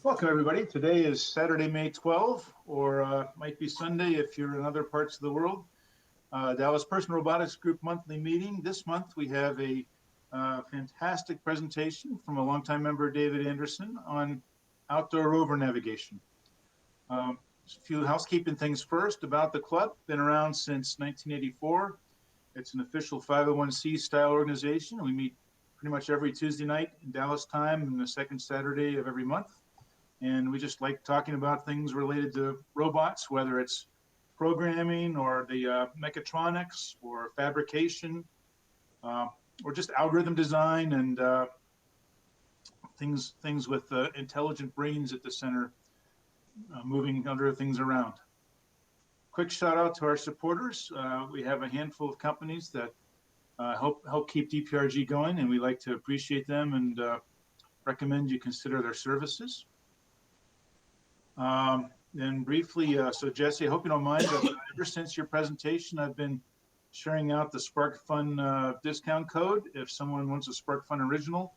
Welcome, everybody. Today is Saturday, May 12, or might be Sunday if you're in other parts of the world. Dallas Personal Robotics Group monthly meeting. This month we have a fantastic presentation from a longtime member, David Anderson, on outdoor rover navigation. A few housekeeping things first about the club. Been around since 1984. It's an official 501c style organization. We meet pretty much every Tuesday night in Dallas time and the second Saturday of every month. And we just like talking about things related to robots, whether it's programming or the mechatronics or fabrication or just algorithm design and things with intelligent brains at the center, moving other things around. Quick shout out to our supporters. We have a handful of companies that help keep DPRG going, and we like to appreciate them and recommend you consider their services. Then briefly, so Jesse, I hope you don't mind, but ever since your presentation, I've been sharing out the Sparkfun discount code if someone wants a Sparkfun original.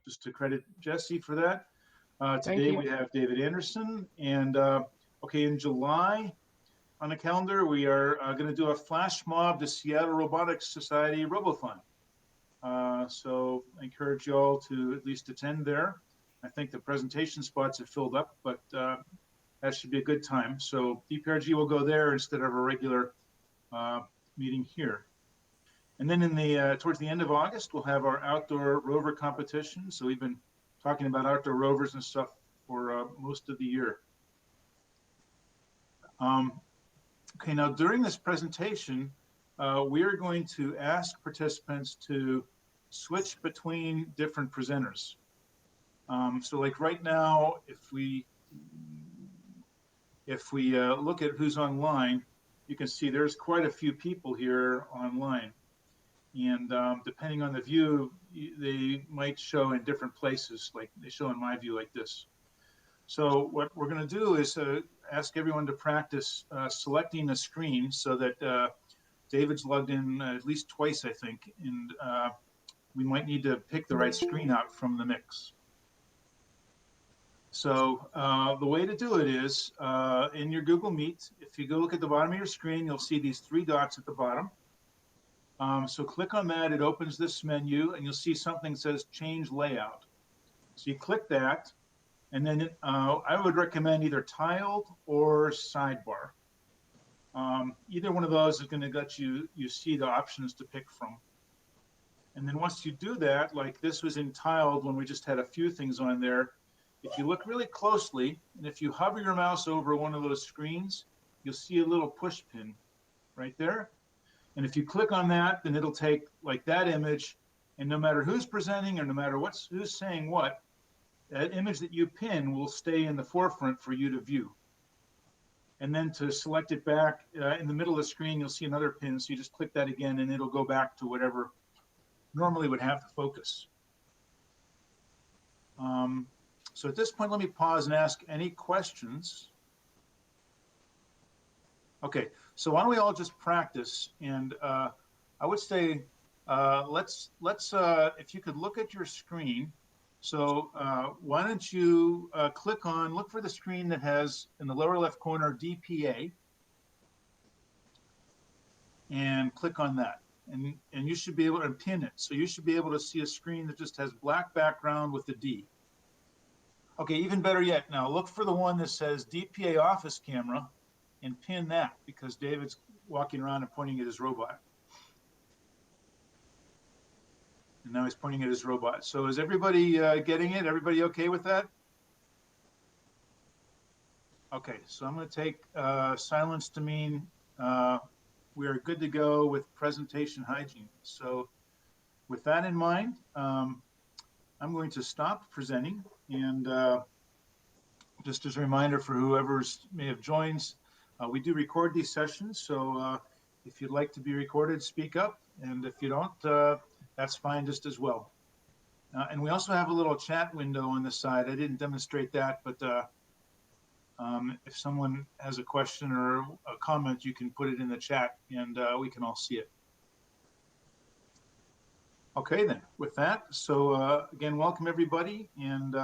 Just to credit Jesse for that. Today we have David Anderson, and okay, in July on the calendar, we are going to do a flash mob to Seattle Robotics Society Robothon. So I encourage you all to at least attend there. I think the presentation spots have filled up, but that should be a good time. So DPRG will go there instead of a regular meeting here. And then in the towards the end of August, we'll have our outdoor rover competition. So we've been talking about outdoor rovers and stuff for most of the year. Okay, now during this presentation, we are going to ask participants to switch between different presenters. So like right now, if we look at who's online, you can see there's quite a few people here online. And depending on the view, they might show in different places, like they show in my view like this. So what we're going to do is ask everyone to practice selecting a screen so that David's logged in at least twice, I think, and we might need to pick the right screen out from the mix. So the way to do it is in your Google Meet, if you go look at the bottom of your screen, you'll see these three dots at the bottom. So click on that, it opens this menu, and you'll see something that says change layout. So you click that, and then I would recommend either tiled or sidebar. Either one of those is going to let you see the options to pick from. And then once you do that, like this was in tiled when we just had a few things on there, if you look really closely, and if you hover your mouse over one of those screens, you'll see a little push pin right there. And if you click on that, then it'll take like that image, and no matter who's presenting or no matter who's saying what, that image that you pin will stay in the forefront for you to view. And then to select it back in the middle of the screen, you'll see another pin. So you just click that again, and it'll go back to whatever normally would have the focus. So at this point, let me pause and ask any questions. Okay, so why don't we all just practice? And I would say let's if you could look at your screen. So why don't you look for the screen that has in the lower left corner DPA, and click on that. And you should be able to pin it. So you should be able to see a screen that just has black background with the D. Okay, even better yet, now look for the one that says DPA office camera and pin that, because David's walking around and pointing at his robot. And now he's pointing at his robot. So is everybody getting it? Everybody okay with that? Okay, so I'm going to take silence to mean we are good to go with presentation hygiene. So with that in mind, I'm going to stop presenting, and just as a reminder for whoever may have joined, we do record these sessions, so if you'd like to be recorded, speak up, and if you don't, that's fine just as well. And we also have a little chat window on the side. I didn't demonstrate that, but if someone has a question or a comment, you can put it in the chat, and we can all see it. Okay, then, with that, so again, welcome everybody. And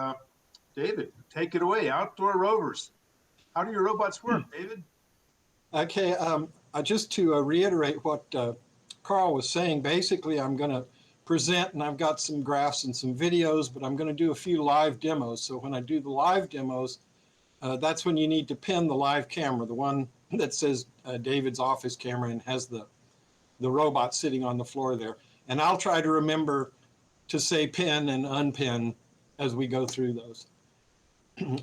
David, take it away. Outdoor rovers. How do your robots work, David? Okay, just to reiterate what Carl was saying, basically I'm going to present, and I've got some graphs and some videos, but I'm going to do a few live demos. So when I do the live demos, that's when you need to pin the live camera, the one that says David's office camera and has the robot sitting on the floor there. And I'll try to remember to say pin and unpin as we go through those.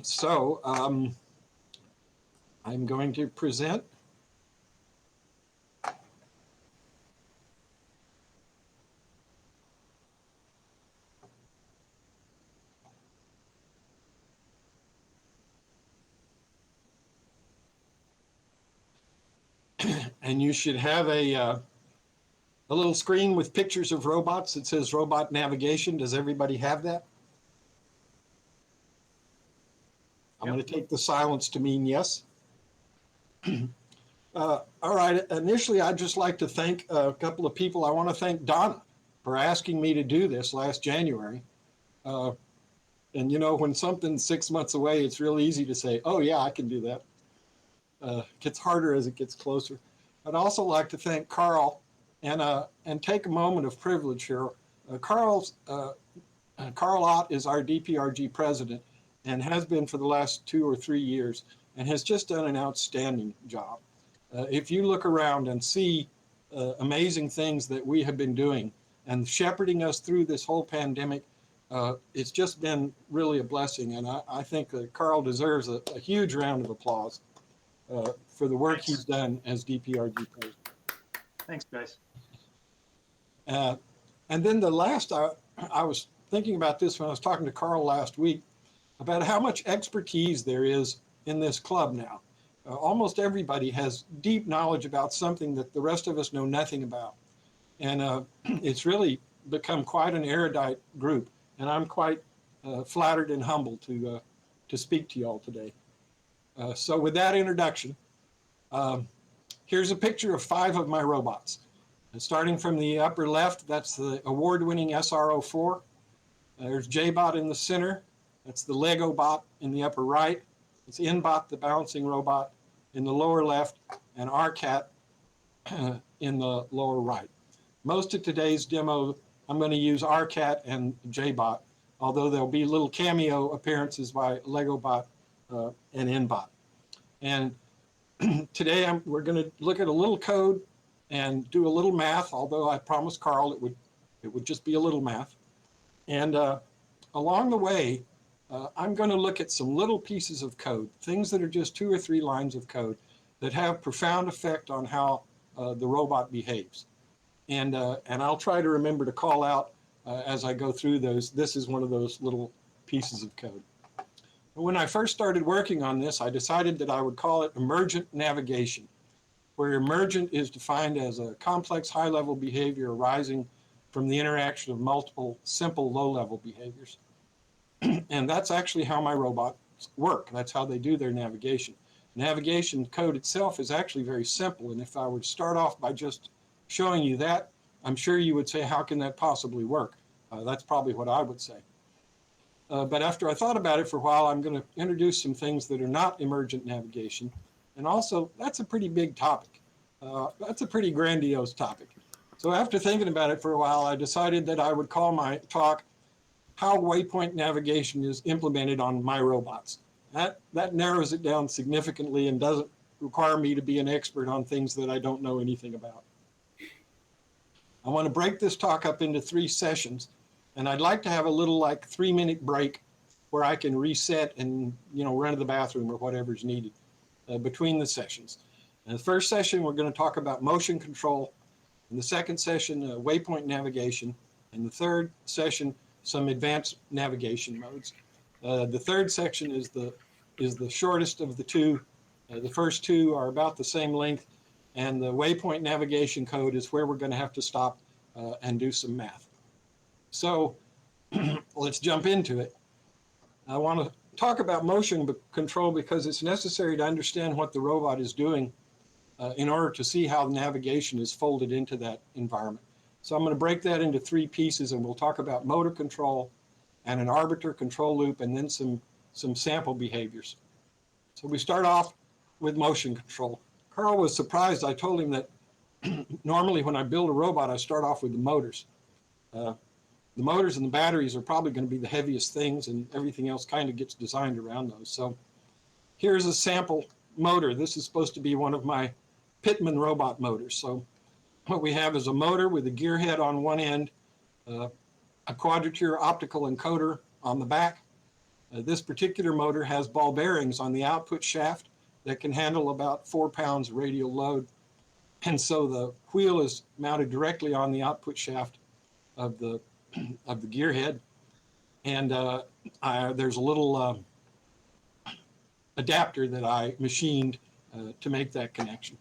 So I'm going to present. And you should have a little screen with pictures of robots that says Robot Navigation. Does everybody have that? I'm going to take the silence to mean yes. All right, initially I'd just like to thank a couple of people. I want to thank Donna for asking me to do this last January. And you know, when something's 6 months away, it's real easy to say, oh yeah, I can do that. It gets harder as it gets closer. I'd also like to thank Carl and take a moment of privilege here. Carl Ott is our DPRG president and has been for the last 2 or 3 years and has just done an outstanding job. If you look around and see amazing things that we have been doing and shepherding us through this whole pandemic, it's just been really a blessing. And I think that Carl deserves a huge round of applause for the work he's done as DPRG president. Thanks, guys. And then the last, I was thinking about this when I was talking to Carl last week about how much expertise there is in this club now. Almost everybody has deep knowledge about something that the rest of us know nothing about. And it's really become quite an erudite group. And I'm quite flattered and humbled to speak to you all today. So with that introduction, here's a picture of 5 of my robots. And starting from the upper left, that's the award-winning SR04. There's JBot in the center. That's the Lego bot in the upper right. It's InBot, the bouncing robot, in the lower left, and RCat in the lower right. Most of today's demo, I'm going to use RCat and JBot, although there'll be little cameo appearances by LegoBot and InBot. And today we're going to look at a little code and do a little math, although I promised Carl it would just be a little math. And along the way, I'm going to look at some little pieces of code, things that are just 2 or 3 lines of code that have profound effect on how the robot behaves. And I'll try to remember to call out as I go through those. This is one of those little pieces of code. When I first started working on this, I decided that I would call it emergent navigation, where emergent is defined as a complex high-level behavior arising from the interaction of multiple simple low-level behaviors. And that's actually how my robots work. That's how they do their navigation. Navigation code itself is actually very simple, and if I were to start off by just showing you that, I'm sure you would say, how can that possibly work? That's probably what I would say. But after I thought about it for a while, I'm going to introduce some things that are not emergent navigation. And also, that's a pretty big topic. That's a pretty grandiose topic. So after thinking about it for a while, I decided that I would call my talk How Waypoint Navigation is Implemented on My Robots. That narrows it down significantly and doesn't require me to be an expert on things that I don't know anything about. I want to break this talk up into 3 sessions, and I'd like to have a little like 3-minute break where I can reset and run to the bathroom or whatever's needed between the sessions. In the first session, we're going to talk about motion control. In the second session, waypoint navigation. In the third session, some advanced navigation modes. The third section is the shortest of the 2. The first 2 are about the same length, and the waypoint navigation code is where we're going to have to stop and do some math. So let's jump into it. I want to talk about motion control because it's necessary to understand what the robot is doing in order to see how navigation is folded into that environment. So I'm going to break that into three pieces, and we'll talk about motor control and an arbiter control loop, and then some sample behaviors. So we start off with motion control. Carl was surprised. I told him that normally when I build a robot, I start off with the motors. The motors and the batteries are probably going to be the heaviest things, and everything else kind of gets designed around those. So here's a sample motor. This is supposed to be one of my Pitman robot motors. So what we have is a motor with a gear head on one end, a quadrature optical encoder on the back. This particular motor has ball bearings on the output shaft that can handle about 4 pounds radial load. And so the wheel is mounted directly on the output shaft of the gear head. And there's a little adapter that I machined to make that connection.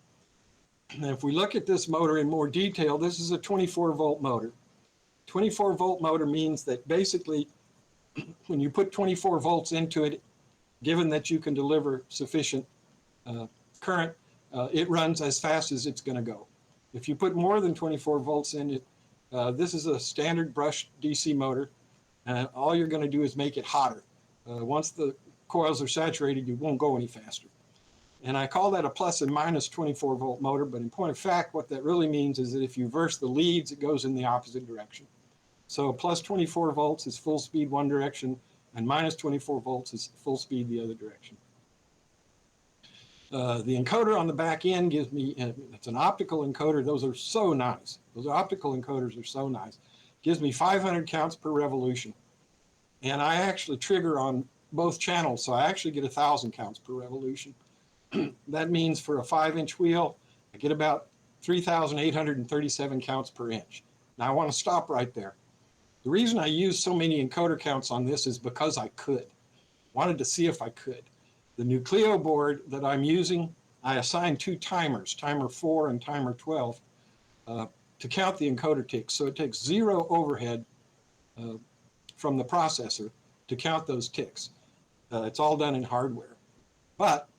And if we look at this motor in more detail, this is a 24-volt motor. 24-volt motor means that basically when you put 24 volts into it, given that you can deliver sufficient current, it runs as fast as it's going to go. If you put more than 24 volts in it, this is a standard brush DC motor, and all you're going to do is make it hotter. Once the coils are saturated, you won't go any faster. And I call that a plus and minus 24 volt motor, but in point of fact, what that really means is that if you verse the leads, it goes in the opposite direction. So plus 24 volts is full speed one direction, and minus 24 volts is full speed the other direction. The encoder on the back end gives me, it's an optical encoder. Those are so nice. Those optical encoders are so nice. Gives me 500 counts per revolution. And I actually trigger on both channels, so I actually get 1,000 counts per revolution. That means for a 5-inch wheel, I get about 3,837 counts per inch. Now I want to stop right there. The reason I use so many encoder counts on this is because I could. Wanted to see if I could. The Nucleo board that I'm using, I assigned 2 timers, timer 4 and timer 12, to count the encoder ticks. So it takes 0 overhead from the processor to count those ticks. It's all done in hardware. But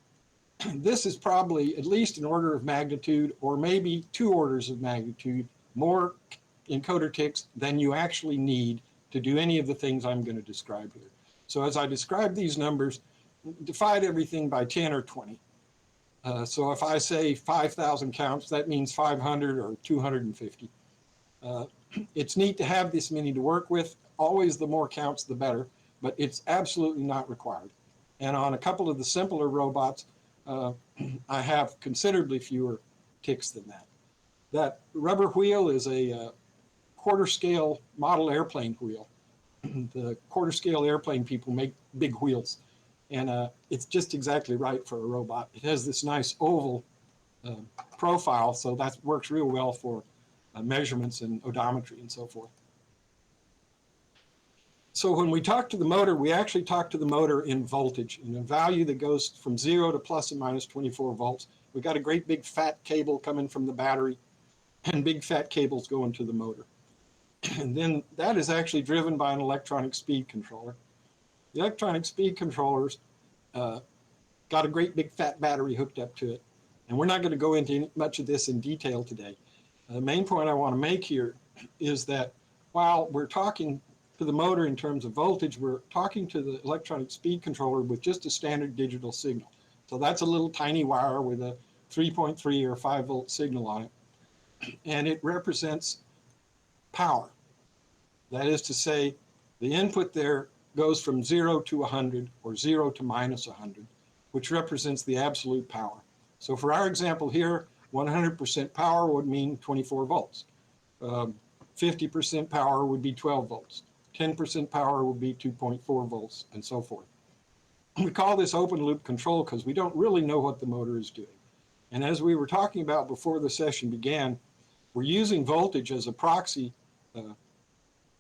this is probably at least an order of magnitude, or maybe 2 orders of magnitude, more encoder ticks than you actually need to do any of the things I'm going to describe here. So as I describe these numbers, divide everything by 10 or 20. So if I say 5,000 counts, that means 500 or 250. It's neat to have this many to work with. Always the more counts, the better, but it's absolutely not required. And on a couple of the simpler robots, I have considerably fewer ticks than that. That rubber wheel is a quarter scale model airplane wheel. The quarter scale airplane people make big wheels, and it's just exactly right for a robot. It has this nice oval profile, so that works real well for measurements and odometry and so forth. So when we talk to the motor, we actually talk to the motor in voltage, in a value that goes from 0 to plus and minus 24 volts. We've got a great big fat cable coming from the battery, and big fat cables going to the motor. And then that is actually driven by an electronic speed controller. The electronic speed controllers got a great big fat battery hooked up to it. And we're not going to go into much of this in detail today. The main point I want to make here is that while we're talking to the motor in terms of voltage, we're talking to the electronic speed controller with just a standard digital signal. So that's a little tiny wire with a 3.3 or 5 volt signal on it. And it represents power. That is to say, the input there goes from 0 to 100 or 0 to minus 100, which represents the absolute power. So for our example here, 100% power would mean 24 volts. 50% power would be 12 volts. 10% power would be 2.4 volts, and so forth. We call this open loop control because we don't really know what the motor is doing. And as we were talking about before the session began, we're using voltage as a proxy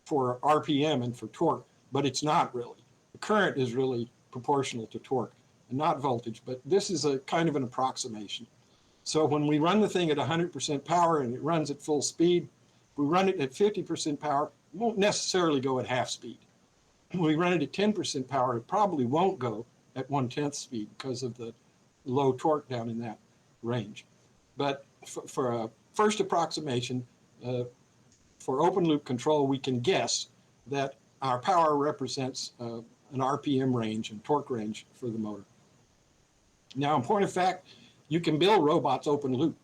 for RPM and for torque, but it's not really. The current is really proportional to torque and not voltage, but this is a kind of an approximation. So when we run the thing at 100% power and it runs at full speed, if we run it at 50% power, it won't necessarily go at half speed. When we run it at 10% power, it probably won't go at 1/10 speed because of the low torque down in that range. But for a first approximation, for open loop control, we can guess that our power represents an RPM range and torque range for the motor. Now, in point of fact, you can build robots open loop.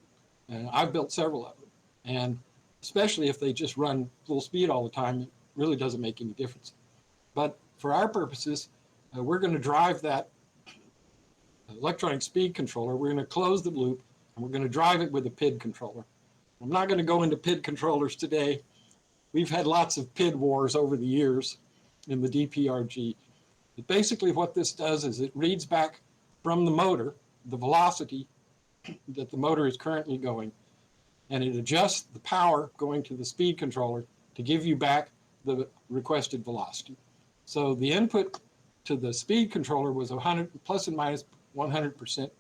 I've built several of them. And especially if they just run full speed all the time, it really doesn't make any difference. But for our purposes, we're going to drive that electronic speed controller. We're going to close the loop, and we're going to drive it with a PID controller. I'm not going to go into PID controllers today. We've had lots of PID wars over the years in the DPRG. But basically what this does is it reads back from the motor the velocity that the motor is currently going, and it adjusts the power going to the speed controller to give you back the requested velocity. So the input to the speed controller was 100 plus and minus 100%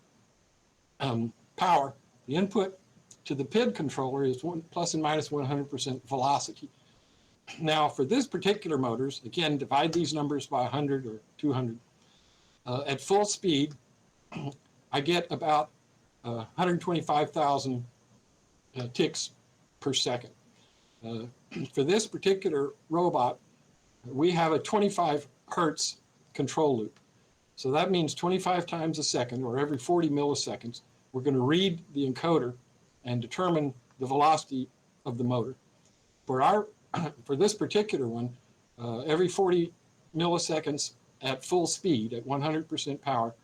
power. The input to the PID controller is plus and minus 100% velocity. Now, for this particular motors, again, divide these numbers by 100 or 200. At full speed, I get about 125,000 ticks per second. For this particular robot, we have a 25 hertz control loop. So that means 25 times a second, or every 40 milliseconds, we're going to read the encoder and determine the velocity of the motor. For this particular one, every 40 milliseconds at full speed, at 100% power,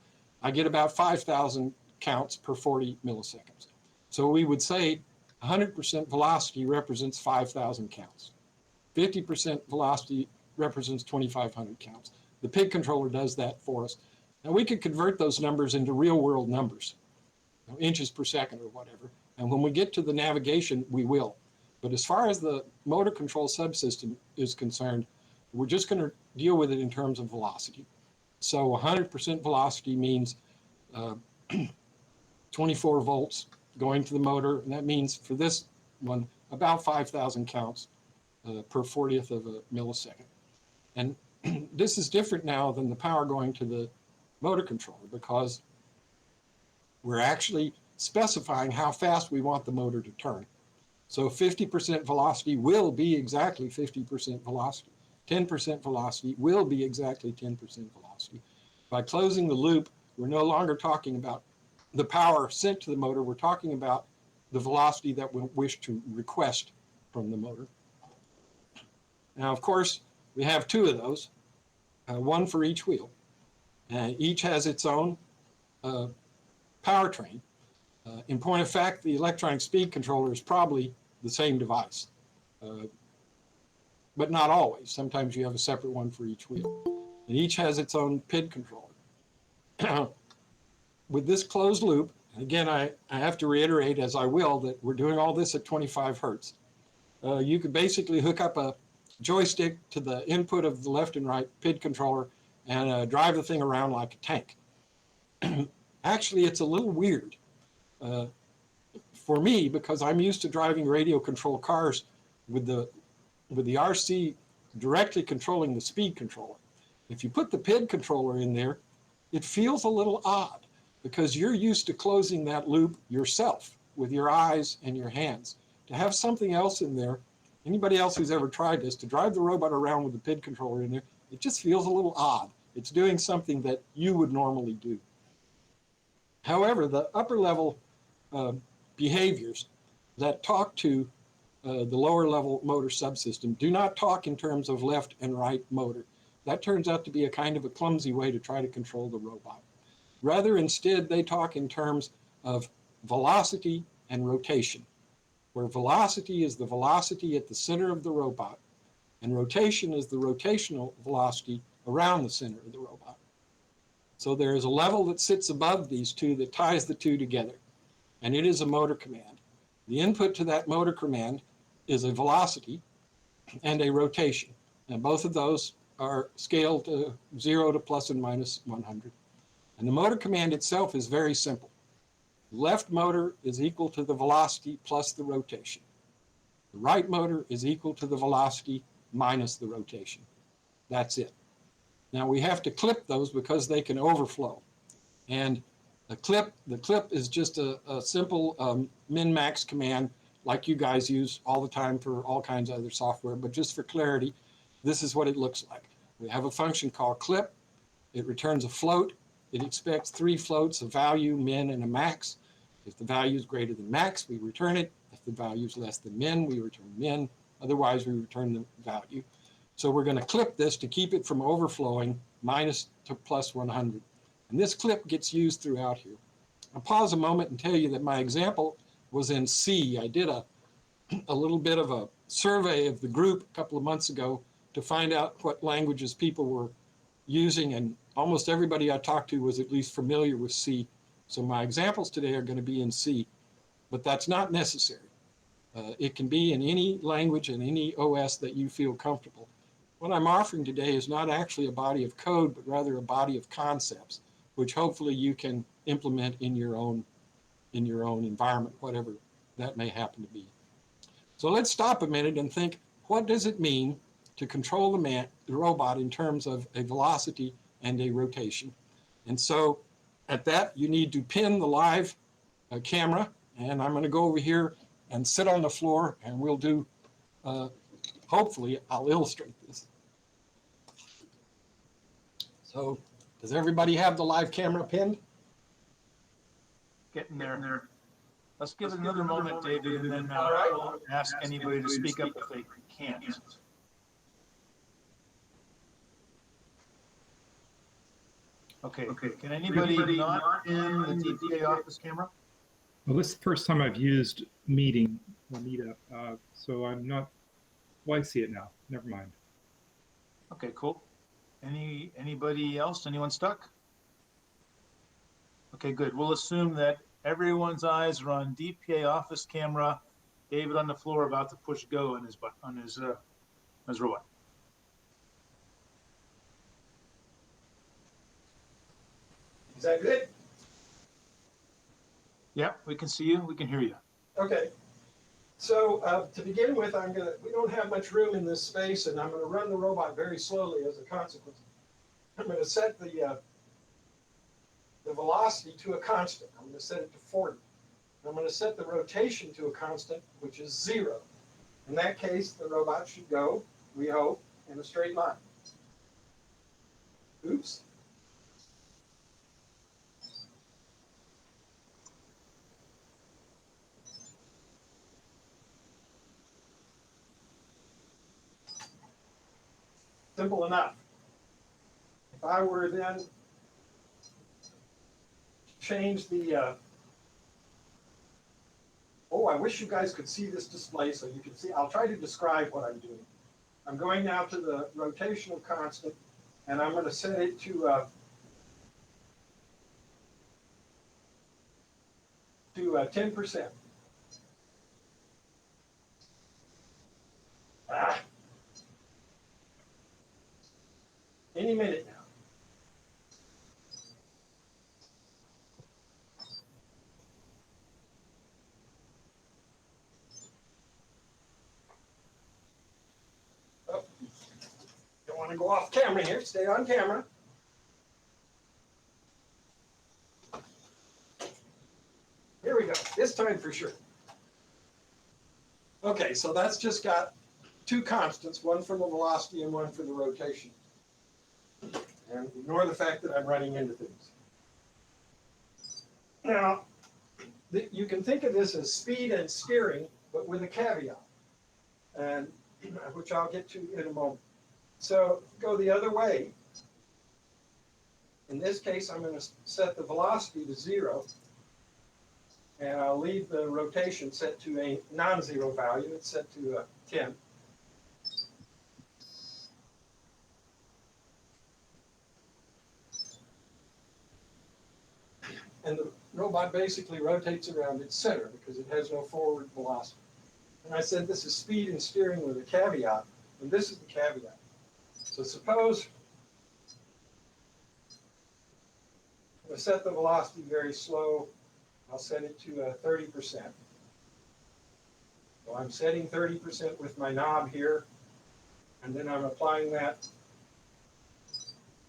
I get about 5,000 counts per 40 milliseconds. So we would say 100% velocity represents 5,000 counts. 50% velocity represents 2,500 counts. The PID controller does that for us. Now we could convert those numbers into real world numbers, inches per second or whatever. And when we get to the navigation, we will. But as far as the motor control subsystem is concerned, we're just going to deal with it in terms of velocity. So 100% velocity means 24 volts going to the motor. And that means for this one, about 5,000 counts per 40th of a millisecond. And this is different now than the power going to the motor controller, because we're actually specifying how fast we want the motor to turn. So 50% velocity will be exactly 50% velocity. 10% velocity will be exactly 10% velocity. By closing the loop, we're no longer talking about the power sent to the motor. We're talking about the velocity that we wish to request from the motor. Now, of course, we have two of those, one for each wheel. Each has its own powertrain. In point of fact, the electronic speed controller is probably the same device, but not always. Sometimes you have a separate one for each wheel. And each has its own PID controller. With this closed loop, again, I have to reiterate, as I will, that we're doing all this at 25 hertz. You could basically hook up a joystick to the input of the left and right PID controller and drive the thing around like a tank. Actually, it's a little weird for me, because I'm used to driving radio control cars with the RC directly controlling the speed controller. If you put the PID controller in there, it feels a little odd, because you're used to closing that loop yourself with your eyes and your hands. To have something else in there, anybody else who's ever tried this, to drive the robot around with the PID controller in there, it just feels a little odd. It's doing something that you would normally do. However, the upper level behaviors that talk to the lower level motor subsystem do not talk in terms of left and right motor. That turns out to be a kind of a clumsy way to try to control the robot. Rather, instead, they talk in terms of velocity and rotation, where velocity is the velocity at the center of the robot, and rotation is the rotational velocity around the center of the robot. So there is a level that sits above these two that ties the two together, and it is a motor command. The input to that motor command is a velocity and a rotation, and both of those are scaled to 0 to plus and minus 100. And the motor command itself is very simple. Left motor is equal to the velocity plus the rotation. The right motor is equal to the velocity minus the rotation. That's it. Now we have to clip those because they can overflow. And the clip is just a simple min-max command like you guys use all the time for all kinds of other software, but just for clarity, this is what it looks like. We have a function called clip. It returns a float. It expects 3 floats, a value, min, and a max. If the value is greater than max, we return it. If the value is less than min, we return min. Otherwise, we return the value. So we're going to clip this to keep it from overflowing minus to plus 100. And this clip gets used throughout here. I'll pause a moment and tell you that my example was in C. I did a little bit of a survey of the group a couple of months ago to find out what languages people were using, and almost everybody I talked to was at least familiar with C. So my examples today are going to be in C, but that's not necessary. It can be in any language and any OS that you feel comfortable. What I'm offering today is not actually a body of code, but rather a body of concepts, which hopefully you can implement in your own environment, whatever that may happen to be. So let's stop a minute and think, what does it mean to control the robot in terms of a velocity and a rotation? And so at that, you need to pin the live camera, and I'm going to go over here and sit on the floor, and we'll do, hopefully, I'll illustrate this. So does everybody have the live camera pinned? Getting there. Let's give it another moment, David, and then we'll ask anybody to speak up if they can't. Okay. Can anybody not in the DPA office camera? Well, this is the first time I've used Meetup, so I'm not. Well, I see it now. Never mind. Okay, cool. Anybody else? Anyone stuck? Okay, good. We'll assume that everyone's eyes are on DPA office camera. David on the floor about to push go on his robot. Is that good? Yeah, we can see you. We can hear you. Okay. So to begin with, we don't have much room in this space, and I'm going to run the robot very slowly as a consequence. I'm going to set the velocity to a constant. I'm going to set it to 40. I'm going to set the rotation to a constant, which is 0. In that case, the robot should go, we hope, in a straight line. Oops. Simple enough. If I were then to change the, I wish you guys could see this display so you can see. I'll try to describe what I'm doing. I'm going now to the rotational constant, and I'm going to set it to 10%. Any minute now. Oh, don't want to go off camera here. Stay on camera. Here we go. This time for sure. Okay, so that's just got 2 constants, one for the velocity and one for the rotation. And ignore the fact that I'm running into things. Now, you can think of this as speed and steering, but with a caveat, and which I'll get to in a moment. So go the other way. In this case, I'm going to set the velocity to 0, and I'll leave the rotation set to a non-zero value. It's set to 10. And the robot basically rotates around its center because it has no forward velocity. And I said this is speed and steering with a caveat, and this is the caveat. So suppose I'm going to set the velocity very slow. I'll set it to 30%. So I'm setting 30% with my knob here, and then I'm applying that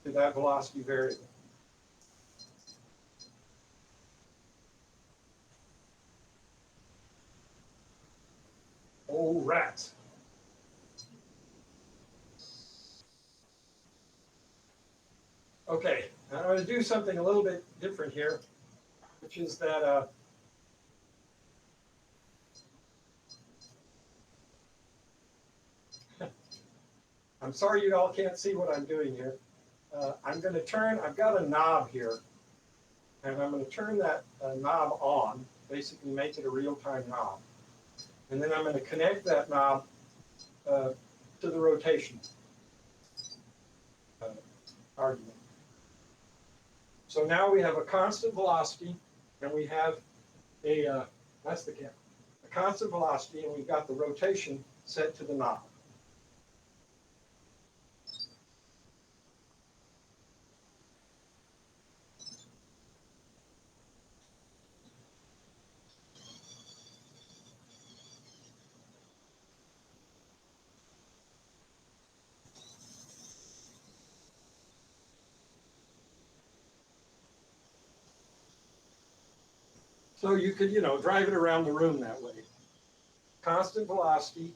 to that velocity variable. Oh, rats. Okay, I'm going to do something a little bit different here, which is that I'm sorry you all can't see what I'm doing here. I'm going to turn, I've got a knob here, and I'm going to turn that knob on, basically make it a real-time knob. And then I'm going to connect that knob to the rotation argument. So now we have a constant velocity, and we have a, that's the camera, a constant velocity, and we've got the rotation set to the knob. So you could, you know, drive it around the room that way. Constant velocity.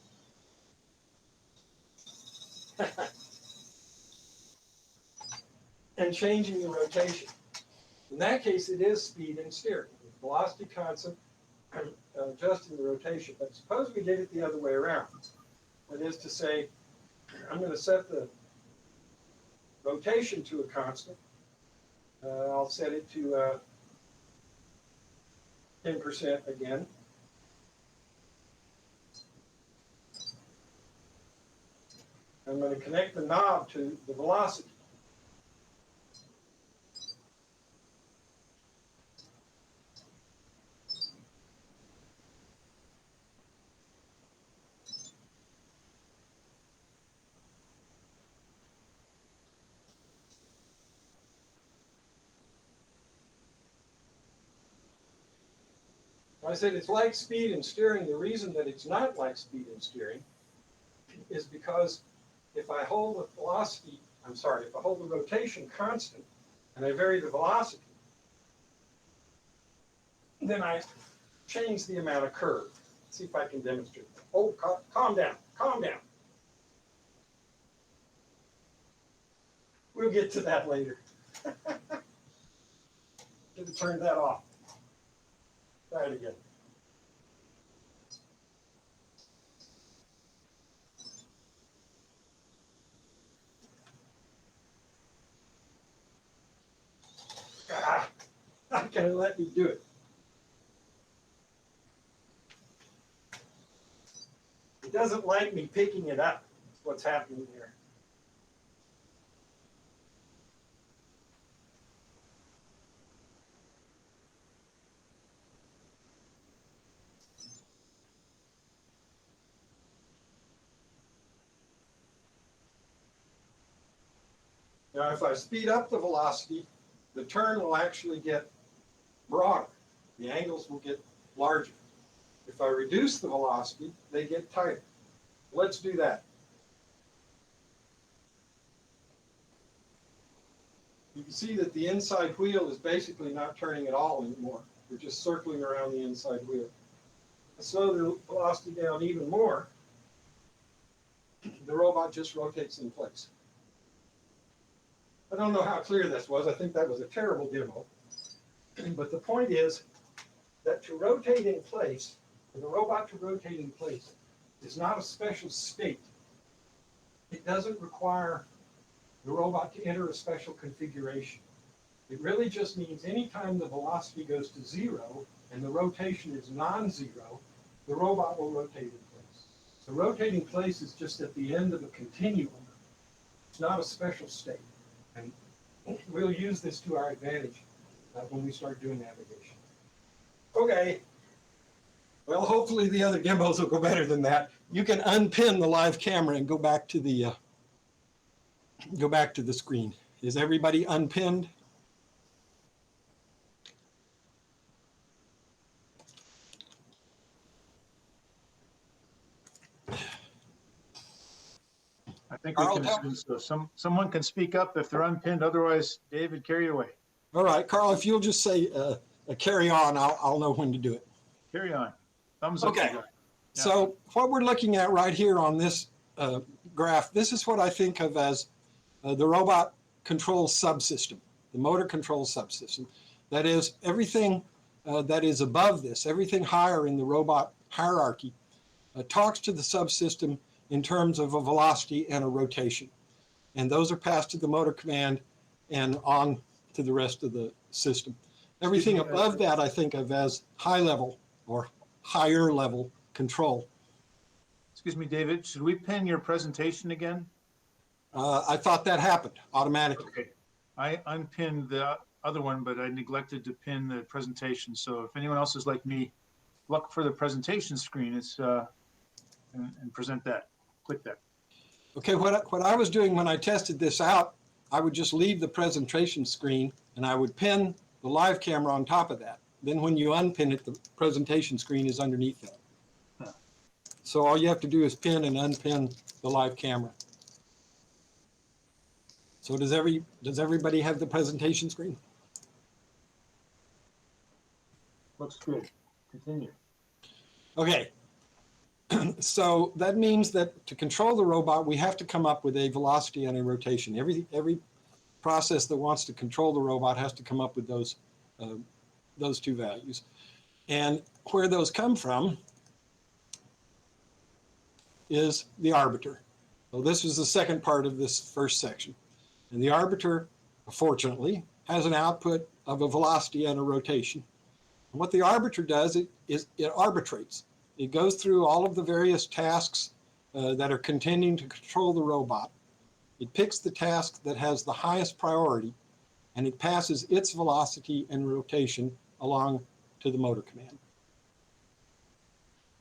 And changing the rotation. In that case, it is speed and steering. With velocity constant, adjusting the rotation. But suppose we did it the other way around. That is to say, I'm going to set the rotation to a constant. I'll set it to 10% again. I'm going to connect the knob to the velocity. I said it's like speed and steering. The reason that it's not like speed and steering is because if I hold the velocity, if I hold the rotation constant and I vary the velocity, then I change the amount of curve. Let's see if I can demonstrate. Oh, calm down, calm down. We'll get to that later. Should have turned that off. Try it again. Not gonna let me do it. It doesn't like me picking it up. That's what's happening here. Now, if I speed up the velocity, the turn will actually get broader. The angles will get larger. If I reduce the velocity, they get tighter. Let's do that. You can see that the inside wheel is basically not turning at all anymore. We're just circling around the inside wheel. I slow the velocity down even more. The robot just rotates in place. I don't know how clear this was. I think that was a terrible demo. But the point is that to rotate in place, for the robot to rotate in place, is not a special state. It doesn't require the robot to enter a special configuration. It really just means anytime the velocity goes to 0 and the rotation is non-zero, the robot will rotate in place. So rotating place is just at the end of a continuum. It's not a special state. And we'll use this to our advantage when we start doing navigation. Okay. Well, hopefully the other demos will go better than that. You can unpin the live camera and go back to the screen. Is everybody unpinned? I think we Carl, can assume so. Someone can speak up if they're unpinned. Otherwise, David, carry it away. All right, Carl, if you'll just say carry on, I'll know when to do it. Carry on. Thumbs up. Okay. Yeah. So what we're looking at right here on this graph, this is what I think of as the robot control subsystem, the motor control subsystem. That is, everything that is above this, everything higher in the robot hierarchy, talks to the subsystem in terms of a velocity and a rotation. And those are passed to the motor command and on to the rest of the system. Everything above that I think of as high level or higher level control. Excuse me, David, should we pin your presentation again? I thought that happened automatically. Okay. I unpinned the other one, but I neglected to pin the presentation. So if anyone else is like me, look for the presentation screen and present that. Click that. Okay, what I was doing when I tested this out, I would just leave the presentation screen and I would pin the live camera on top of that. Then when you unpin it, the presentation screen is underneath that. Huh. So all you have to do is pin and unpin the live camera. So does everybody have the presentation screen? Looks good. Continue. Okay. So that means that to control the robot, we have to come up with a velocity and a rotation. Every process that wants to control the robot has to come up with those two values. And where those come from is the arbiter. So this was the second part of this first section. And the arbiter, fortunately, has an output of a velocity and a rotation. And what the arbiter does is it arbitrates. It goes through all of the various tasks that are contending to control the robot. It picks the task that has the highest priority, and it passes its velocity and rotation along to the motor command.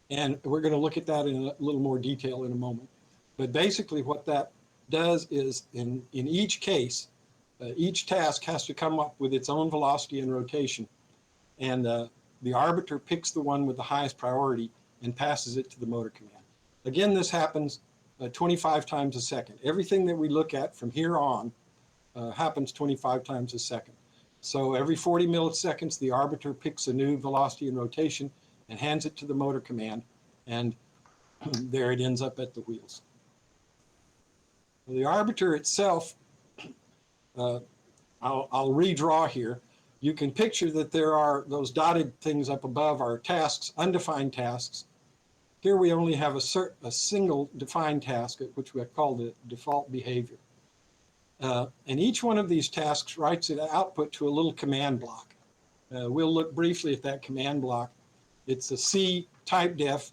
And we're going to look at that in a little more detail in a moment. But basically what that does is in each case, each task has to come up with its own velocity and rotation. And the arbiter picks the one with the highest priority and passes it to the motor command. Again, this happens 25 times a second. Everything that we look at from here on happens 25 times a second. So every 40 milliseconds, the arbiter picks a new velocity and rotation and hands it to the motor command, and there it ends up at the wheels. The arbiter itself, I'll redraw here. You can picture that there are those dotted things up above are tasks, undefined tasks. Here we only have a single defined task, which we call the default behavior. And each one of these tasks writes an output to a little command block. We'll look briefly at that command block. It's a C type def,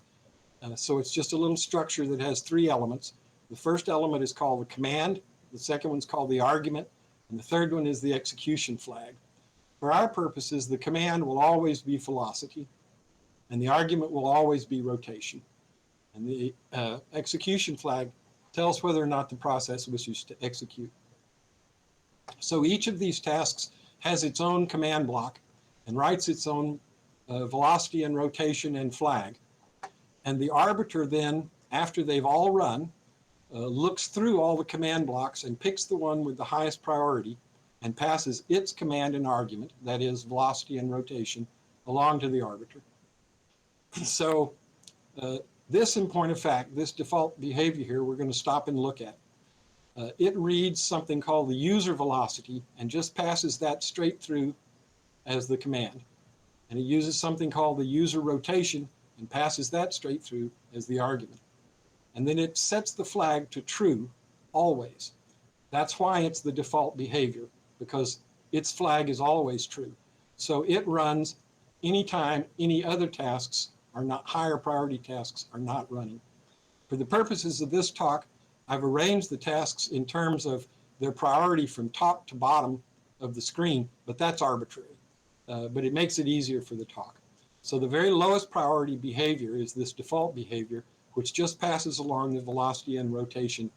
so it's just a little structure that has three elements. The first element is called the command, the second one's called the argument, and the third one is the execution flag. For our purposes, the command will always be velocity, and the argument will always be rotation. And the execution flag tells whether or not the process wishes to execute. So each of these tasks has its own command block and writes its own velocity and rotation and flag. And the arbiter then, after they've all run, looks through all the command blocks and picks the one with the highest priority and passes its command and argument, that is velocity and rotation, along to the arbiter. So this, in point of fact, this default behavior here, we're going to stop and look at. It reads something called the user velocity and just passes that straight through as the command. And it uses something called the user rotation and passes that straight through as the argument. And then it sets the flag to true always. That's why it's the default behavior, because its flag is always true. So it runs anytime any other tasks are not, higher priority tasks are not running. For the purposes of this talk, I've arranged the tasks in terms of their priority from top to bottom of the screen, but that's arbitrary. But it makes it easier for the talk. So the very lowest priority behavior is this default behavior, which just passes along the velocity and rotation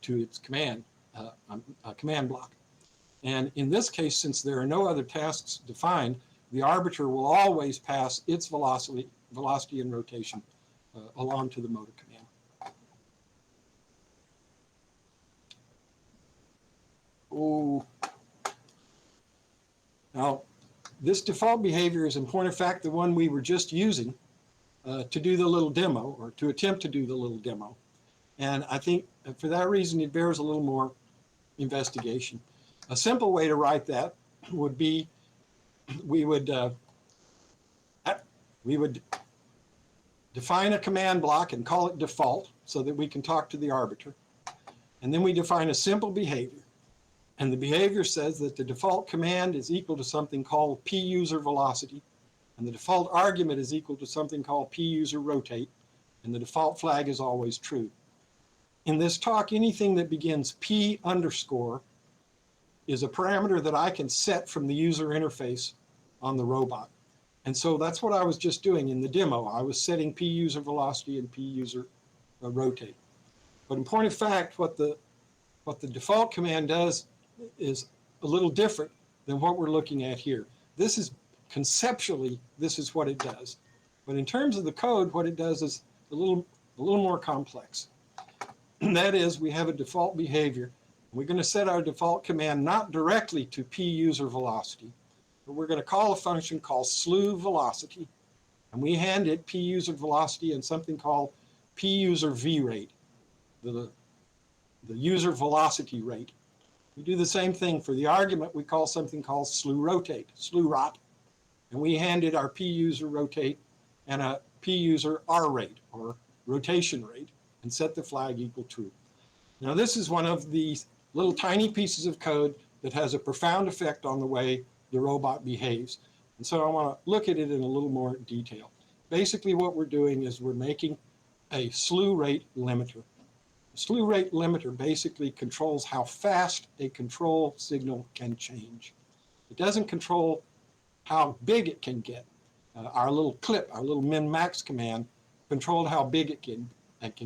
to its command block. And in this case, since there are no other tasks defined, the arbiter will always pass its velocity and rotation along to the motor command. Oh, now this default behavior is in point of fact the one we were just using to do the little demo, or to attempt to do the little demo. And I think for that reason, it bears a little more investigation. A simple way to write that would be, we would define a command block and call it default so that we can talk to the arbiter. And then we define a simple behavior. And the behavior says that the default command is equal to something called p-user velocity. And the default argument is equal to something called p-user rotate. And the default flag is always true. In this talk, anything that begins p underscore is a parameter that I can set from the user interface on the robot. And so that's what I was just doing in the demo. I was setting p-user velocity and p-user rotate. But in point of fact, what the default command does is a little different than what we're looking at here. This is conceptually, this is what it does. But in terms of the code, what it does is a little more complex. And that is, we have a default behavior. We're going to set our default command not directly to p-user velocity, but we're going to call a function called Slew velocity. And we hand it p-user velocity and something called p-user v-rate, the user velocity rate. We do the same thing for the argument. We call something called Slew rotate, Slew rot. And we hand it our p-user rotate and a p-user r rate, or rotation rate, and set the flag equal true. Now this is one of these little tiny pieces of code that has a profound effect on the way the robot behaves. And so I want to look at it in a little more detail. Basically what we're doing is we're making a slew rate limiter. The slew rate limiter basically controls how fast a control signal can change. It doesn't control how big it can get. Our little clip, our little min-max command, controlled how big it can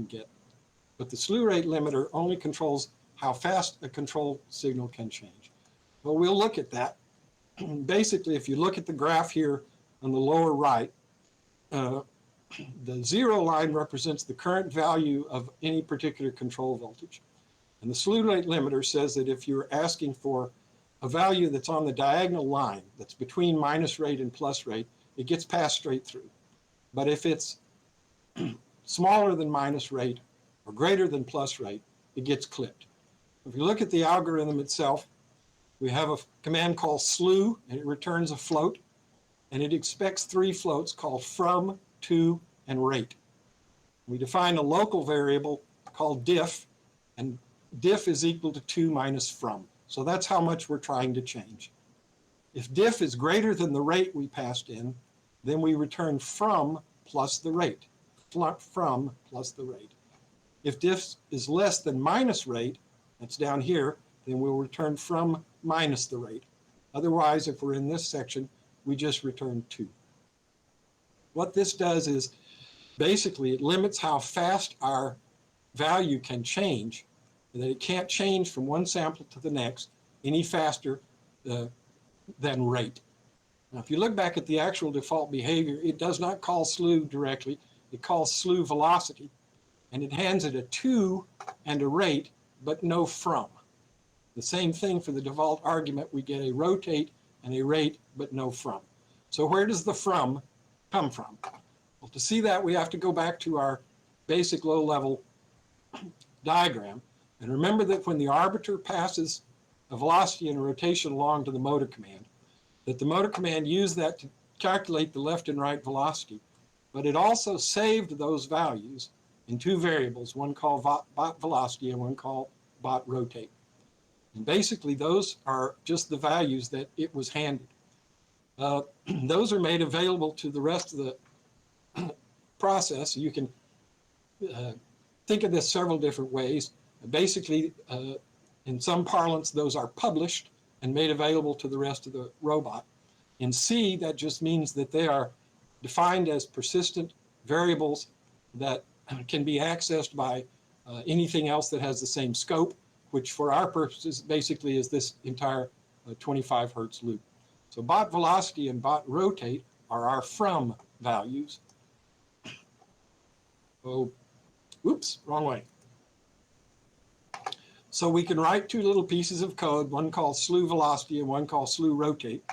get. But the slew rate limiter only controls how fast a control signal can change. Well, we'll look at that. Basically, if you look at the graph here on the lower right, the 0 line represents the current value of any particular control voltage. And the slew rate limiter says that if you're asking for a value that's on the diagonal line, that's between minus rate and plus rate, it gets passed straight through. But if it's smaller than minus rate or greater than plus rate, it gets clipped. If you look at the algorithm itself, we have a command called slew, and it returns a float, and it expects 3 floats called from, to, and rate. We define a local variable called diff, and diff is equal to 2 minus from. So that's how much we're trying to change. If diff is greater than the rate we passed in, then we return from plus the rate, from plus the rate. If diff is less than minus rate, that's down here, then we'll return from minus the rate. Otherwise, if we're in this section, we just return 2. What this does is basically it limits how fast our value can change, and that it can't change from one sample to the next any faster than rate. Now, if you look back at the actual default behavior, it does not call slew directly. It calls slew velocity, and it hands it a 2 and a rate, but no from. The same thing for the default argument. We get a rotate and a rate, but no from. So where does the from come from? Well, to see that, we have to go back to our basic low-level diagram. And remember that when the arbiter passes a velocity and a rotation along to the motor command, that the motor command used that to calculate the left and right velocity. But it also saved those values in 2 variables, one called bot velocity and one called bot rotate. And basically, those are just the values that it was handed. Those are made available to the rest of the process. You can think of this several different ways. Basically, in some parlance, those are published and made available to the rest of the robot. In C, that just means that they are defined as persistent variables that can be accessed by anything else that has the same scope, which for our purposes basically is this entire 25 hertz loop. So bot velocity and bot rotate are our from values. Oh, oops, wrong way. So we can write 2 little pieces of code, one called slew velocity and one called slew rotate.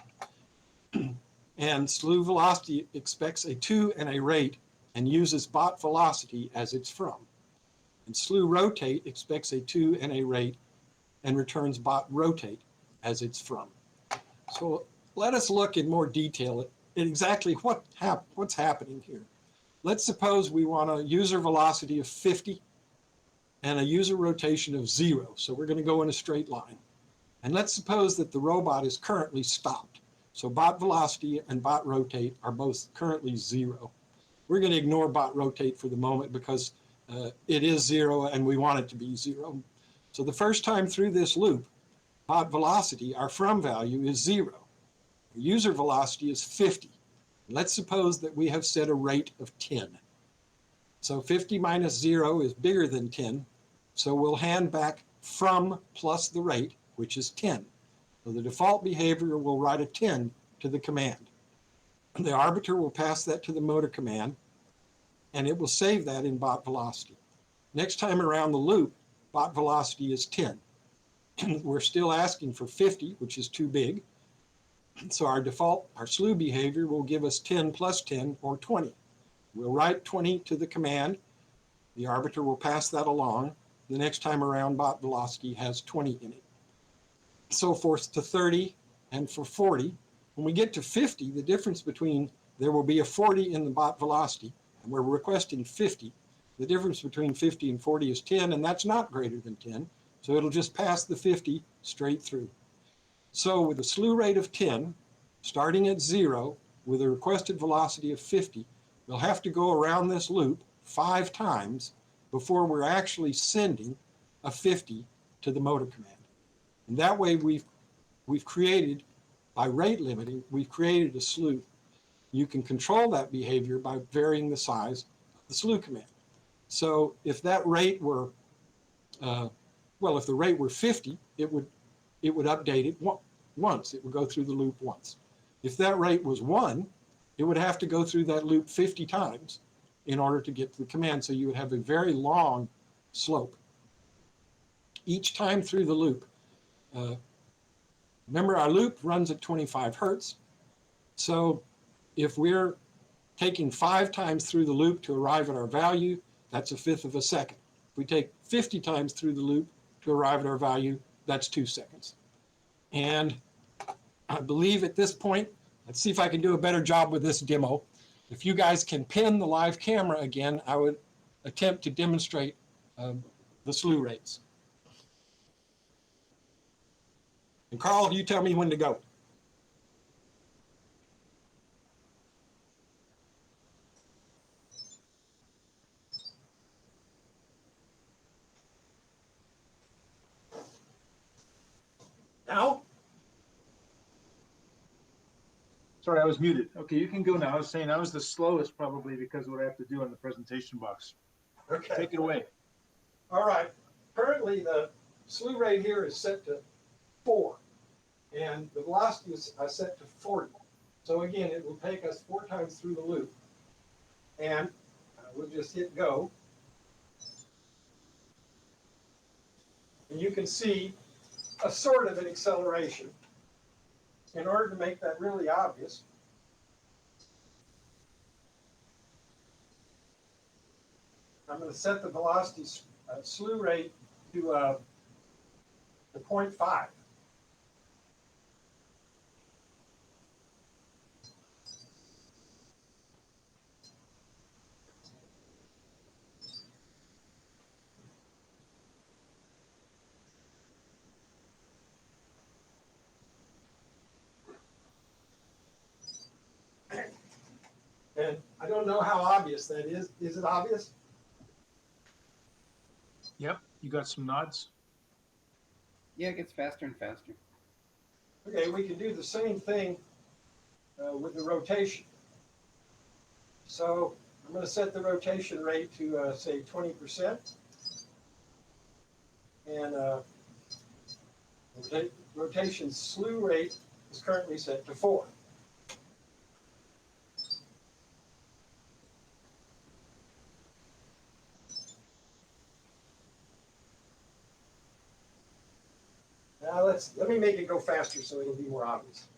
And slew velocity expects a 2 and a rate, and uses bot velocity as its from. And Slew rotate expects a to and a rate and returns bot rotate as its from. So let us look in more detail at exactly what's happening here. Let's suppose we want a user velocity of 50 and a user rotation of 0. So we're going to go in a straight line. And let's suppose that the robot is currently stopped. So bot velocity and bot rotate are both currently 0. We're going to ignore bot rotate for the moment because it is 0 and we want it to be 0. So the first time through this loop, bot velocity, our from value, is 0. User velocity is 50. Let's suppose that we have set a rate of 10. So 50 minus 0 is bigger than 10. So we'll hand back from plus the rate, which is 10. So the default behavior will write a 10 to the command. The arbiter will pass that to the motor command, and it will save that in bot velocity. Next time around the loop, bot velocity is 10. We're still asking for 50, which is too big. So our default, our slew behavior will give us 10 plus 10, or 20. We'll write 20 to the command. The arbiter will pass that along. The next time around, bot velocity has 20 in it. So forth to 30 and for 40. When we get to 50, the difference between, there will be a 40 in the bot velocity, and we're requesting 50. The difference between 50 and 40 is 10, and that's not greater than 10. So it'll just pass the 50 straight through. So with a slew rate of 10, starting at 0, with a requested velocity of 50, we'll have to go around this loop 5 times before we're actually sending a 50 to the motor command. And that way we've created, by rate limiting, we've created a slew. You can control that behavior by varying the size of the slew command. So if that rate were, if the rate were 50, it would update it once. It would go through the loop once. If that rate was 1, it would have to go through that loop 50 times in order to get to the command. So you would have a very long slope. Each time through the loop, remember our loop runs at 25 hertz. So if we're taking 5 times through the loop to arrive at our value, that's 1/5 of a second. If we take 50 times through the loop to arrive at our value, that's 2 seconds. And I believe at this point, let's see if I can do a better job with this demo. If you guys can pin the live camera again, I would attempt to demonstrate the slew rates. And Carl, you tell me when to go. Now? Sorry, I was muted. Okay, you can go now. I was saying I was the slowest probably because of what I have to do on the presentation box. Okay. Take it away. All right. Currently, the slew rate here is set to 4, and the velocity is set to 40. So again, it will take us 4 times through the loop. And we'll just hit go. And you can see a sort of an acceleration. In order to make that really obvious, I'm going to set the velocity slew rate to 0.5. And I don't know how obvious that is. Is it obvious? Yep, you got some nods. Yeah, it gets faster and faster. Okay, we can do the same thing with the rotation. So I'm going to set the rotation rate to say 20%. And rotation slew rate is currently set to 4. Now let me make it go faster so it'll be more obvious.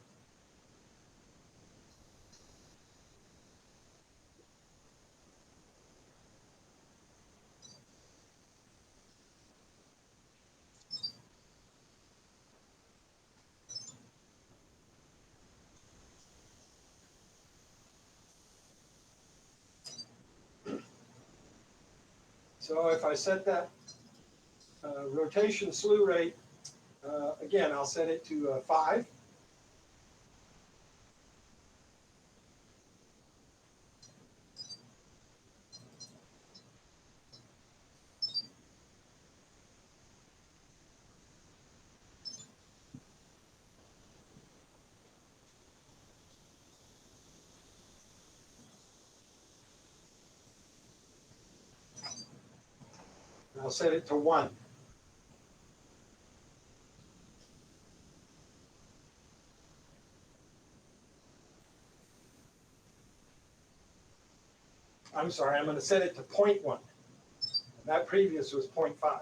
So if I set that rotation slew rate, again, I'll set it to 5. I'll set it to 1. I'm sorry, I'm going to set it to 0.1. That previous was 0.5.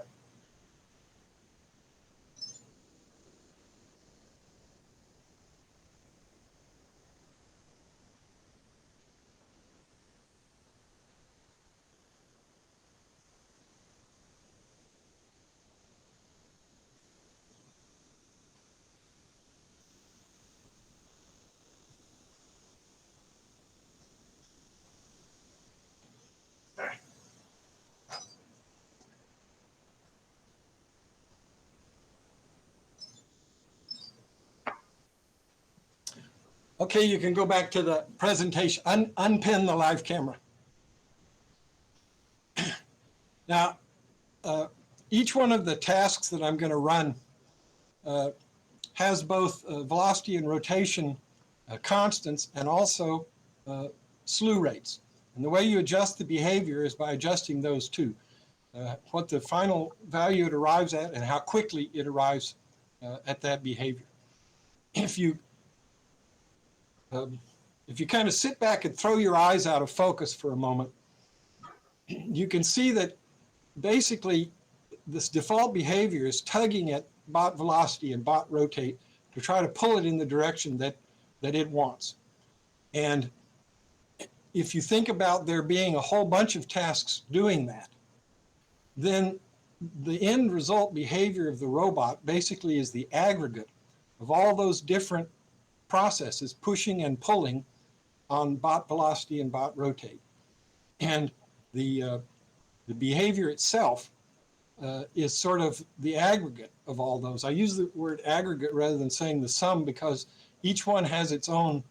Okay, you can go back to the presentation, unpin the live camera. Now, each one of the tasks that I'm going to run has both velocity and rotation constants and also slew rates. And the way you adjust the behavior is by adjusting those two. What the final value it arrives at and how quickly it arrives at that behavior. If you kind of sit back and throw your eyes out of focus for a moment, you can see that basically this default behavior is tugging at bot velocity and bot rotate to try to pull it in the direction that it wants. And if you think about there being a whole bunch of tasks doing that, then the end result behavior of the robot basically is the aggregate of all those different processes pushing and pulling on bot velocity and bot rotate. And the behavior itself is sort of the aggregate of all those. I use the word aggregate rather than saying the sum because each one has its own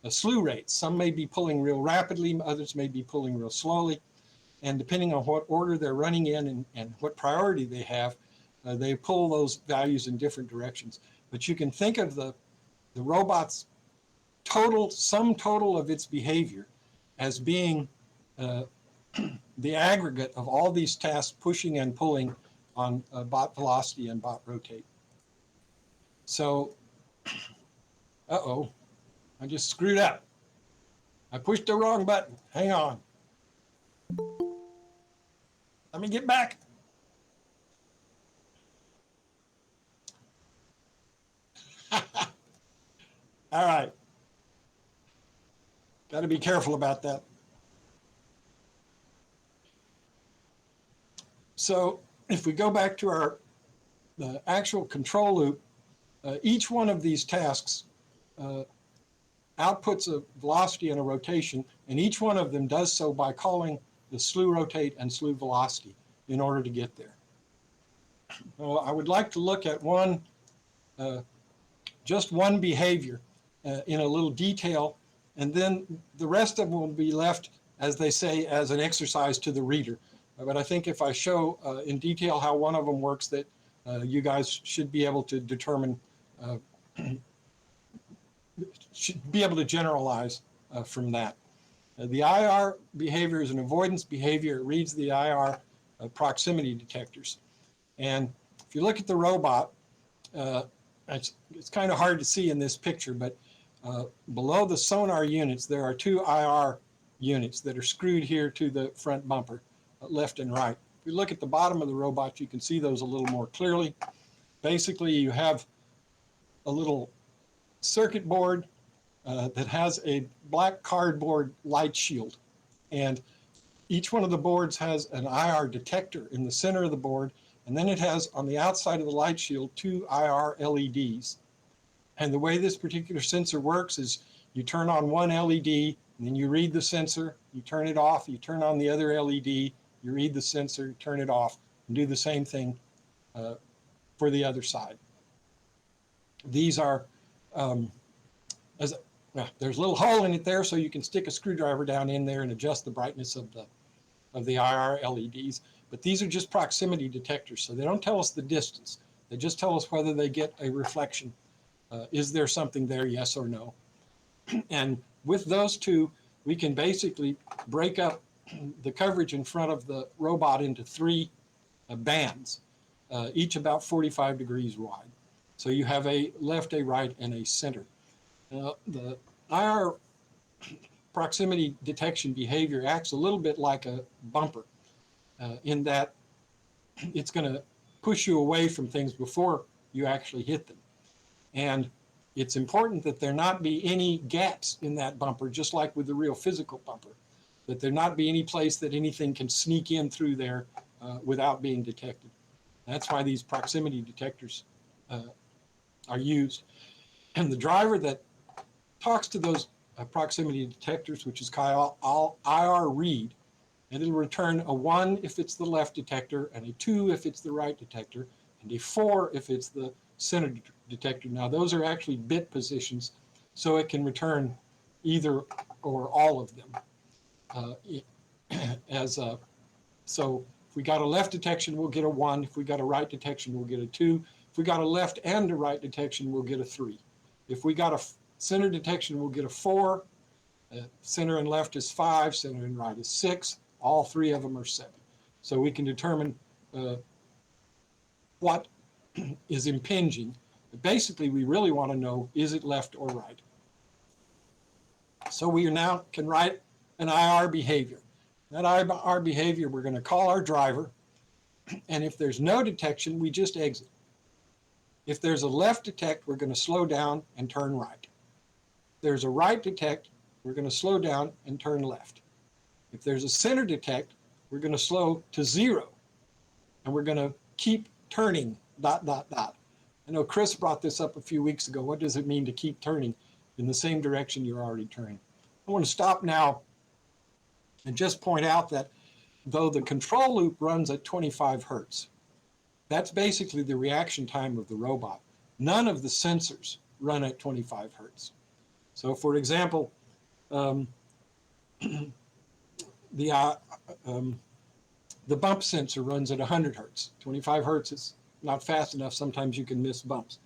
slew rates. Some may be pulling real rapidly, others may be pulling real slowly. And depending on what order they're running in and what priority they have, they pull those values in different directions. But you can think of the robot's sum total of its behavior as being the aggregate of all these tasks pushing and pulling on bot velocity and bot rotate. So, uh-oh, I just screwed up. I pushed the wrong button. Hang on. Let me get back. All right. Got to be careful about that. So if we go back to the actual control loop, each one of these tasks outputs a velocity and a rotation, and each one of them does so by calling the slew rotate and slew velocity in order to get there. Well, I would like to look at just one behavior in a little detail, and then the rest of them will be left, as they say, as an exercise to the reader. But I think if I show in detail how one of them works, that you guys should be able to determine, should be able to generalize from that. The IR behavior is an avoidance behavior. It reads the IR proximity detectors. And if you look at the robot, it's kind of hard to see in this picture, but below the sonar units, there are 2 IR units that are screwed here to the front bumper, left and right. If you look at the bottom of the robot, you can see those a little more clearly. Basically, you have a little circuit board that has a black cardboard light shield. And each one of the boards has an IR detector in the center of the board, and then it has on the outside of the light shield 2 IR LEDs. And the way this particular sensor works is you turn on one LED, and then you read the sensor, you turn it off, you turn on the other LED, you read the sensor, turn it off, and do the same thing for the other side. These are, there's a little hole in it there, so you can stick a screwdriver down in there and adjust the brightness of the IR LEDs. But these are just proximity detectors, so they don't tell us the distance. They just tell us whether they get a reflection. Is there something there, yes or no? And with those two, we can basically break up the coverage in front of the robot into three bands, each about 45 degrees wide. So you have a left, a right, and a center. The IR proximity detection behavior acts a little bit like a bumper in that it's going to push you away from things before you actually hit them. And it's important that there not be any gaps in that bumper, just like with the real physical bumper, that there not be any place that anything can sneak in through there without being detected. That's why these proximity detectors are used. And the driver that talks to those proximity detectors, which is called IR read, and it'll return a 1 if it's the left detector, and a 2 if it's the right detector, and a 4 if it's the center detector. Now those are actually bit positions, so it can return either or all of them. So if we got a left detection, we'll get a 1. If we got a right detection, we'll get a 2. If we got a left and a right detection, we'll get a 3. If we got a center detection, we'll get a 4. Center and left is 5. Center and right is 6. All three of them are 7. So we can determine what is impinging. But basically, we really want to know, is it left or right? So we now can write an IR behavior. That IR behavior, we're going to call our driver. And if there's no detection, we just exit. If there's a left detect, we're going to slow down and turn right. If there's a right detect, we're going to slow down and turn left. If there's a center detect, we're going to slow to 0. And we're going to keep turning, ... I know Chris brought this up a few weeks ago. What does it mean to keep turning in the same direction you're already turning? I want to stop now and just point out that though the control loop runs at 25 hertz, that's basically the reaction time of the robot. None of the sensors run at 25 hertz. So for example, the bump sensor runs at 100 hertz. 25 hertz is not fast enough. Sometimes you can miss bumps.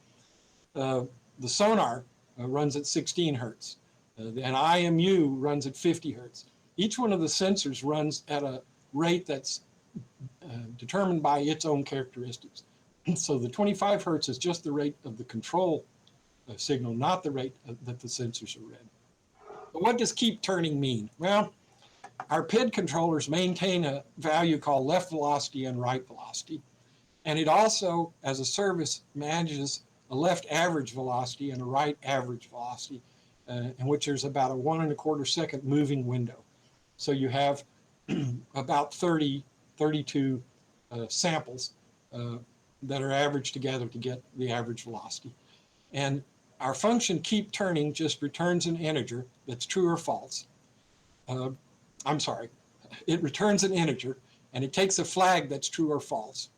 The sonar runs at 16 hertz. An IMU runs at 50 hertz. Each one of the sensors runs at a rate that's determined by its own characteristics. So the 25 hertz is just the rate of the control signal, not the rate that the sensors are read. But what does keep turning mean? Well, our PID controllers maintain a value called left velocity and right velocity. And it also, as a service, manages a left average velocity and a right average velocity, in which there's about a 1 1/4 second moving window. So you have about 32 samples that are averaged together to get the average velocity. And our function keep turning just returns an integer that's true or false. I'm sorry, it returns an integer and it takes a flag that's true or false.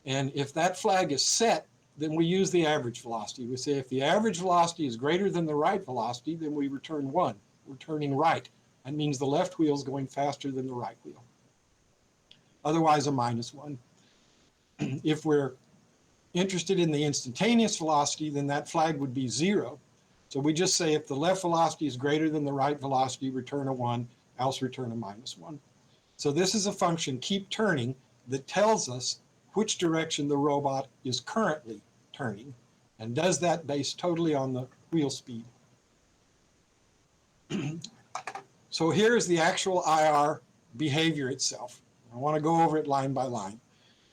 And if that flag is set, then we use the average velocity. We say if the average velocity is greater than the right velocity, then we return 1. We're turning right. That means the left wheel is going faster than the right wheel. Otherwise, a -1. If we're interested in the instantaneous velocity, then that flag would be 0. So we just say if the left velocity is greater than the right velocity, return a 1, else return a -1. So this is a function, keep turning, that tells us which direction the robot is currently turning, and does that based totally on the wheel speed. So here's the actual IR behavior itself. I want to go over it line by line.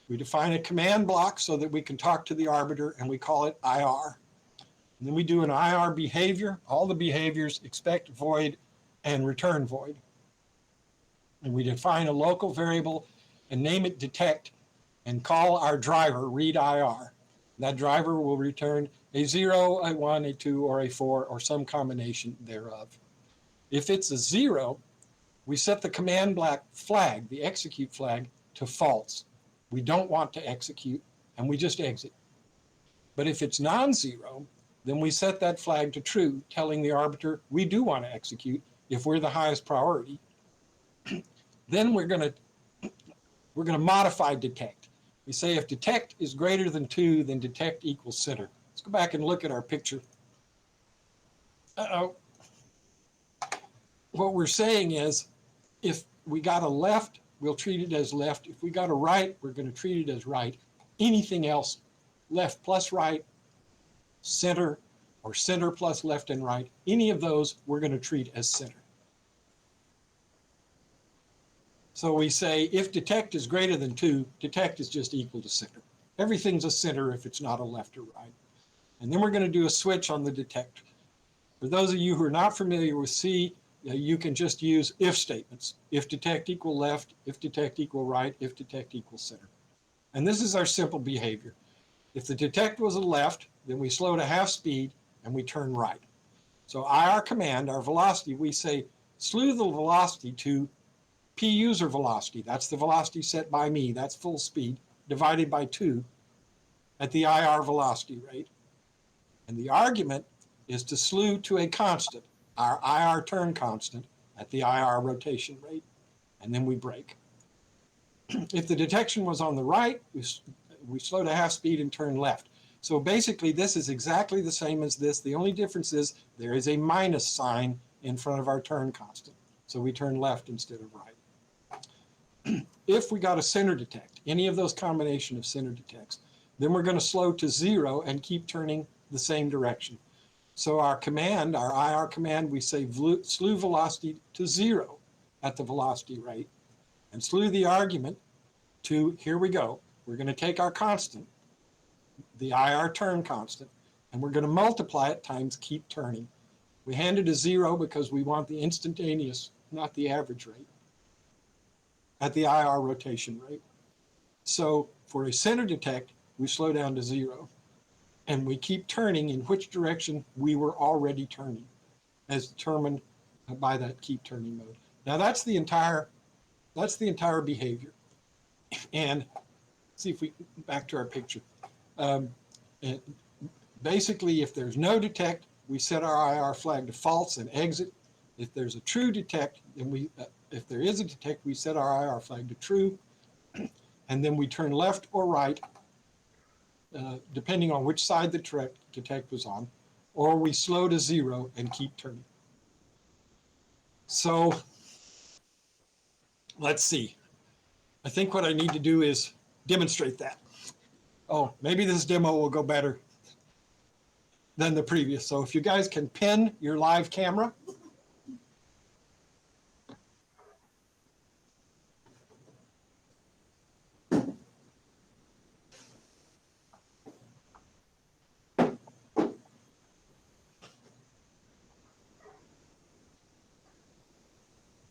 We define a command block so that we can talk to the arbiter, and we call it IR. And then we do an IR behavior, all the behaviors, expect, void, and return void. And we define a local variable and name it detect, and call our driver read IR. That driver will return a 0, a 1, a 2, or a 4, or some combination thereof. If it's a 0, we set the command black flag, the execute flag, to false. We don't want to execute, and we just exit. But if it's non-zero, then we set that flag to true, telling the arbiter we do want to execute if we're the highest priority. Then we're going to modify detect. We say if detect is greater than 2, then detect equals center. Let's go back and look at our picture. Uh-oh. What we're saying is if we got a left, we'll treat it as left. If we got a right, we're going to treat it as right. Anything else, left plus right, center, or center plus left and right, any of those we're going to treat as center. So we say if detect is greater than 2, detect is just equal to center. Everything's a center if it's not a left or right. And then we're going to do a switch on the detect. For those of you who are not familiar with C, you can just use if statements. If detect equal left, if detect equal right, if detect equal center. And this is our simple behavior. If the detect was a left, then we slow to half speed and we turn right. So IR command, our velocity, we say slew the velocity to P user velocity. That's the velocity set by me. That's full speed divided by 2 at the IR velocity rate. And the argument is to slew to a constant, our IR turn constant at the IR rotation rate, and then we brake. If the detection was on the right, we slow to half speed and turn left. So basically this is exactly the same as this. The only difference is there is a minus sign in front of our turn constant. So we turn left instead of right. If we got a center detect, any of those combination of center detects, then we're going to slow to 0 and keep turning the same direction. So our command, our IR command, we say slew velocity to 0 at the velocity rate and slew the argument to, here we go, we're going to take our constant, the IR turn constant, and we're going to multiply it times keep turning. We hand it a 0 because we want the instantaneous, not the average rate, at the IR rotation rate. So for a center detect, we slow down to 0. And we keep turning in which direction we were already turning, as determined by that keep turning mode. Now that's the entire behavior. And see if we back to our picture. And basically, if there's no detect, we set our IR flag to false and exit. If there's a true detect, then if there is a detect, we set our IR flag to true, and then we turn left or right. Depending on which side the detect was on, or we slow to 0 and keep turning. So let's see. I think what I need to do is demonstrate that. Oh, maybe this demo will go better than the previous. So if you guys can pin your live camera.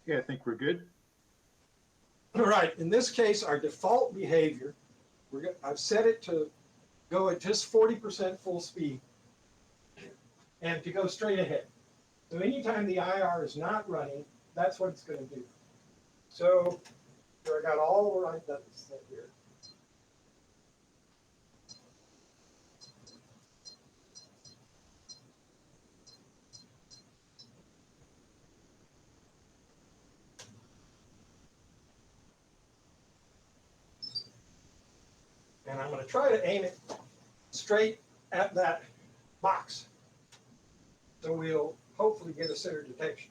Okay, I think we're good. All right, in this case, our default behavior, I've set it to go at just 40% full speed and to go straight ahead. So anytime the IR is not running, that's what it's going to do. So I got all the right buttons set here. And I'm going to try to aim it straight at that box. So we'll hopefully get a center detection.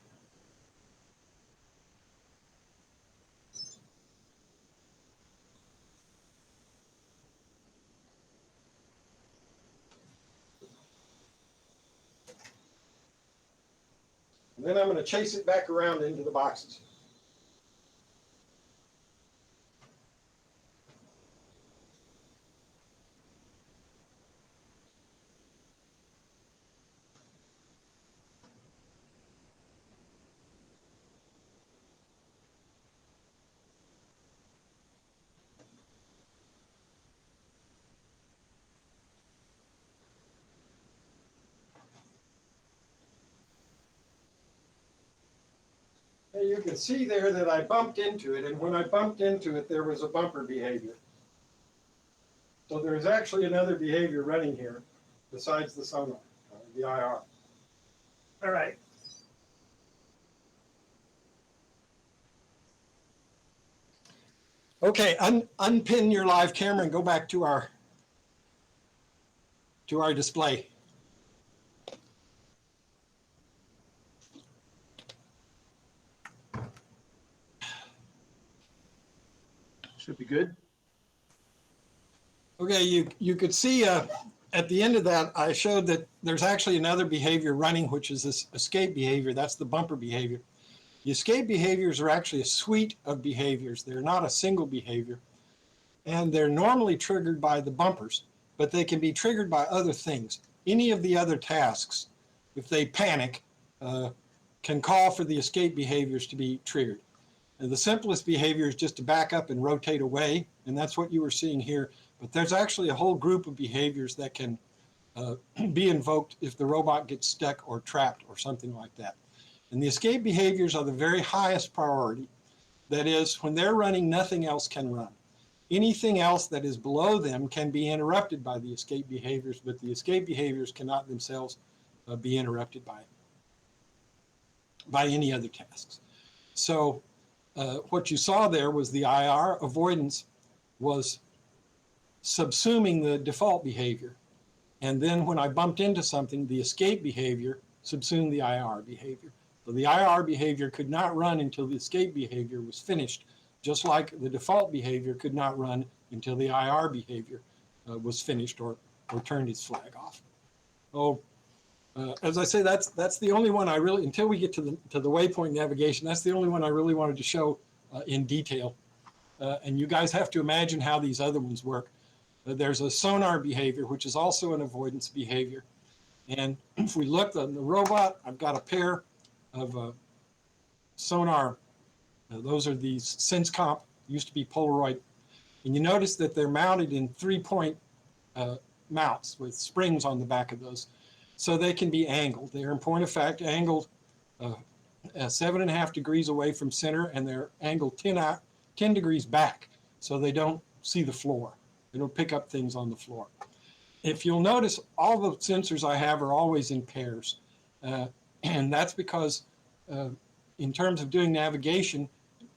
And then I'm going to chase it back around into the boxes. Hey, you can see there that I bumped into it, and when I bumped into it, there was a bumper behavior. So there's actually another behavior running here besides the sonar, the IR. All right. Okay, unpin your live camera and go back to our display. Should be good. Okay, you could see at the end of that, I showed that there's actually another behavior running, which is this escape behavior. That's the bumper behavior. The escape behaviors are actually a suite of behaviors. They're not a single behavior. And they're normally triggered by the bumpers, but they can be triggered by other things. Any of the other tasks, if they panic, can call for the escape behaviors to be triggered. And the simplest behavior is just to back up and rotate away, and that's what you were seeing here. But there's actually a whole group of behaviors that can be invoked if the robot gets stuck or trapped or something like that. And the escape behaviors are the very highest priority. That is, when they're running, nothing else can run. Anything else that is below them can be interrupted by the escape behaviors, but the escape behaviors cannot themselves be interrupted by any other tasks. So what you saw there was the IR avoidance was subsuming the default behavior. And then when I bumped into something, the escape behavior subsumed the IR behavior. So the IR behavior could not run until the escape behavior was finished, just like the default behavior could not run until the IR behavior was finished or turned its flag off. Oh, as I say, that's the only one I really, until we get to the Waypoint Navigation, that's the only one I really wanted to show in detail. And you guys have to imagine how these other ones work. There's a sonar behavior, which is also an avoidance behavior. And if we look on the robot, I've got a pair of sonar. Those are these SenseComp, used to be Polaroid. And you notice that they're mounted in 3-point mounts with springs on the back of those. So they can be angled. They're in point of fact angled 7.5 degrees away from center, and they're angled 10 degrees back so they don't see the floor. They don't pick up things on the floor. If you'll notice, all the sensors I have are always in pairs. And that's because in terms of doing navigation,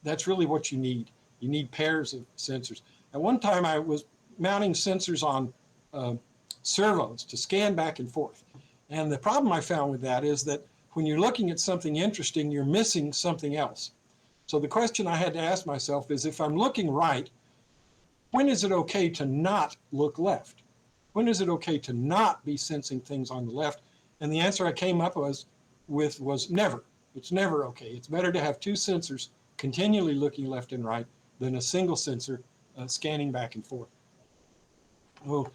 that's really what you need. You need pairs of sensors. At one time, I was mounting sensors on servos to scan back and forth. And the problem I found with that is that when you're looking at something interesting, you're missing something else. So the question I had to ask myself is, if I'm looking right, when is it okay to not look left? When is it okay to not be sensing things on the left? And the answer I came up with was never. It's never okay. It's better to have two sensors continually looking left and right than a single sensor scanning back and forth. Well,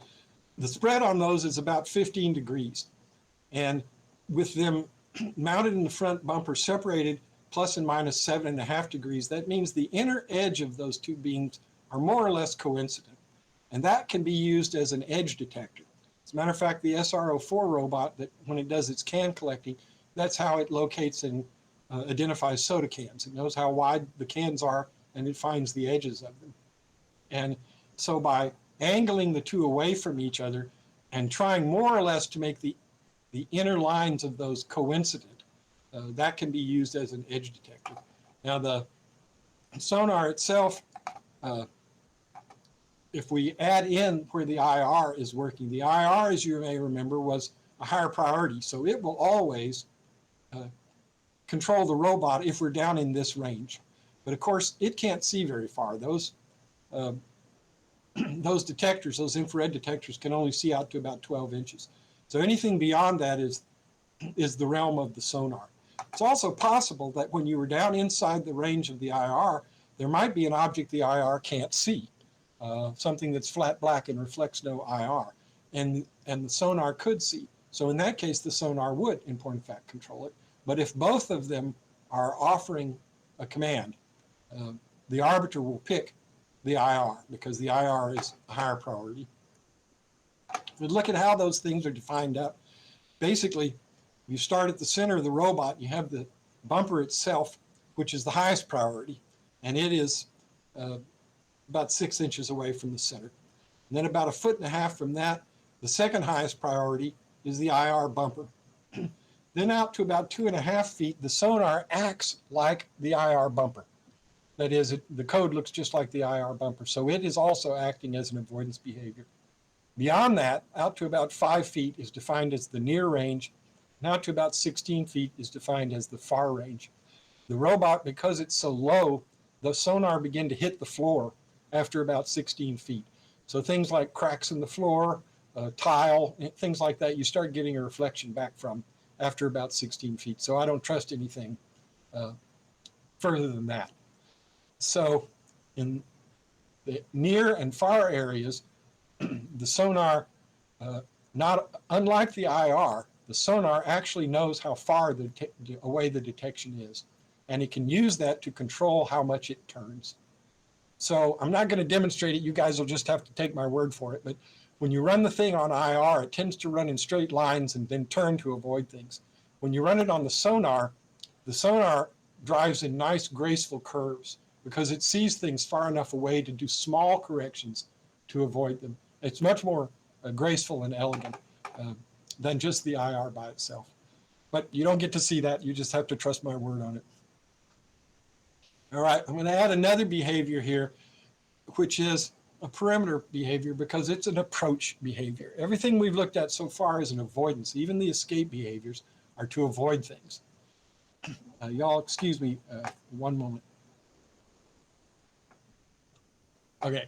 the spread on those is about 15 degrees. And with them mounted in the front bumper separated plus and minus 7.5 degrees, that means the inner edge of those two beams are more or less coincident. And that can be used as an edge detector. As a matter of fact, the SRO4 robot, that when it does its can collecting, that's how it locates and identifies soda cans. It knows how wide the cans are, and it finds the edges of them. And so by angling the two away from each other and trying more or less to make the inner lines of those coincident, that can be used as an edge detector. Now the sonar itself, if we add in where the IR is working, the IR, as you may remember, was a higher priority. So it will always control the robot if we're down in this range. But of course, it can't see very far. Those detectors, those infrared detectors, can only see out to about 12 inches. So anything beyond that is the realm of the sonar. It's also possible that when you were down inside the range of the IR, there might be an object the IR can't see, something that's flat black and reflects no IR, and the sonar could see. So in that case, the sonar would, in point of fact, control it. But if both of them are offering a command, the arbiter will pick the IR because the IR is a higher priority. If we look at how those things are defined up, basically, you start at the center of the robot, you have the bumper itself, which is the highest priority, and it is about 6 inches away from the center. And then about 1.5 feet from that, the second highest priority is the IR bumper. Then out to about 2.5 feet, the sonar acts like the IR bumper. That is, the code looks just like the IR bumper, so it is also acting as an avoidance behavior. Beyond that, out to about 5 feet is defined as the near range, and out to about 16 feet is defined as the far range. The robot, because it's so low, the sonar begin to hit the floor after about 16 feet. So things like cracks in the floor, tile, things like that, you start getting a reflection back from after about 16 feet. So I don't trust anything further than that. So in the near and far areas, the sonar, unlike the IR, the sonar actually knows how far away the detection is, and it can use that to control how much it turns. So I'm not going to demonstrate it. You guys will just have to take my word for it. But when you run the thing on IR, it tends to run in straight lines and then turn to avoid things. When you run it on the sonar drives in nice, graceful curves because it sees things far enough away to do small corrections to avoid them. It's much more graceful and elegant than just the IR by itself. But you don't get to see that. You just have to trust my word on it. All right, I'm going to add another behavior here, which is a perimeter behavior because it's an approach behavior. Everything we've looked at so far is an avoidance. Even the escape behaviors are to avoid things. Y'all excuse me one moment. Okay.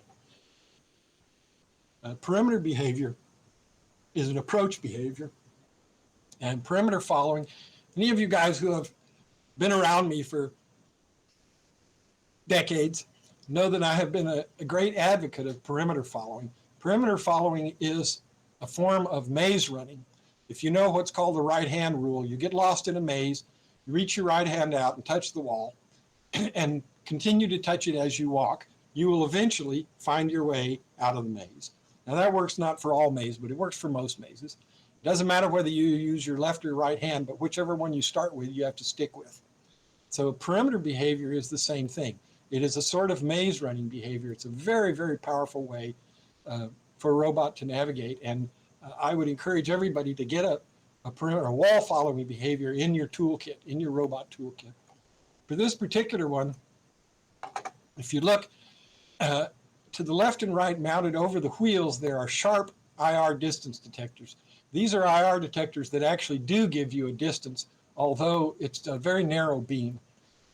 Perimeter behavior is an approach behavior. And perimeter following, any of you guys who have been around me for decades know that I have been a great advocate of perimeter following. Perimeter following is a form of maze running. If you know what's called the right hand rule, you get lost in a maze, you reach your right hand out and touch the wall and continue to touch it as you walk. You will eventually find your way out of the maze. Now that works not for all mazes, but it works for most mazes. It doesn't matter whether you use your left or right hand, but whichever one you start with, you have to stick with. So perimeter behavior is the same thing. It is a sort of maze running behavior. It's a very, very powerful way for a robot to navigate. And I would encourage everybody to get a perimeter, a wall following behavior in your toolkit, in your robot toolkit. For this particular one, if you look to the left and right mounted over the wheels, there are sharp IR distance detectors. These are IR detectors that actually do give you a distance, although it's a very narrow beam.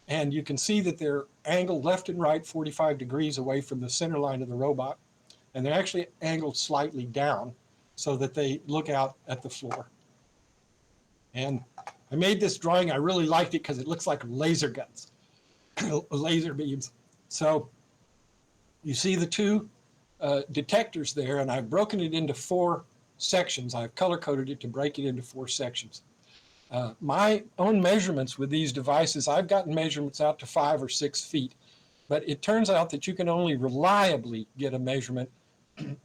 And you can see that they're angled left and right 45 degrees away from the center line of the robot. And they're actually angled slightly down so that they look out at the floor. And I made this drawing. I really liked it because it looks like laser guns, laser beams. So you see the two detectors there, and I've broken it into 4 sections. I've color-coded it to break it into 4 sections. My own measurements with these devices, I've gotten measurements out to 5 or 6 feet, but it turns out that you can only reliably get a measurement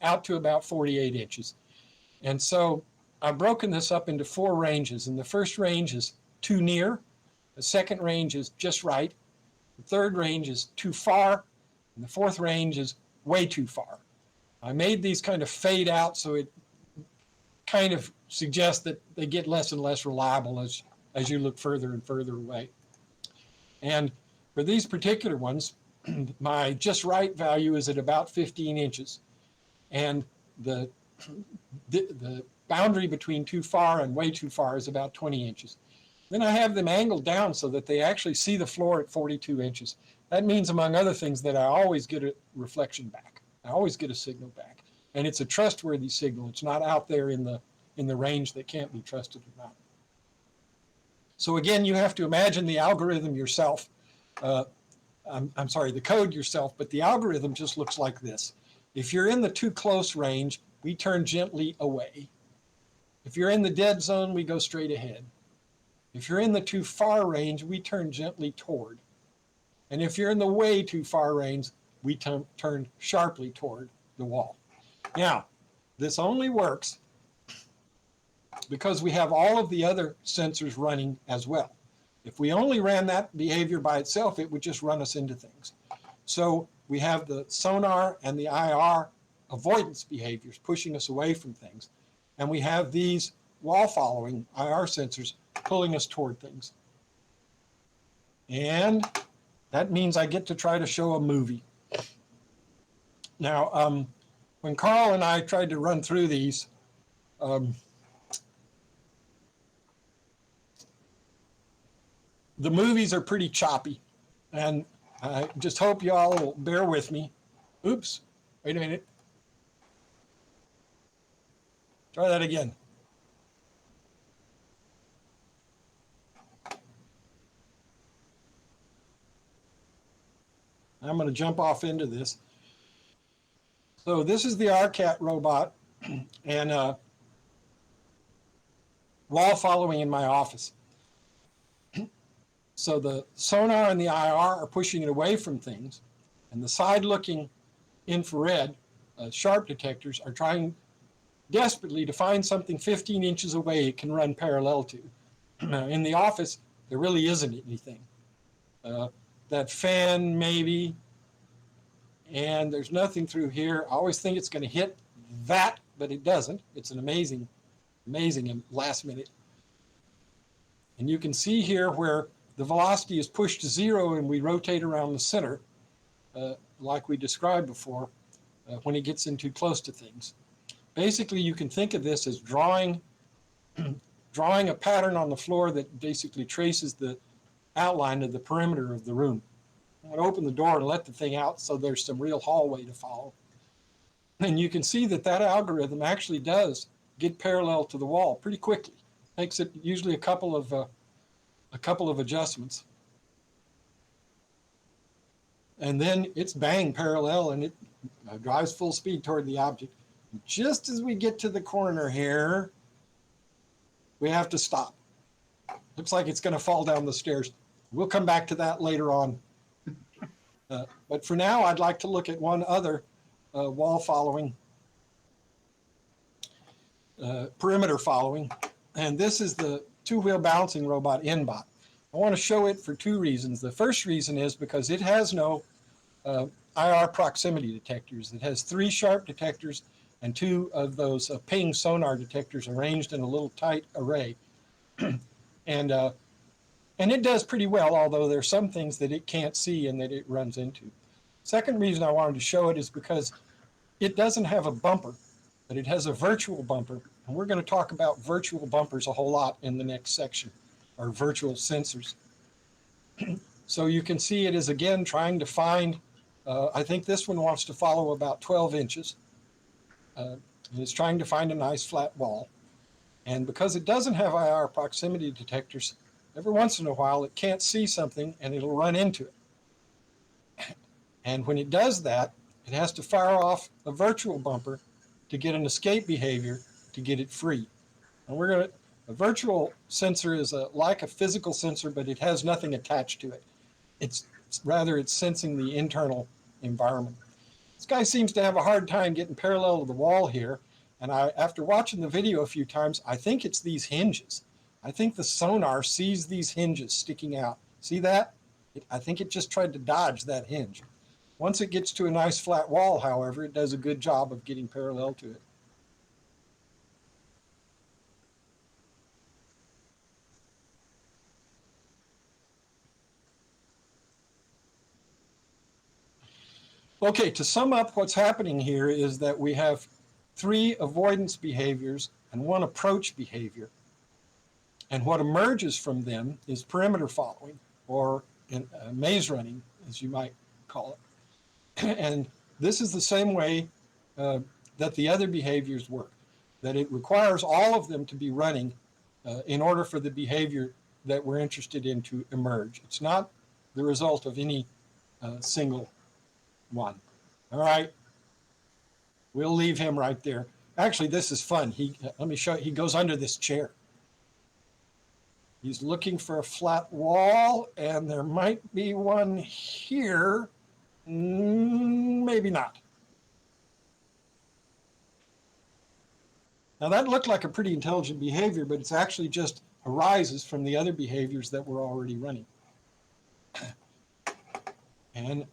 out to about 48 inches. And so I've broken this up into 4 ranges, and the first range is too near, the second range is just right, the third range is too far, and the fourth range is way too far. I made these kind of fade out so it kind of suggests that they get less and less reliable as you look further and further away. And for these particular ones, my just right value is at about 15 inches. And the boundary between too far and way too far is about 20 inches. Then I have them angled down so that they actually see the floor at 42 inches. That means, among other things, that I always get a reflection back. I always get a signal back. And it's a trustworthy signal. It's not out there in the range that can't be trusted or not. So again, you have to imagine the algorithm yourself. I'm sorry, the code yourself, but the algorithm just looks like this. If you're in the too close range, we turn gently away. If you're in the dead zone, we go straight ahead. If you're in the too far range, we turn gently toward. And if you're in the way too far range, we turn sharply toward the wall. Now, this only works because we have all of the other sensors running as well. If we only ran that behavior by itself, it would just run us into things. So we have the sonar and the IR avoidance behaviors pushing us away from things. And we have these wall following IR sensors pulling us toward things. And that means I get to try to show a movie. Now, when Carl and I tried to run through these, the movies are pretty choppy, and I just hope y'all will bear with me. Oops, wait a minute. Try that again. I'm going to jump off into this. So this is the RCAT robot and wall following in my office. So the sonar and the IR are pushing it away from things, and the side-looking infrared sharp detectors are trying desperately to find something 15 inches away it can run parallel to. In the office, there really isn't anything. That fan maybe, and there's nothing through here. I always think it's going to hit that, but it doesn't. It's an amazing last minute. And you can see here where the velocity is pushed to zero and we rotate around the center, like we described before, when it gets in too close to things. Basically, you can think of this as drawing a pattern on the floor that basically traces the outline of the perimeter of the room. I'm going to open the door and let the thing out so there's some real hallway to follow. And you can see that that algorithm actually does get parallel to the wall pretty quickly. Takes it usually a couple of adjustments. And then it's bang parallel and it drives full speed toward the object. Just as we get to the corner here, we have to stop. Looks like it's going to fall down the stairs. We'll come back to that later on. But for now, I'd like to look at one other wall following, perimeter following. And this is the two-wheel balancing robot InBot. I want to show it for two reasons. The first reason is because it has no IR proximity detectors. It has 3 sharp detectors and 2 of those ping sonar detectors arranged in a little tight array. And it does pretty well, although there's some things that it can't see and that it runs into. Second reason I wanted to show it is because it doesn't have a bumper, but it has a virtual bumper. And we're going to talk about virtual bumpers a whole lot in the next section, or virtual sensors. So you can see it is again trying to find, I think this one wants to follow about 12 inches. And it's trying to find a nice flat wall. And because it doesn't have IR proximity detectors, every once in a while it can't see something and it'll run into it. And when it does that, it has to fire off a virtual bumper to get an escape behavior to get it free. And a virtual sensor is like a physical sensor, but it has nothing attached to it. It's sensing the internal environment. This guy seems to have a hard time getting parallel to the wall here. And after watching the video a few times, I think it's these hinges. I think the sonar sees these hinges sticking out. See that? I think it just tried to dodge that hinge. Once it gets to a nice flat wall, however, it does a good job of getting parallel to it. Okay, to sum up what's happening here is that we have 3 avoidance behaviors and 1 approach behavior. And what emerges from them is perimeter following, or maze running, as you might call it. And this is the same way that the other behaviors work, that it requires all of them to be running in order for the behavior that we're interested in to emerge. It's not the result of any single one. All right, we'll leave him right there. Actually, this is fun. Let me show you. He goes under this chair. He's looking for a flat wall, and there might be one here. Maybe not. Now that looked like a pretty intelligent behavior, but it's actually just arises from the other behaviors that we're already running. And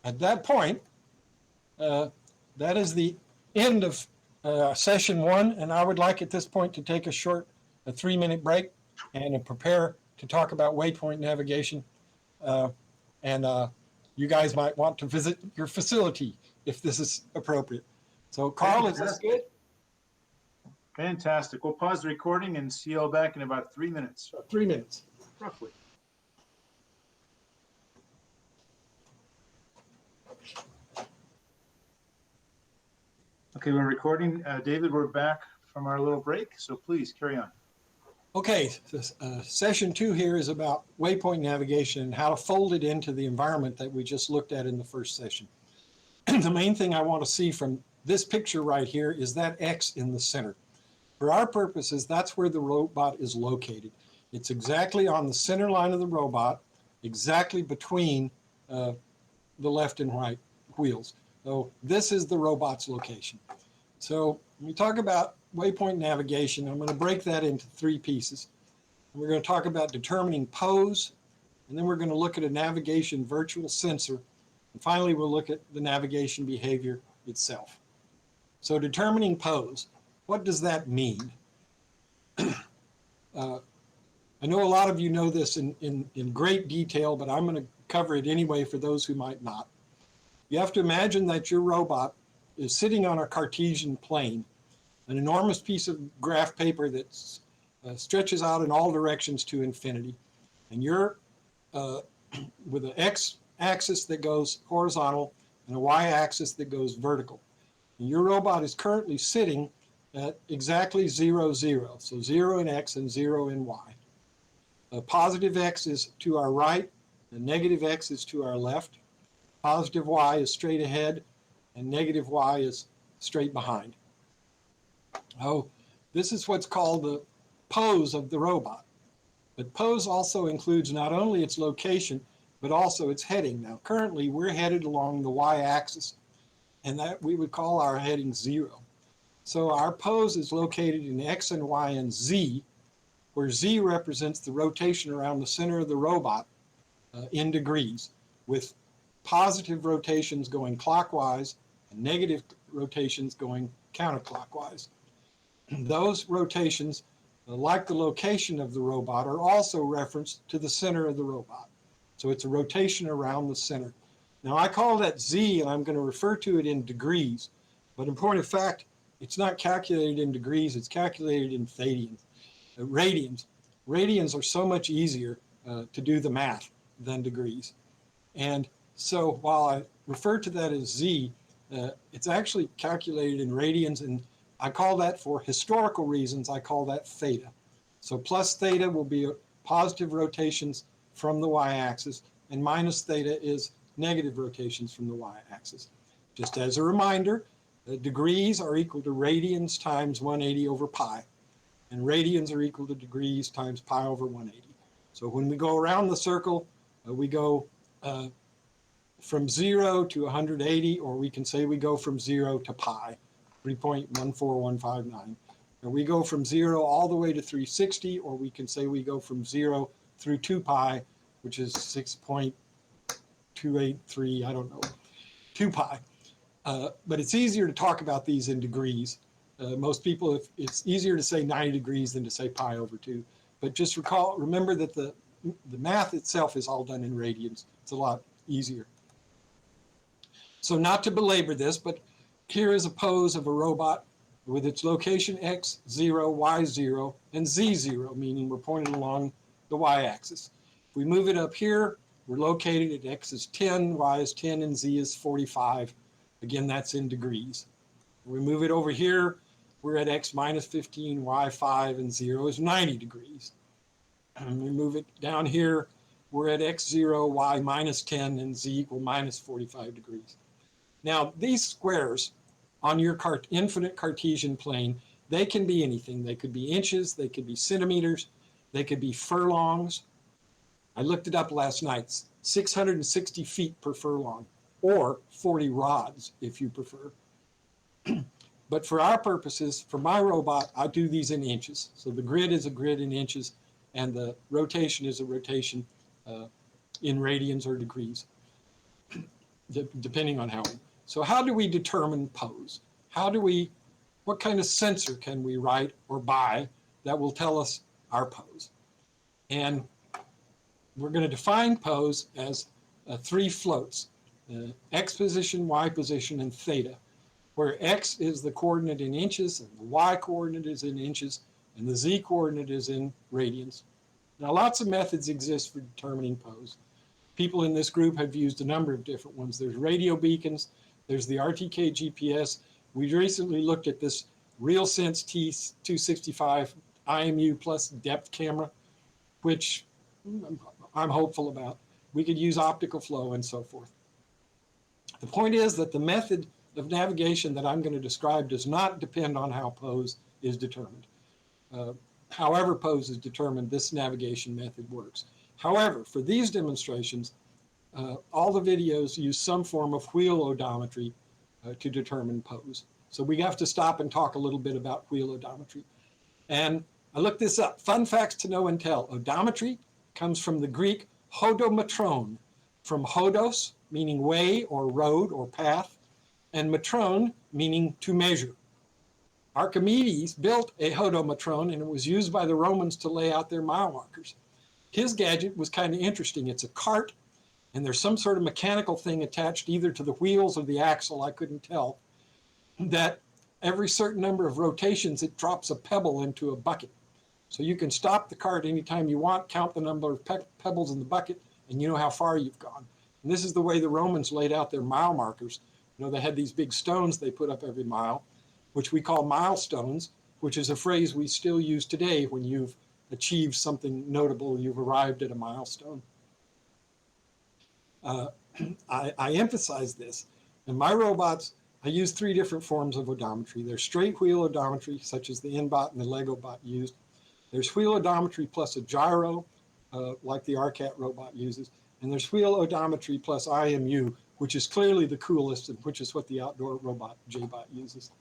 at that point, that is the end of session 1, and I would like at this point to take a 3-minute break and prepare to talk about Waypoint Navigation. You guys might want to visit your facility if this is appropriate. So Carl, is this good? Fantastic. We'll pause the recording and see you all back in about 3 minutes. 3 minutes. Roughly. Okay, we're recording. David, we're back from our little break, so please carry on. Okay, session 2 here is about Waypoint Navigation and how to fold it into the environment that we just looked at in the first session. The main thing I want to see from this picture right here is that X in the center. For our purposes, that's where the robot is located. It's exactly on the center line of the robot, exactly between the left and right wheels. So this is the robot's location. So when we talk about Waypoint Navigation, I'm going to break that into 3 pieces. We're going to talk about determining pose, and then we're going to look at a navigation virtual sensor, and finally we'll look at the navigation behavior itself. So determining pose, what does that mean? I know a lot of you know this in great detail, but I'm going to cover it anyway for those who might not. You have to imagine that your robot is sitting on a Cartesian plane, an enormous piece of graph paper that stretches out in all directions to infinity. And you're with an x-axis that goes horizontal and a y-axis that goes vertical. And your robot is currently sitting at exactly 0, 0. So 0 in x and 0 in y. Positive x is to our right, and negative x is to our left. Positive y is straight ahead, and negative y is straight behind. Oh, this is what's called the pose of the robot. But pose also includes not only its location, but also its heading. Now, currently, we're headed along the y-axis, and that we would call our heading 0. So our pose is located in x and y and z, where z represents the rotation around the center of the robot in degrees, with positive rotations going clockwise and negative rotations going counterclockwise. Those rotations, like the location of the robot, are also referenced to the center of the robot. So it's a rotation around the center. Now I call that Z, and I'm going to refer to it in degrees, but in point of fact, it's not calculated in degrees, it's calculated in radians. Radians are so much easier to do the math than degrees. And so while I refer to that as Z, it's actually calculated in radians, and I call that, for historical reasons, I call that theta. So plus theta will be positive rotations from the y-axis, and minus theta is negative rotations from the y-axis. Just as a reminder, degrees are equal to radians times 180 over pi, and radians are equal to degrees times pi over 180. So when we go around the circle, we go from 0 to 180, or we can say we go from 0 to pi, 3.14159. And we go from 0 all the way to 360, or we can say we go from 0 through 2 pi, which is 6.283, I don't know, 2 pi. But it's easier to talk about these in degrees. Most people, it's easier to say 90 degrees than to say pi over 2. But just remember that the math itself is all done in radians. It's a lot easier. So not to belabor this, but here is a pose of a robot with its location x, 0, y, 0, and z, 0, meaning we're pointing along the y-axis. If we move it up here, we're located at x is 10, y is 10, and z is 45. Again, that's in degrees. We move it over here, we're at x minus 15, y 5, and 0 is 90 degrees. And we move it down here, we're at x 0, y minus 10, and z equal minus 45 degrees. Now, these squares on your infinite Cartesian plane, they can be anything. They could be inches, they could be centimeters, they could be furlongs. I looked it up last night, 660 feet per furlong, or 40 rods if you prefer. But for our purposes, for my robot, I do these in inches. So the grid is a grid in inches, and the rotation is a rotation in radians or degrees, depending on how. So how do we determine pose? What kind of sensor can we write or buy that will tell us our pose? And we're going to define pose as 3 floats, X position, Y position, and theta, where X is the coordinate in inches, and the Y coordinate is in inches, and the Z coordinate is in radians. Now, lots of methods exist for determining pose. People in this group have used a number of different ones. There's radio beacons, there's the RTK GPS. We recently looked at this RealSense T265 IMU plus depth camera, which I'm hopeful about. We could use optical flow and so forth. The point is that the method of navigation that I'm going to describe does not depend on how pose is determined. However pose is determined, this navigation method works. However, for these demonstrations, all the videos use some form of wheel odometry to determine pose. So we have to stop and talk a little bit about wheel odometry. And I looked this up. Fun facts to know and tell. Odometry comes from the Greek hodometron, from hodos, meaning way or road or path, and metron, meaning to measure. Archimedes built a hodometron, and it was used by the Romans to lay out their mile markers. His gadget was kind of interesting. It's a cart, and there's some sort of mechanical thing attached either to the wheels or the axle, I couldn't tell, that every certain number of rotations, it drops a pebble into a bucket. So you can stop the cart anytime you want, count the number of pebbles in the bucket, and you know how far you've gone. And this is the way the Romans laid out their mile markers. You know, they had these big stones they put up every mile, which we call milestones, which is a phrase we still use today when you've achieved something notable, you've arrived at a milestone. I emphasize this. In my robots, I use 3 different forms of odometry. There's straight wheel odometry, such as the InBot and the Lego bot used. There's wheel odometry plus a gyro, like the RCAT robot uses. And there's wheel odometry plus IMU, which is clearly the coolest, and which is what the outdoor robot JBot uses.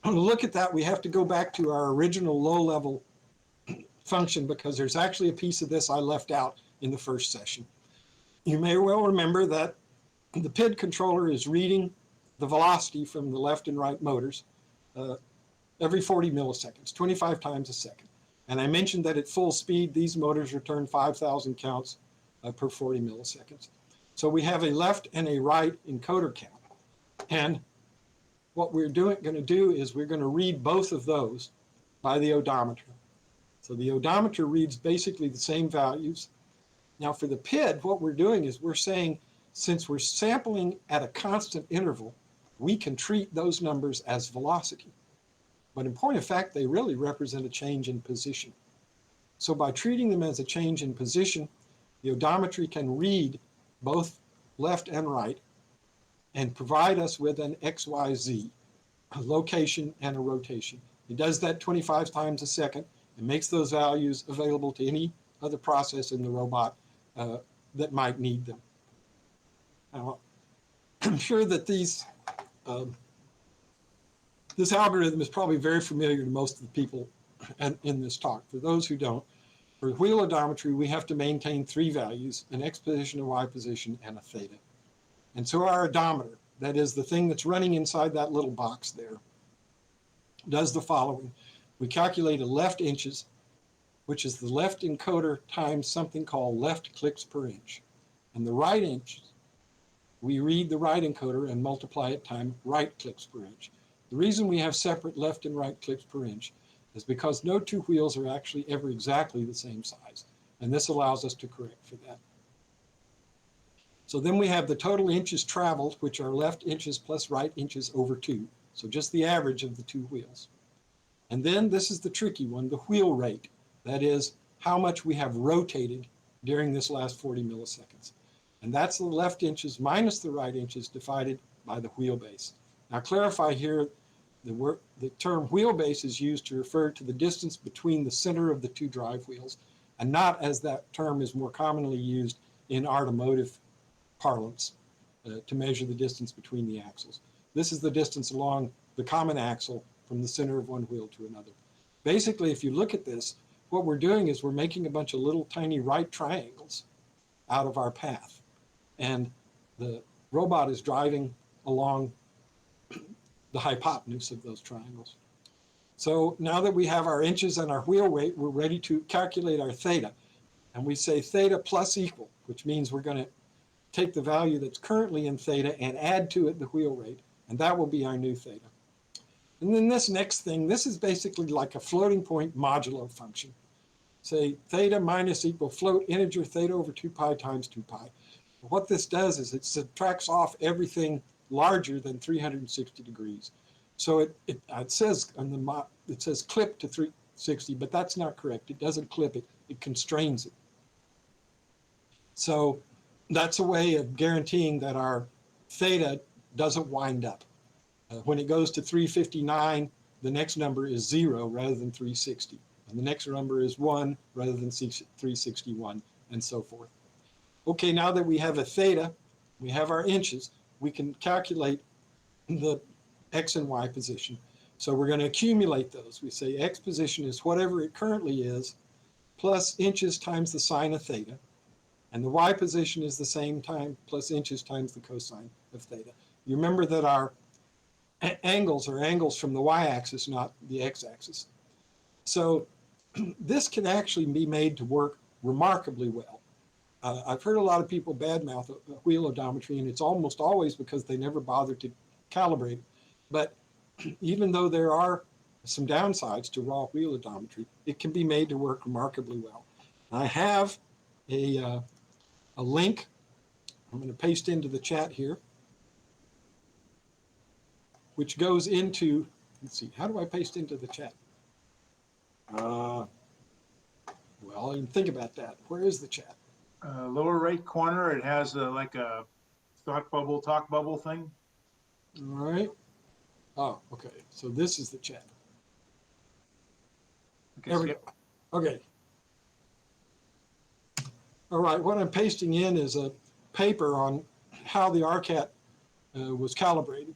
To look at that, we have to go back to our original low-level function, because there's actually a piece of this I left out in the first session. You may well remember that the PID controller is reading the velocity from the left and right motors every 40 milliseconds, 25 times a second. And I mentioned that at full speed, these motors return 5,000 counts per 40 milliseconds. So we have a left and a right encoder count. And what we're going to do is we're going to read both of those by the odometer. So the odometer reads basically the same values. Now for the PID, what we're doing is we're saying, since we're sampling at a constant interval, we can treat those numbers as velocity. But in point of fact, they really represent a change in position. So by treating them as a change in position, the odometry can read both left and right and provide us with an XYZ, a location and a rotation. It does that 25 times a second and makes those values available to any other process in the robot that might need them. Now, I'm sure that this algorithm is probably very familiar to most of the people in this talk. For those who don't, for wheel odometry, we have to maintain 3 values, an X position, a Y position, and a theta. And so our odometer, that is the thing that's running inside that little box there, does the following. We calculate a left inches, which is the left encoder times something called left clicks per inch. And the right inches, we read the right encoder and multiply it times right clicks per inch. The reason we have separate left and right clicks per inch is because no 2 wheels are actually ever exactly the same size. And this allows us to correct for that. So then we have the total inches traveled, which are left inches plus right inches over 2. So just the average of the 2 wheels. And then this is the tricky one, the wheel rate. That is how much we have rotated during this last 40 milliseconds. And that's the left inches minus the right inches divided by the wheelbase. Now clarify here, the term wheelbase is used to refer to the distance between the center of the 2 drive wheels, and not as that term is more commonly used in automotive parlance to measure the distance between the axles. This is the distance along the common axle from the center of one wheel to another. Basically, if you look at this, what we're doing is we're making a bunch of little tiny right triangles out of our path. And the robot is driving along the hypotenuse of those triangles. So now that we have our inches and our wheel weight, we're ready to calculate our theta. And we say theta plus equal, which means we're going to take the value that's currently in theta and add to it the wheel rate, and that will be our new theta. And then this next thing, this is basically like a floating point modulo function. Say theta minus equal float integer theta over 2 pi times 2 pi. What this does is it subtracts off everything larger than 360 degrees. So it says on the it says clip to 360, but that's not correct. It doesn't clip it, it constrains it. So that's a way of guaranteeing that our theta doesn't wind up. When it goes to 359, the next number is 0 rather than 360. And the next number is 1 rather than 361, and so forth. Okay, now that we have a theta, we have our inches, we can calculate the x and y position. So we're going to accumulate those. We say x position is whatever it currently is, plus inches times the sine of theta. And the y position is the same time, plus inches times the cosine of theta. You remember that our angles are angles from the y-axis, not the x-axis. So this can actually be made to work remarkably well. I've heard a lot of people badmouth wheel odometry, and it's almost always because they never bother to calibrate. But even though there are some downsides to raw wheel odometry, it can be made to work remarkably well. I have a link I'm going to paste into the chat here, which goes into, let's see, how do I paste into the chat? Well, I didn't think about that. Where is the chat? Lower right corner, it has like a thought bubble, talk bubble thing. All right. Oh, okay. So this is the chat. Okay, There we go. Okay. All right. What I'm pasting in is a paper on how the RCAT was calibrated.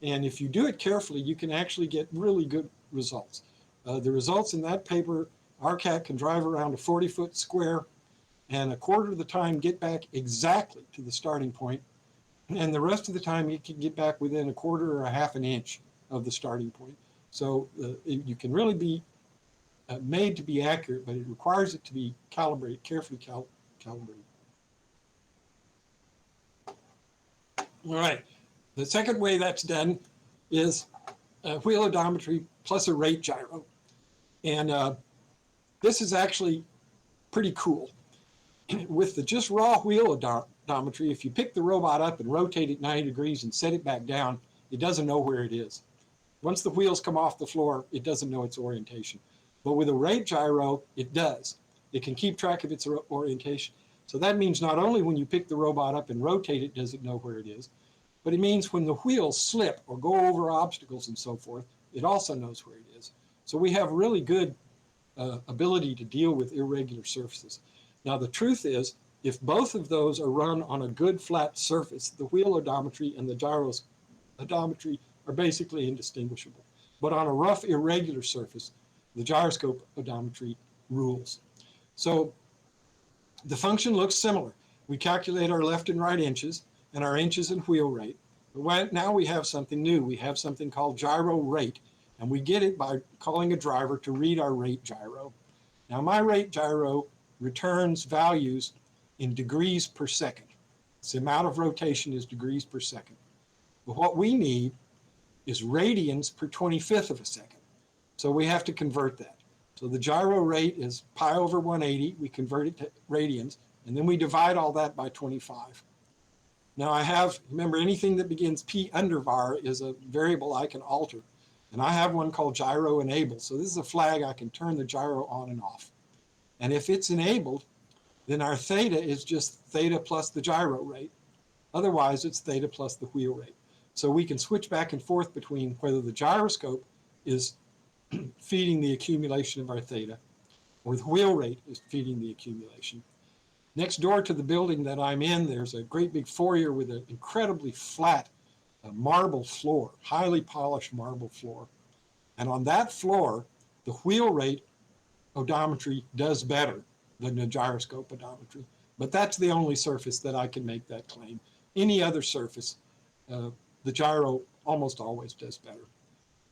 And if you do it carefully, you can actually get really good results. The results in that paper, RCAT can drive around a 40-foot square and a quarter of the time get back exactly to the starting point. And the rest of the time you can get back within a quarter or a half an inch of the starting point. So you can really be made to be accurate, but it requires it to be calibrated, carefully calibrated. All right. The second way that's done is wheel odometry plus a rate gyro. And this is actually pretty cool. With the just raw wheel odometry, if you pick the robot up and rotate it 90 degrees and set it back down, it doesn't know where it is. Once the wheels come off the floor, it doesn't know its orientation. But with a rate gyro, it does. It can keep track of its orientation. So that means not only when you pick the robot up and rotate it, does it know where it is, but it means when the wheels slip or go over obstacles and so forth, it also knows where it is. So we have really good ability to deal with irregular surfaces. Now, the truth is, if both of those are run on a good flat surface, the wheel odometry and the gyro odometry are basically indistinguishable. But on a rough, irregular surface, the gyroscope odometry rules. So the function looks similar. We calculate our left and right inches and our inches and wheel rate. But now we have something new. We have something called gyro rate, and we get it by calling a driver to read our rate gyro. Now, my rate gyro returns values in degrees per second. The amount of rotation is degrees per second. But what we need is radians per 25th of a second. So we have to convert that. So the gyro rate is pi over 180. We convert it to radians, and then we divide all that by 25. Now I have, remember, anything that begins P under var is a variable I can alter. And I have one called gyro enable. So this is a flag I can turn the gyro on and off. And if it's enabled, then our theta is just theta plus the gyro rate. Otherwise, it's theta plus the wheel rate. So we can switch back and forth between whether the gyroscope is feeding the accumulation of our theta or the wheel rate is feeding the accumulation. Next door to the building that I'm in, there's a great big foyer with an incredibly flat a marble floor, highly polished marble floor. And on that floor, the wheel rate odometry does better than the gyroscope odometry. But that's the only surface that I can make that claim. Any other surface, the gyro almost always does better.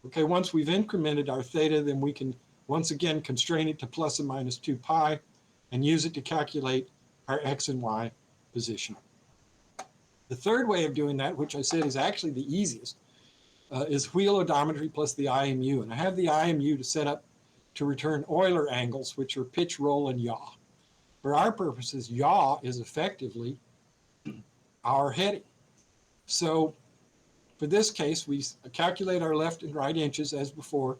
Okay, once we've incremented our theta, then we can once again constrain it to plus and minus 2 pi and use it to calculate our x and y position. The third way of doing that, which I said is actually the easiest, is wheel odometry plus the IMU. And I have the IMU to set up to return Euler angles, which are pitch, roll, and yaw. For our purposes, yaw is effectively our heading. So for this case, we calculate our left and right inches as before.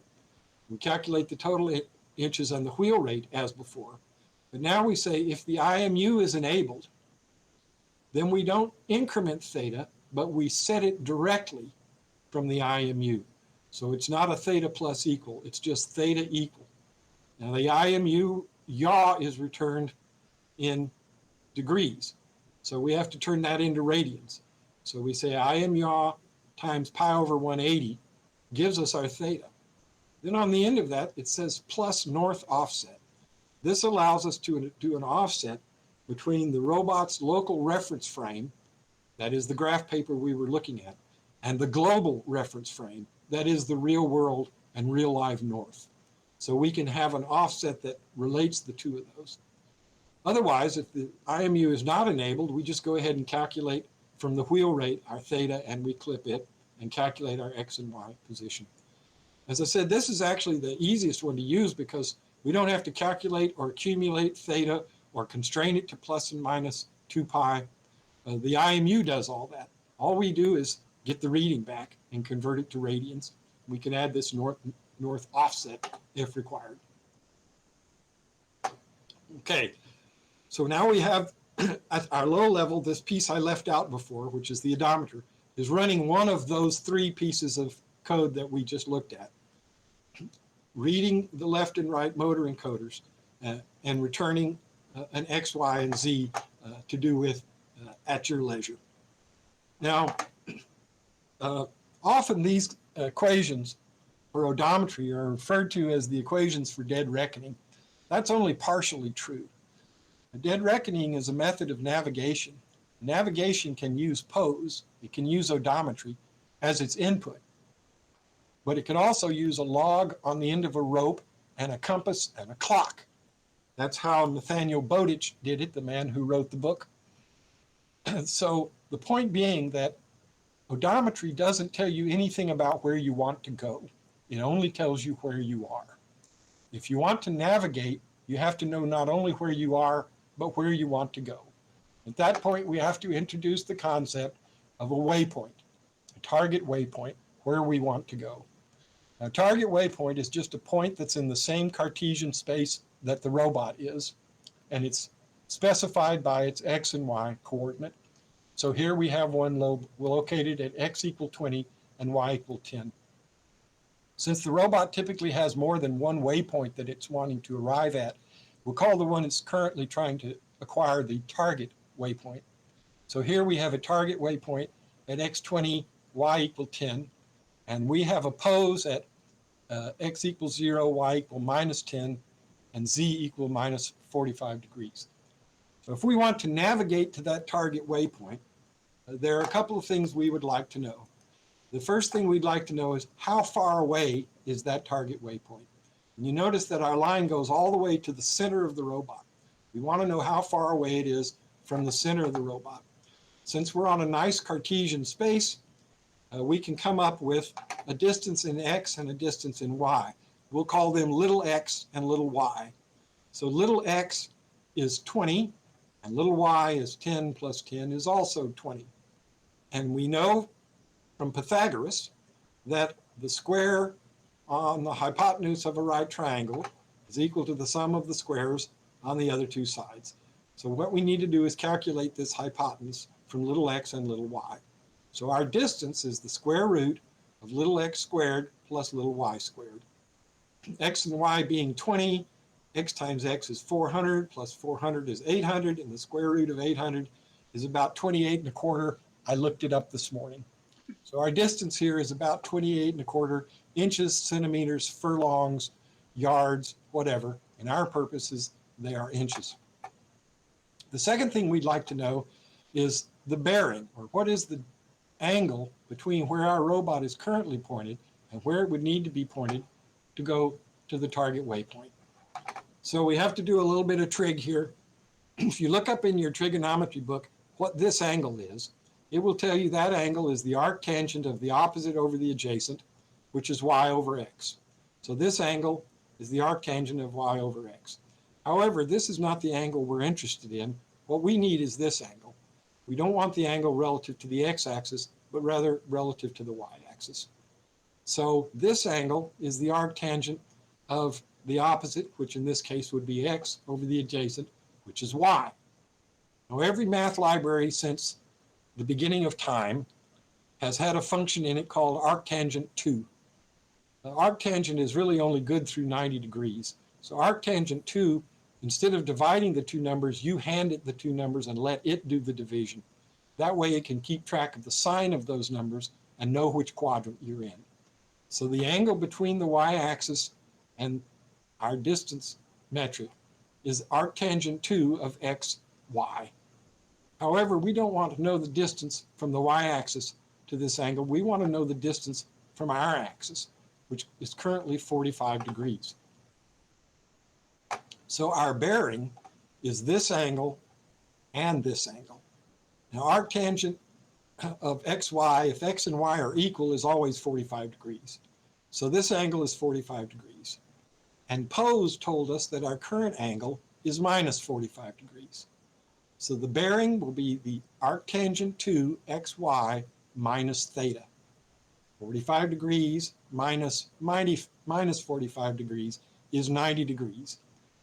We calculate the total inches on the wheel rate as before. But now we say if the IMU is enabled, then we don't increment theta, but we set it directly from the IMU. So it's not a theta plus equal, it's just theta equal. Now the IMU yaw is returned in degrees. So we have to turn that into radians. So we say IM yaw times pi over 180 gives us our theta. Then on the end of that, it says plus north offset. This allows us to do an offset between the robot's local reference frame, that is the graph paper we were looking at, and the global reference frame, that is the real world and real live north. So we can have an offset that relates the two of those. Otherwise, if the IMU is not enabled, we just go ahead and calculate from the wheel rate our theta, and we clip it and calculate our x and y position. As I said, this is actually the easiest one to use because we don't have to calculate or accumulate theta or constrain it to plus and minus 2 pi. The IMU does all that. All we do is get the reading back and convert it to radians. We can add this north offset if required. Okay, so now we have at our low level, this piece I left out before, which is the odometer, is running one of those 3 pieces of code that we just looked at. Reading the left and right motor encoders and returning an X, Y, and Z to do with at your leisure. Now, often these equations for odometry are referred to as the equations for dead reckoning. That's only partially true. A dead reckoning is a method of navigation. Navigation can use pose, it can use odometry as its input, but it can also use a log on the end of a rope and a compass and a clock. That's how Nathaniel Bowditch did it, the man who wrote the book. So the point being that odometry doesn't tell you anything about where you want to go. It only tells you where you are. If you want to navigate, you have to know not only where you are, but where you want to go. At that point, we have to introduce the concept of a waypoint, a target waypoint, where we want to go. A target waypoint is just a point that's in the same Cartesian space that the robot is, and it's specified by its x and y coordinate. So here we have one located at x equal 20 and y equal 10. Since the robot typically has more than one waypoint that it's wanting to arrive at, we'll call the one it's currently trying to acquire the target waypoint. So here we have a target waypoint at x20, y equal 10, and we have a pose at x equals 0, y equal minus 10, and z equal minus 45 degrees. So if we want to navigate to that target waypoint, there are a couple of things we would like to know. The first thing we'd like to know is how far away is that target waypoint? And you notice that our line goes all the way to the center of the robot. We want to know how far away it is from the center of the robot. Since we're on a nice Cartesian space, we can come up with a distance in x and a distance in y. We'll call them little x and little y. So little x is 20, and little y is 10 plus 10 is also 20. And we know from Pythagoras that the square on the hypotenuse of a right triangle is equal to the sum of the squares on the other two sides. So what we need to do is calculate this hypotenuse from little x and little y. So our distance is the square root of little x squared plus little y squared. X and y being 20, x times x is 400, plus 400 is 800, and the square root of 800 is about 28 1/4. I looked it up this morning. So our distance here is about 28¼ inches, centimeters, furlongs, yards, whatever. In our purposes, they are inches. The second thing we'd like to know is the bearing, or what is the angle between where our robot is currently pointed and where it would need to be pointed to go to the target waypoint. So we have to do a little bit of trig here. If you look up in your trigonometry book what this angle is, it will tell you that angle is the arctangent of the opposite over the adjacent, which is y over x. So this angle is the arctangent of y over x. However, this is not the angle we're interested in. What we need is this angle. We don't want the angle relative to the x-axis, but rather relative to the y-axis. So this angle is the arctangent of the opposite, which in this case would be x, over the adjacent, which is y. Now, every math library since the beginning of time has had a function in it called arctangent 2. The arctangent is really only good through 90 degrees. So arctangent 2, instead of dividing the two numbers, you hand it the two numbers and let it do the division. That way it can keep track of the sign of those numbers and know which quadrant you're in. So the angle between the y-axis and our distance metric is arctangent 2 of x, y. However, we don't want to know the distance from the y-axis to this angle. We want to know the distance from our axis, which is currently 45 degrees. So our bearing is this angle and this angle. Now, arctangent of xy, if x and y are equal, is always 45 degrees. So this angle is 45 degrees. And Pose told us that our current angle is minus 45 degrees. So the bearing will be the arctangent to xy minus theta. 45 degrees minus 45 degrees is 90 degrees.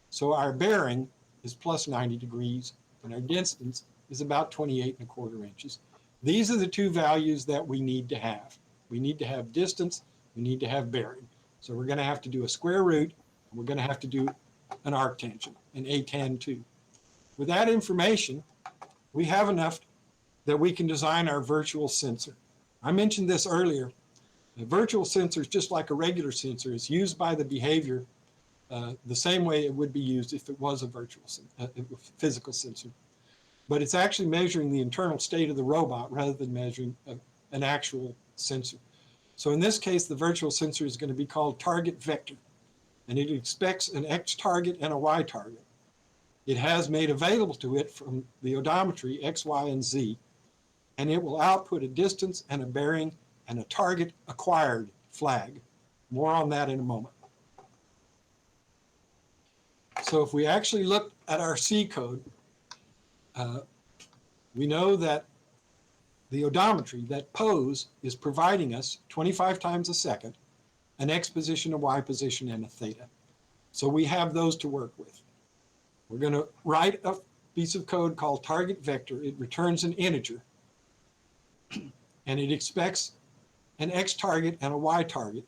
So our bearing is plus 90 degrees, and our distance is about 28¼ inches. These are the two values that we need to have. We need to have distance, we need to have bearing. So we're going to have to do a square root, and we're going to have to do an arctangent, an atan 2. With that information, we have enough that we can design our virtual sensor. I mentioned this earlier. A virtual sensor is just like a regular sensor. It's used by the behavior the same way it would be used if it was a physical sensor. But it's actually measuring the internal state of the robot rather than measuring an actual sensor. So in this case, the virtual sensor is going to be called target vector, and it expects an X target and a Y target. It has made available to it from the odometry X, Y, and Z, and it will output a distance and a bearing and a target acquired flag. More on that in a moment. So if we actually look at our C code, we know that the odometry, that Pose, is providing us 25 times a second, an X position, a Y position, and a theta. So we have those to work with. We're going to write a piece of code called target vector. It returns an integer, and it expects an X target and a Y target,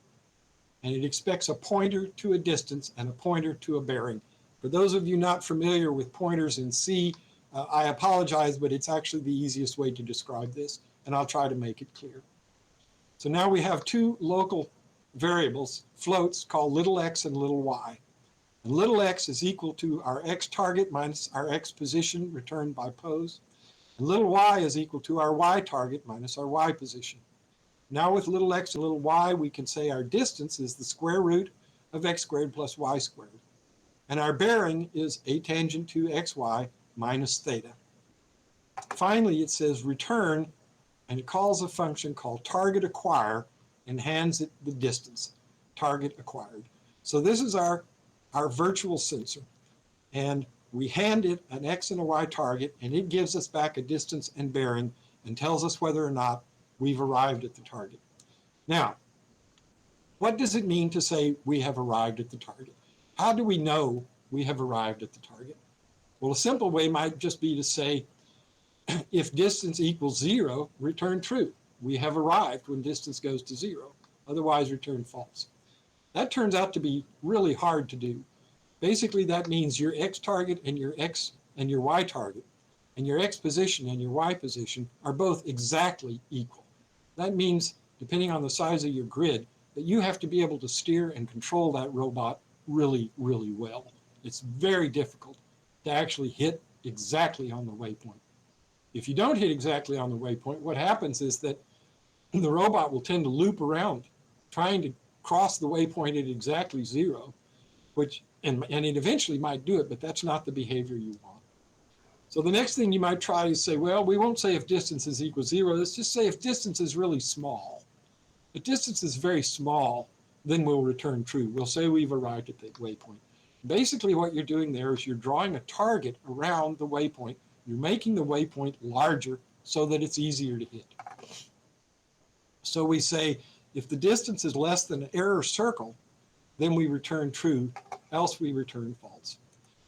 and it expects a pointer to a distance and a pointer to a bearing. For those of you not familiar with pointers in C, I apologize, but it's actually the easiest way to describe this, and I'll try to make it clear. So now we have two local variables, floats, called little x and little y. And little x is equal to our X target minus our X position returned by Pose. And little y is equal to our Y target minus our Y position. Now with little x and little y, we can say our distance is the square root of x squared plus y squared. And our bearing is a tangent to xy minus theta. Finally, it says return, and it calls a function called target acquire and hands it the distance, target acquired. So this is our virtual sensor, and we hand it an X and a Y target, and it gives us back a distance and bearing and tells us whether or not we've arrived at the target. Now, what does it mean to say we have arrived at the target? How do we know we have arrived at the target? Well, a simple way might just be to say, if distance equals 0, return true. We have arrived when distance goes to 0. Otherwise, return false. That turns out to be really hard to do. Basically, that means your X target and your X and your Y target, and your X position and your Y position are both exactly equal. That means, depending on the size of your grid, that you have to be able to steer and control that robot really, really well. It's very difficult to actually hit exactly on the waypoint. If you don't hit exactly on the waypoint, what happens is that the robot will tend to loop around, trying to cross the waypoint at exactly 0, and it eventually might do it, but that's not the behavior you want. So the next thing you might try is say, well, we won't say if distance is equal to 0. Let's just say if distance is really small. If distance is very small, then we'll return true. We'll say we've arrived at the waypoint. Basically, what you're doing there is you're drawing a target around the waypoint. You're making the waypoint larger so that it's easier to hit. So we say if the distance is less than an error circle, then we return true, else we return false.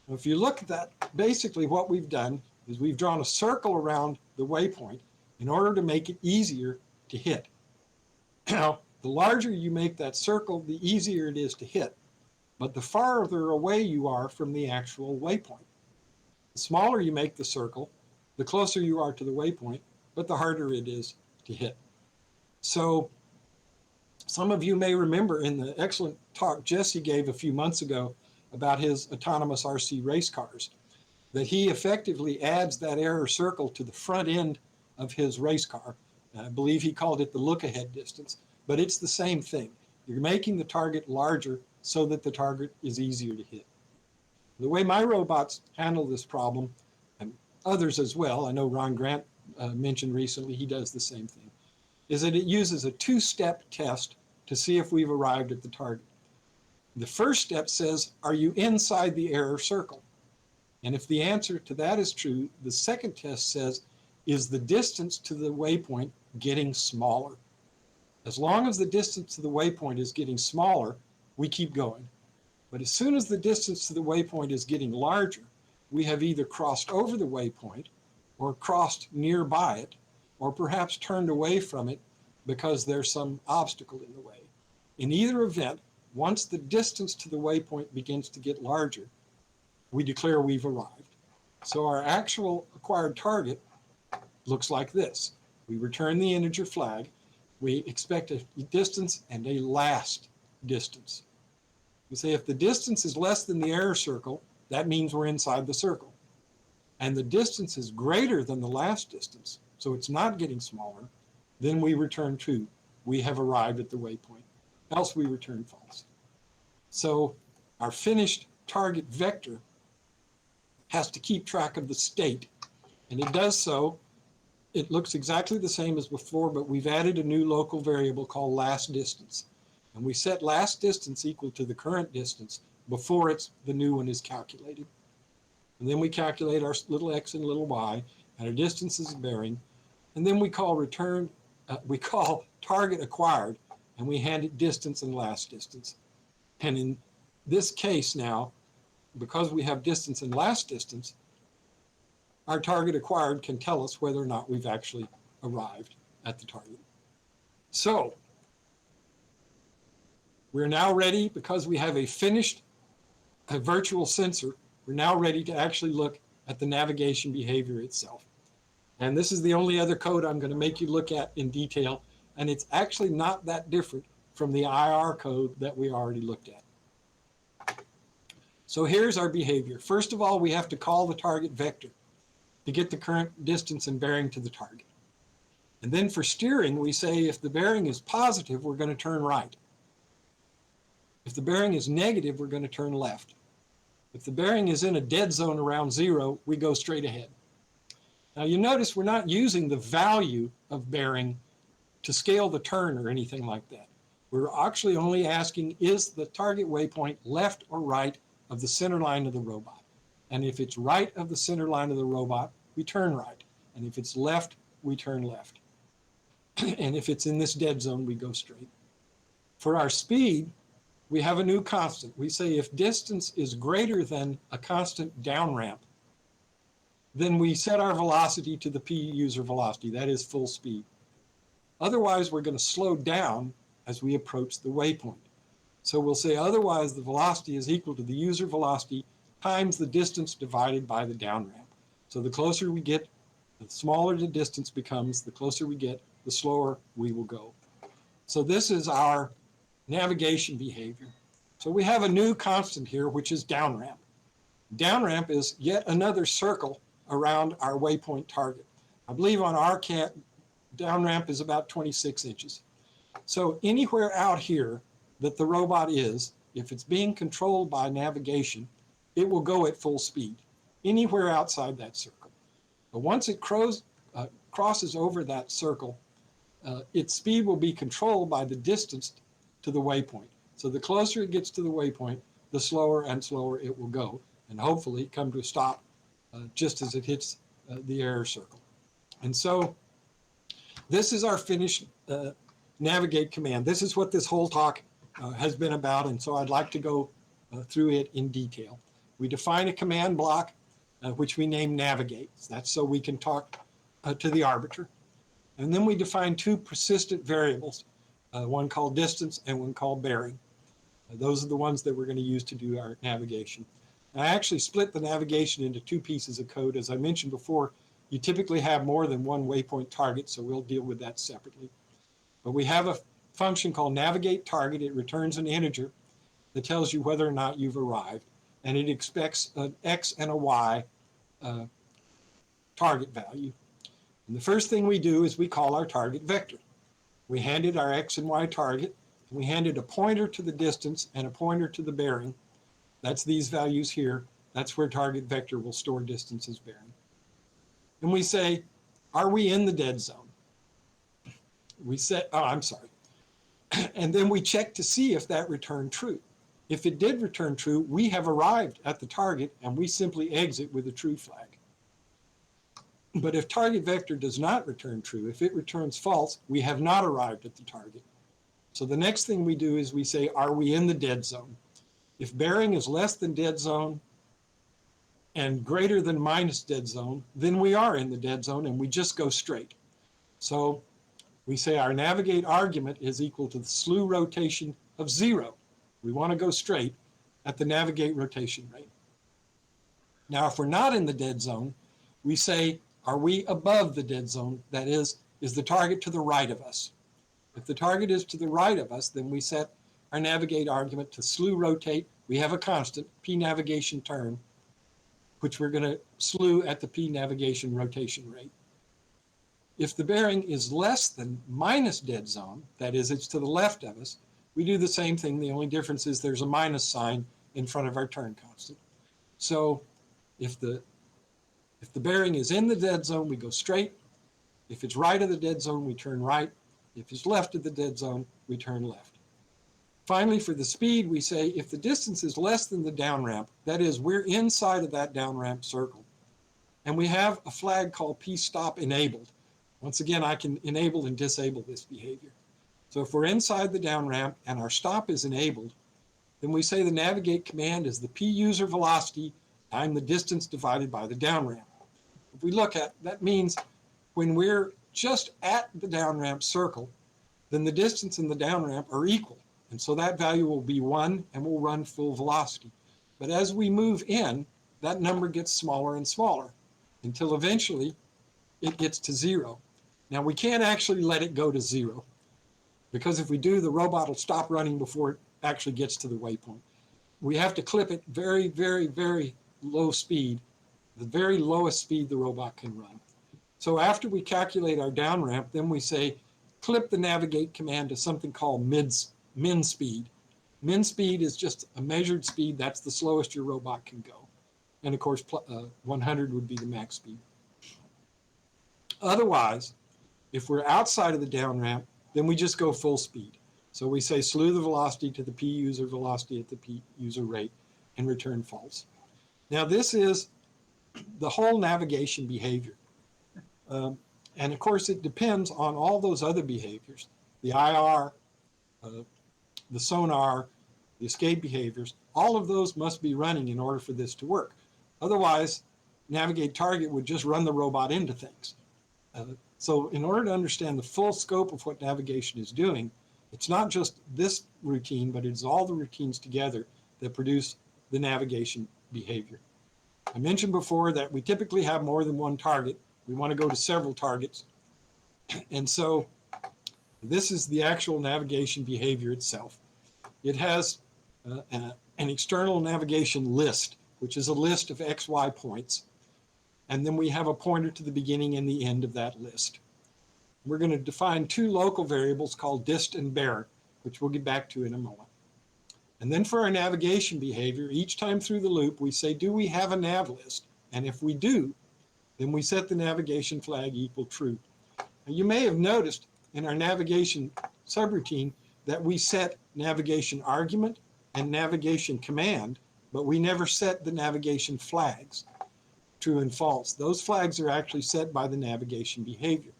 Now, if you look at that, basically what we've done is we've drawn a circle around the waypoint in order to make it easier to hit. Now, the larger you make that circle, the easier it is to hit, but the farther away you are from the actual waypoint. The smaller you make the circle, the closer you are to the waypoint, but the harder it is to hit. So some of you may remember in the excellent talk Jesse gave a few months ago about his autonomous RC race cars, that he effectively adds that error circle to the front end of his race car. I believe he called it the look-ahead distance, but it's the same thing. You're making the target larger so that the target is easier to hit. The way my robots handle this problem, and others as well, I know Ron Grant mentioned recently he does the same thing, is that it uses a 2-step test to see if we've arrived at the target. The first step says, are you inside the error circle? And if the answer to that is true, the second test says, is the distance to the waypoint getting smaller? As long as the distance to the waypoint is getting smaller, we keep going. But as soon as the distance to the waypoint is getting larger, we have either crossed over the waypoint or crossed nearby it, or perhaps turned away from it because there's some obstacle in the way. In either event, once the distance to the waypoint begins to get larger, we declare we've arrived. So our actual acquired target looks like this. We return the integer flag. We expect a distance and a last distance. We say if the distance is less than the error circle, that means we're inside the circle. And the distance is greater than the last distance, so it's not getting smaller, then we return true. We have arrived at the waypoint. Else we return false. So our finished target vector has to keep track of the state. And it does so. It looks exactly the same as before, but we've added a new local variable called last distance. And we set last distance equal to the current distance before the new one is calculated. And then we calculate our little x and little y, and our distances and bearing. And then we call target acquired, and we hand it distance and last distance. And in this case now, because we have distance and last distance, our target acquired can tell us whether or not we've actually arrived at the target. So we're now ready, because we have a finished virtual sensor, we're now ready to actually look at the navigation behavior itself. And this is the only other code I'm going to make you look at in detail, and it's actually not that different from the IR code that we already looked at. So here's our behavior. First of all, we have to call the target vector to get the current distance and bearing to the target. And then for steering, we say if the bearing is positive, we're going to turn right. If the bearing is negative, we're going to turn left. If the bearing is in a dead zone around 0, we go straight ahead. Now you notice we're not using the value of bearing to scale the turn or anything like that. We're actually only asking, is the target waypoint left or right of the center line of the robot? And if it's right of the center line of the robot, we turn right. And if it's left, we turn left. And if it's in this dead zone, we go straight. For our speed, we have a new constant. We say if distance is greater than a constant down ramp, then we set our velocity to the P user velocity, that is full speed. Otherwise, we're going to slow down as we approach the waypoint. So we'll say otherwise the velocity is equal to the user velocity times the distance divided by the down ramp. So the closer we get, the smaller the distance becomes, the closer we get, the slower we will go. So this is our navigation behavior. So we have a new constant here, which is down ramp. Down ramp is yet another circle around our waypoint target. I believe on our down ramp is about 26 inches. So anywhere out here that the robot is, if it's being controlled by navigation, it will go at full speed, anywhere outside that circle. But once it crosses over that circle, its speed will be controlled by the distance to the waypoint. So the closer it gets to the waypoint, the slower and slower it will go, and hopefully come to a stop just as it hits the error circle. And so this is our finished navigate command. This is what this whole talk has been about, and so I'd like to go through it in detail. We define a command block, which we name navigate. That's so we can talk to the arbiter. And then we define two persistent variables, one called distance and one called bearing. Those are the ones that we're going to use to do our navigation. And I actually split the navigation into two pieces of code. As I mentioned before, you typically have more than one waypoint target, so we'll deal with that separately. But we have a function called navigate target. It returns an integer that tells you whether or not you've arrived, and it expects an X and a Y target value. And the first thing we do is we call our target vector. We hand it our X and Y target. We hand it a pointer to the distance and a pointer to the bearing. That's these values here. That's where target vector will store distance as bearing. And we say, are we in the dead zone? We say, oh, I'm sorry. And then we check to see if that returned true. If it did return true, we have arrived at the target and we simply exit with a true flag. But if target vector does not return true, if it returns false, we have not arrived at the target. So the next thing we do is we say, are we in the dead zone? If bearing is less than dead zone and greater than minus dead zone, then we are in the dead zone and we just go straight. So we say our navigate argument is equal to the slew rotation of 0. We want to go straight at the navigate rotation rate. Now, if we're not in the dead zone, we say, are we above the dead zone? That is the target to the right of us? If the target is to the right of us, then we set our navigate argument to slew rotate. We have a constant, p navigation turn, which we're going to slew at the p navigation rotation rate. If the bearing is less than minus dead zone, that is, it's to the left of us, we do the same thing. The only difference is there's a minus sign in front of our turn constant. So if the bearing is in the dead zone, we go straight. If it's right of the dead zone, we turn right. If it's left of the dead zone, we turn left. Finally, for the speed, we say if the distance is less than the down ramp, that is, we're inside of that down ramp circle, and we have a flag called p-stop enabled. Once again, I can enable and disable this behavior. So if we're inside the down ramp and our stop is enabled, then we say the navigate command is the p user velocity times the distance divided by the down ramp. If we look at, that means when we're just at the down ramp circle, then the distance and the down ramp are equal. And so that value will be 1 and we'll run full velocity. But as we move in, that number gets smaller and smaller until eventually it gets to 0. Now we can't actually let it go to 0, because if we do, the robot will stop running before it actually gets to the waypoint. We have to clip it very, very, very low speed, the very lowest speed the robot can run. So after we calculate our down ramp, then we say, clip the navigate command to something called min speed. Min speed is just a measured speed. That's the slowest your robot can go. And of course, 100 would be the max speed. Otherwise, if we're outside of the down ramp, then we just go full speed. So we say slew the velocity to the p user velocity at the p user rate and return false. Now this is the whole navigation behavior. And of course, it depends on all those other behaviors, the IR, the sonar, the escape behaviors. All of those must be running in order for this to work. Otherwise, navigate target would just run the robot into things. So in order to understand the full scope of what navigation is doing, it's not just this routine, but it's all the routines together that produce the navigation behavior. I mentioned before that we typically have more than one target. We want to go to several targets. And so this is the actual navigation behavior itself. It has an external navigation list, which is a list of XY points. And then we have a pointer to the beginning and the end of that list. We're going to define two local variables called dist and bear, which we'll get back to in a moment. And then for our navigation behavior, each time through the loop, we say, do we have a nav list? And if we do, then we set the navigation flag equal true. Now, you may have noticed in our navigation subroutine that we set navigation argument and navigation command, but we never set the navigation flags, true and false. Those flags are actually set by the navigation behavior.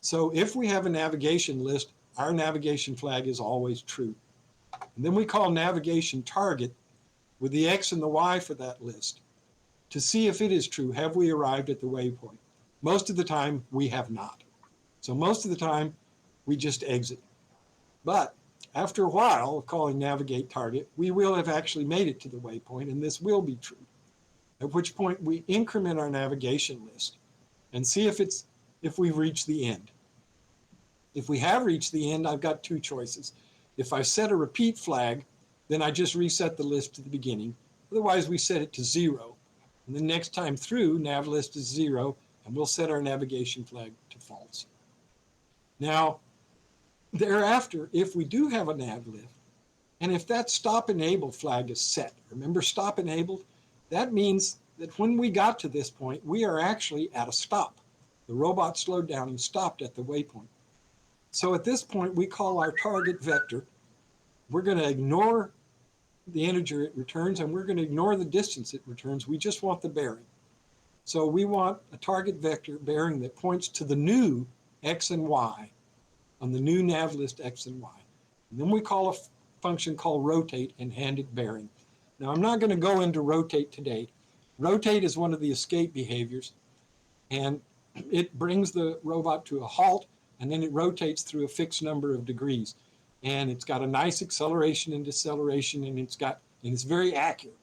So if we have a navigation list, our navigation flag is always true. And then we call navigation target with the X and the Y for that list to see if it is true. Have we arrived at the waypoint? Most of the time, we have not. So most of the time, we just exit. But after a while of calling navigate target, we will have actually made it to the waypoint, and this will be true. At which point we increment our navigation list and see if we've reached the end. If we have reached the end, I've got two choices. If I set a repeat flag, then I just reset the list to the beginning. Otherwise, we set it to 0. And the next time through, nav list is 0, and we'll set our navigation flag to false. Now, thereafter, if we do have a nav list, and if that stop enabled flag is set, remember stop enabled? That means that when we got to this point, we are actually at a stop. The robot slowed down and stopped at the waypoint. So at this point, we call our target vector. We're going to ignore the integer it returns, and we're going to ignore the distance it returns. We just want the bearing. So we want a target vector bearing that points to the new X and Y on the new nav list X and Y. And then we call a function called rotate and hand it bearing. Now, I'm not going to go into rotate today. Rotate is one of the escape behaviors, and it brings the robot to a halt, and then it rotates through a fixed number of degrees. And it's got a nice acceleration and deceleration, and it's very accurate.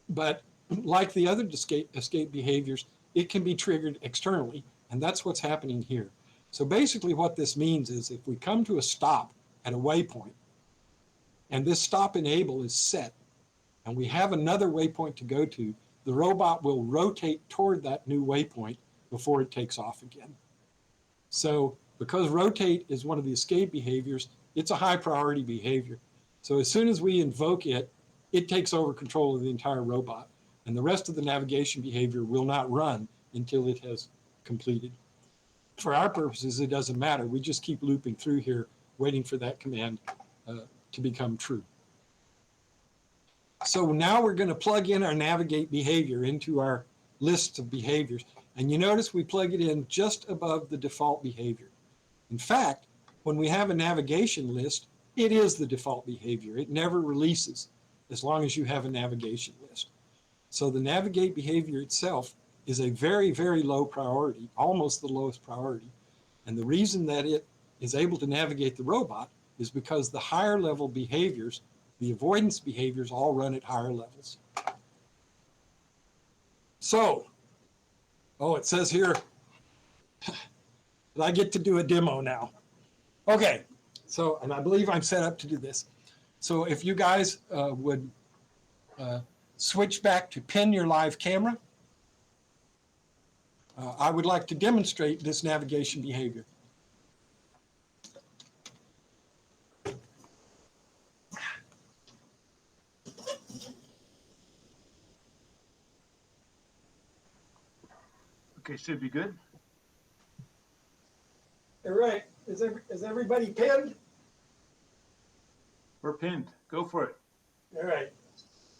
But like the other escape behaviors, it can be triggered externally, and that's what's happening here. So basically what this means is if we come to a stop at a waypoint, and this stop enable is set, and we have another waypoint to go to, the robot will rotate toward that new waypoint before it takes off again. So because rotate is one of the escape behaviors, it's a high priority behavior. So as soon as we invoke it, it takes over control of the entire robot, and the rest of the navigation behavior will not run until it has completed. For our purposes, it doesn't matter. We just keep looping through here, waiting for that command to become true. So now we're going to plug in our navigate behavior into our list of behaviors. And you notice we plug it in just above the default behavior. In fact, when we have a navigation list, it is the default behavior. It never releases as long as you have a navigation list. So the navigate behavior itself is a very, very low priority, almost the lowest priority. And the reason that it is able to navigate the robot is because the higher level behaviors, the avoidance behaviors, all run at higher levels. So, it says here that I get to do a demo now. Okay, so, and I believe I'm set up to do this. So if you guys would switch back to pin your live camera, I would like to demonstrate this navigation behavior. Okay, should be good. All right, is everybody pinned? We're pinned. Go for it. All right.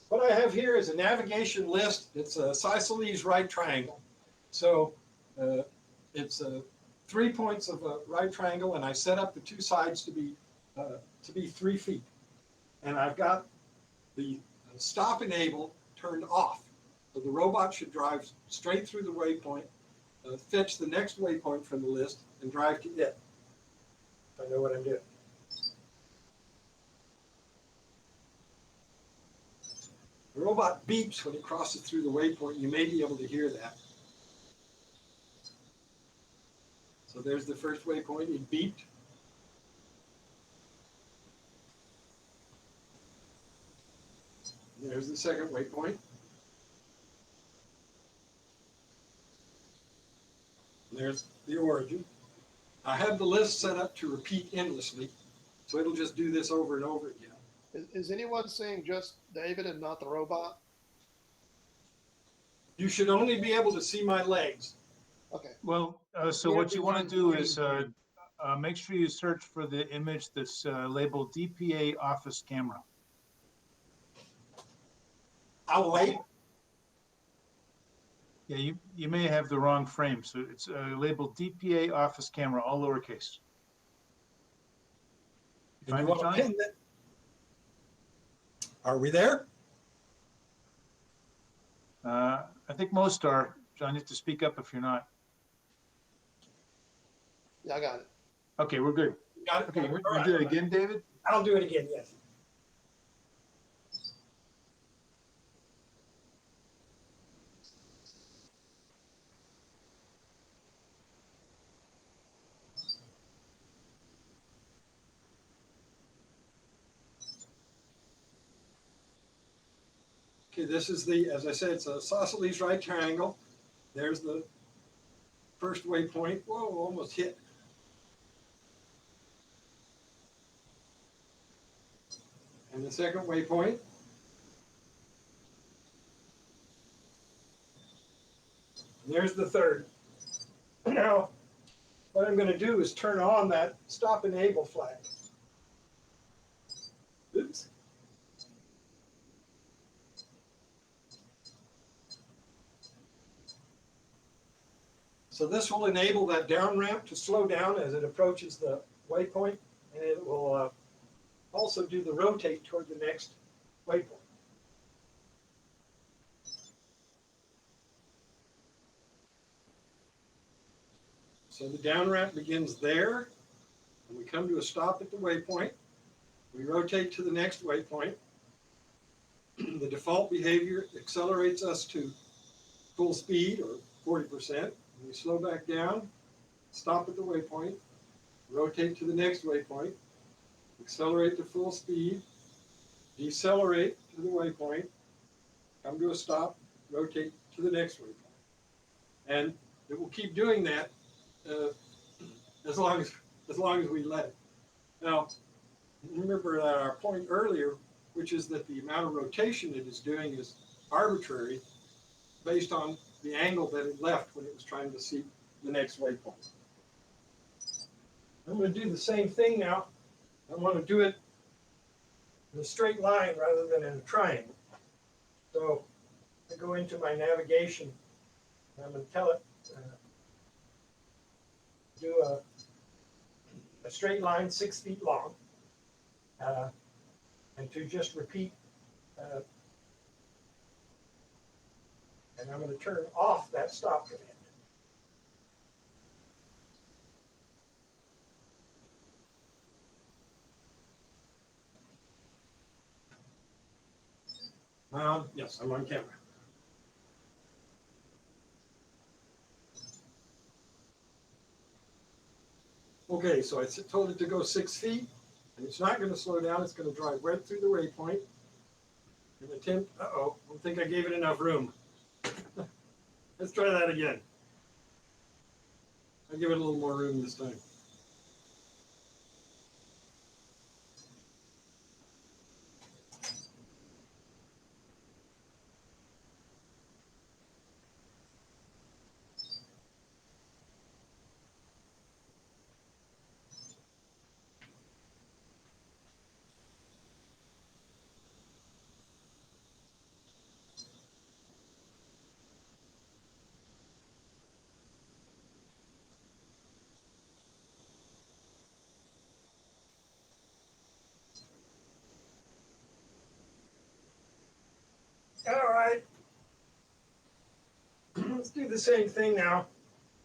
What I have here is a navigation list. It's a isosceles right triangle. So it's 3 points of a right triangle, and I set up the two sides to be 3 feet. And I've got the stop enable turned off. So the robot should drive straight through the waypoint, fetch the next waypoint from the list, and drive to it. I know what I'm doing. The robot beeps when it crosses through the waypoint. You may be able to hear that. So there's the first waypoint. It beeped. There's the second waypoint. There's the origin. I have the list set up to repeat endlessly, so it'll just do this over and over again. Is anyone seeing just David and not the robot? You should only be able to see my legs. Okay. Well, so what you want to do is make sure you search for the image that's labeled DPA office camera. I'll wait. Yeah, you may have the wrong frame. So it's labeled DPA office camera, all lowercase. You And find you it, want to John? pin that. Are we there? I think most are. John, you have to speak up if you're not. Yeah, I got it. Okay, we're good. Got it. Okay, All we'll right. do it again, David. I'll do it again, yes. Okay, this is the, as I said, it's a isosceles right triangle. There's the first waypoint. Whoa, almost hit. And the second waypoint. And there's the third. Now, what I'm going to do is turn on that stop enable flag. Oops. So this will enable that down ramp to slow down as it approaches the waypoint, and it will also do the rotate toward the next waypoint. So the down ramp begins there, and we come to a stop at the waypoint. We rotate to the next waypoint. The default behavior accelerates us to full speed, or 40%. We slow back down, stop at the waypoint, rotate to the next waypoint, accelerate to full speed, decelerate to the waypoint, come to a stop, rotate to the next waypoint. And it will keep doing that as long as we let it. Now, remember our point earlier, which is that the amount of rotation it is doing is arbitrary based on the angle that it left when it was trying to see the next waypoint. I'm going to do the same thing now. I want to do it in a straight line rather than in a triangle. So I go into my navigation, and I'm going to tell it do a straight line 6 feet long, and to just repeat. And I'm going to turn off that stop command. Yes, I'm on camera. Okay, so I told it to go 6 feet, and it's not going to slow down. It's going to drive right through the waypoint. And attempt, I don't think I gave it enough room. Let's try that again. I'll give it a little more room this time. All right. Let's do the same thing now.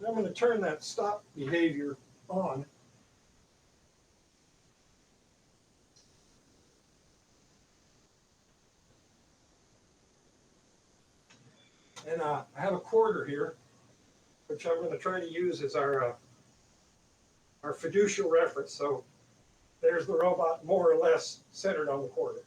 I'm going to turn that stop behavior on. And I have a quarter here, which I'm going to try to use as our our fiducial reference. So there's the robot more or less centered on the quarter.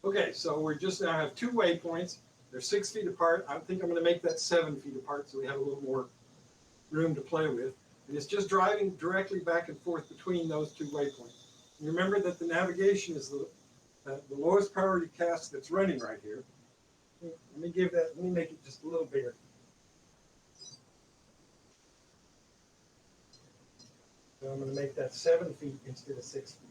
Okay, so we just now have 2 waypoints. They're 6 feet apart. I think I'm going to make that 7 feet apart so we have a little more room to play with. And it's just driving directly back and forth between those 2 waypoints. And remember that the navigation is the lowest priority task that's running right here. Let me make it just a little bigger. So I'm going to make that 7 feet instead of 6 feet.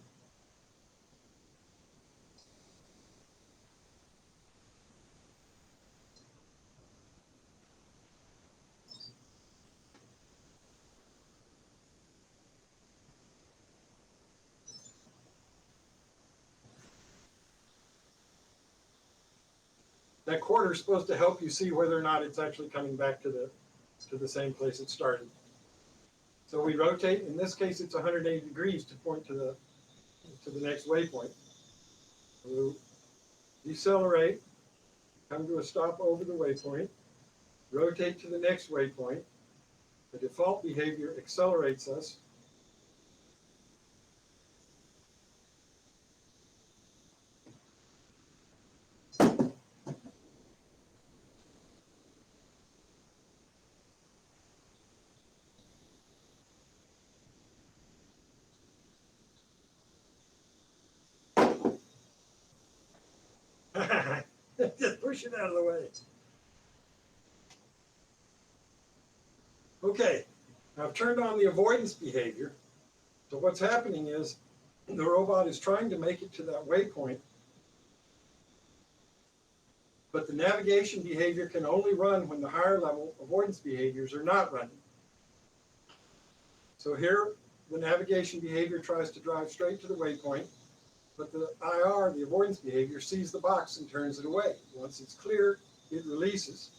That quarter is supposed to help you see whether or not it's actually coming back to the same place it started. So we rotate. In this case, it's 180 degrees to point to the next waypoint. We'll decelerate, come to a stop over the waypoint, rotate to the next waypoint. The default behavior accelerates us. Just push it out of the way. Okay, now I've turned on the avoidance behavior. So what's happening is the robot is trying to make it to that waypoint, but the navigation behavior can only run when the higher level avoidance behaviors are not running. So here, the navigation behavior tries to drive straight to the waypoint, but the IR, the avoidance behavior, sees the box and turns it away. Once it's clear, it releases.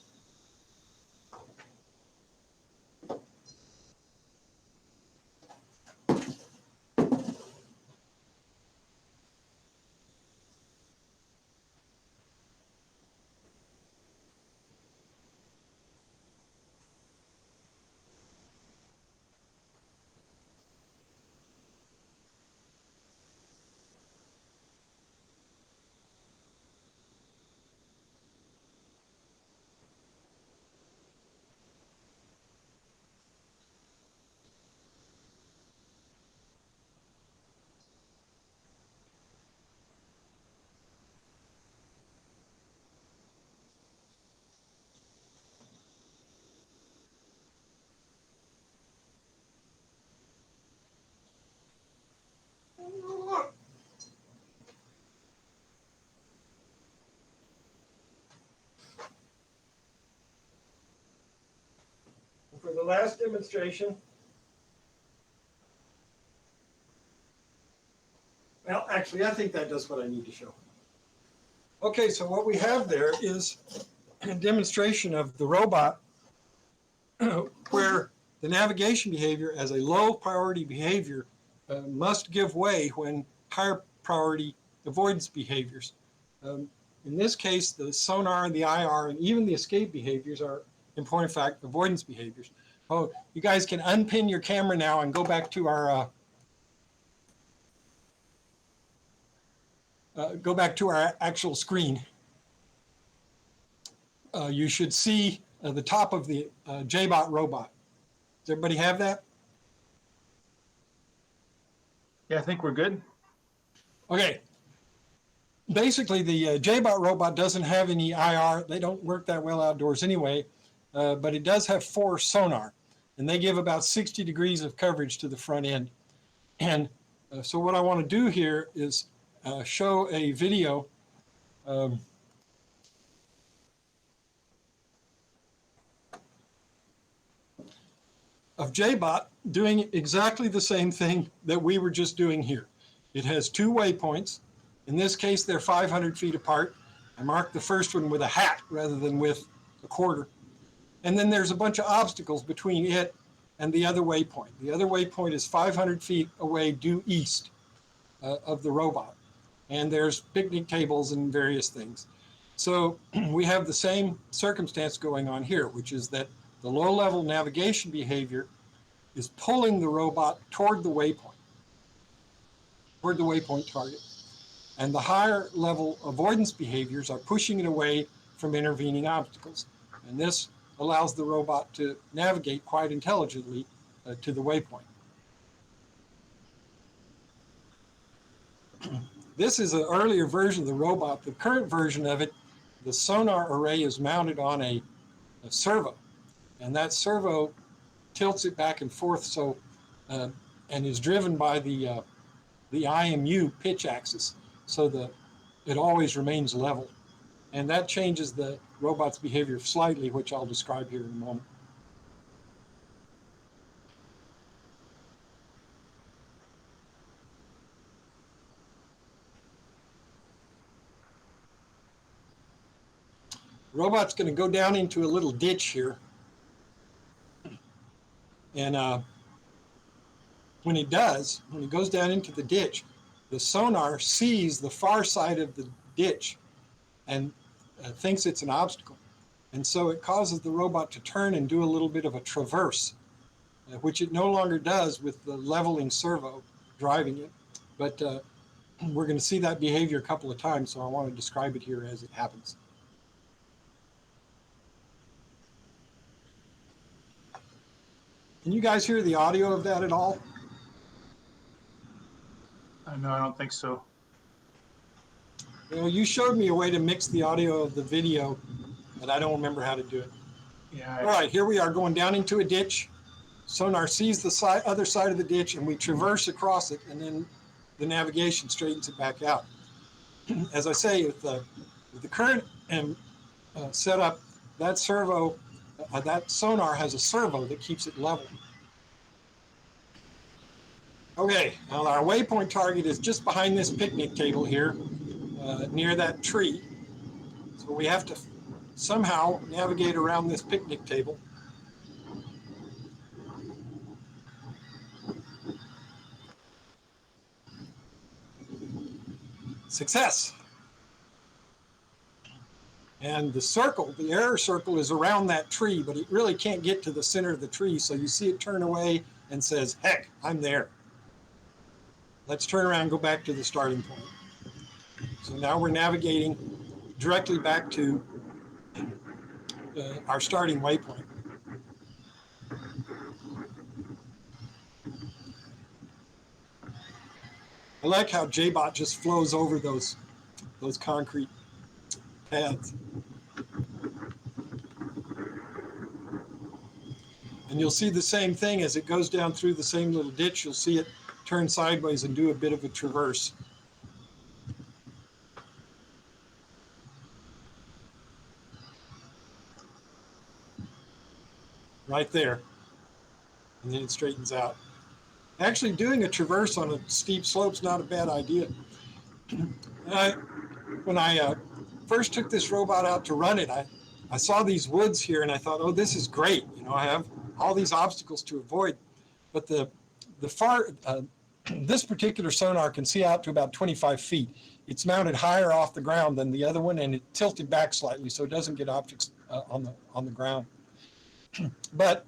For the last demonstration, well, actually, I think that does what I need to show. Okay, so what we have there is a demonstration of the robot where the navigation behavior as a low priority behavior must give way when higher priority avoidance behaviors. In this case, the sonar, the IR, and even the escape behaviors are, in point of fact, avoidance behaviors. Oh, you guys can unpin your camera now and go back to our actual screen. You should see the top of the JBot robot. Does everybody have that? Yeah, I think we're good. Okay. Basically, the JBot robot doesn't have any IR. They don't work that well outdoors anyway, but it does have 4 sonar, and they give about 60 degrees of coverage to the front end. And so what I want to do here is show a video of JBot doing exactly the same thing that we were just doing here. It has 2 waypoints. In this case, they're 500 feet apart. I marked the first one with a hat rather than with a quarter. And then there's a bunch of obstacles between it and the other waypoint. The other waypoint is 500 feet away due east of the robot. And there's picnic tables and various things. So we have the same circumstance going on here, which is that the low-level navigation behavior is pulling the robot toward the waypoint target. And the higher level avoidance behaviors are pushing it away from intervening obstacles. And this allows the robot to navigate quite intelligently to the waypoint. This is an earlier version of the robot. The current version of it, the sonar array is mounted on a servo. And that servo tilts it back and forth so and is driven by the IMU pitch axis so that it always remains level. And that changes the robot's behavior slightly, which I'll describe here in a moment. The robot's going to go down into a little ditch here. And when it goes down into the ditch, the sonar sees the far side of the ditch and thinks it's an obstacle. And so it causes the robot to turn and do a little bit of a traverse, which it no longer does with the leveling servo driving it. But we're going to see that behavior a couple of times, so I want to describe it here as it happens. Can you guys hear the audio of that at all? No, I don't think so. Well, you showed me a way to mix the audio of the video, but I don't remember how to do it. Yeah. All right, here we are going down into a ditch. Sonar sees the other side of the ditch, and we traverse across it, and then the navigation straightens it back out. As I say, with the current setup, that servo, that sonar has a servo that keeps it level. Okay, now our waypoint target is just behind this picnic table here, near that tree. So we have to somehow navigate around this picnic table. Success. And the circle, the error circle is around that tree, but it really can't get to the center of the tree. So you see it turn away and says, heck, I'm there. Let's turn around and go back to the starting point. So now we're navigating directly back to our starting waypoint. I like how JBot just flows over those concrete paths. And you'll see the same thing as it goes down through the same little ditch. You'll see it turn sideways and do a bit of a traverse. Right there. And then it straightens out. Actually, doing a traverse on a steep slope is not a bad idea. When I first took this robot out to run it, I saw these woods here and I thought, oh, this is great. You know, I have all these obstacles to avoid. But this particular sonar can see out to about 25 feet. It's mounted higher off the ground than the other one, and it tilted back slightly so it doesn't get objects on the ground. But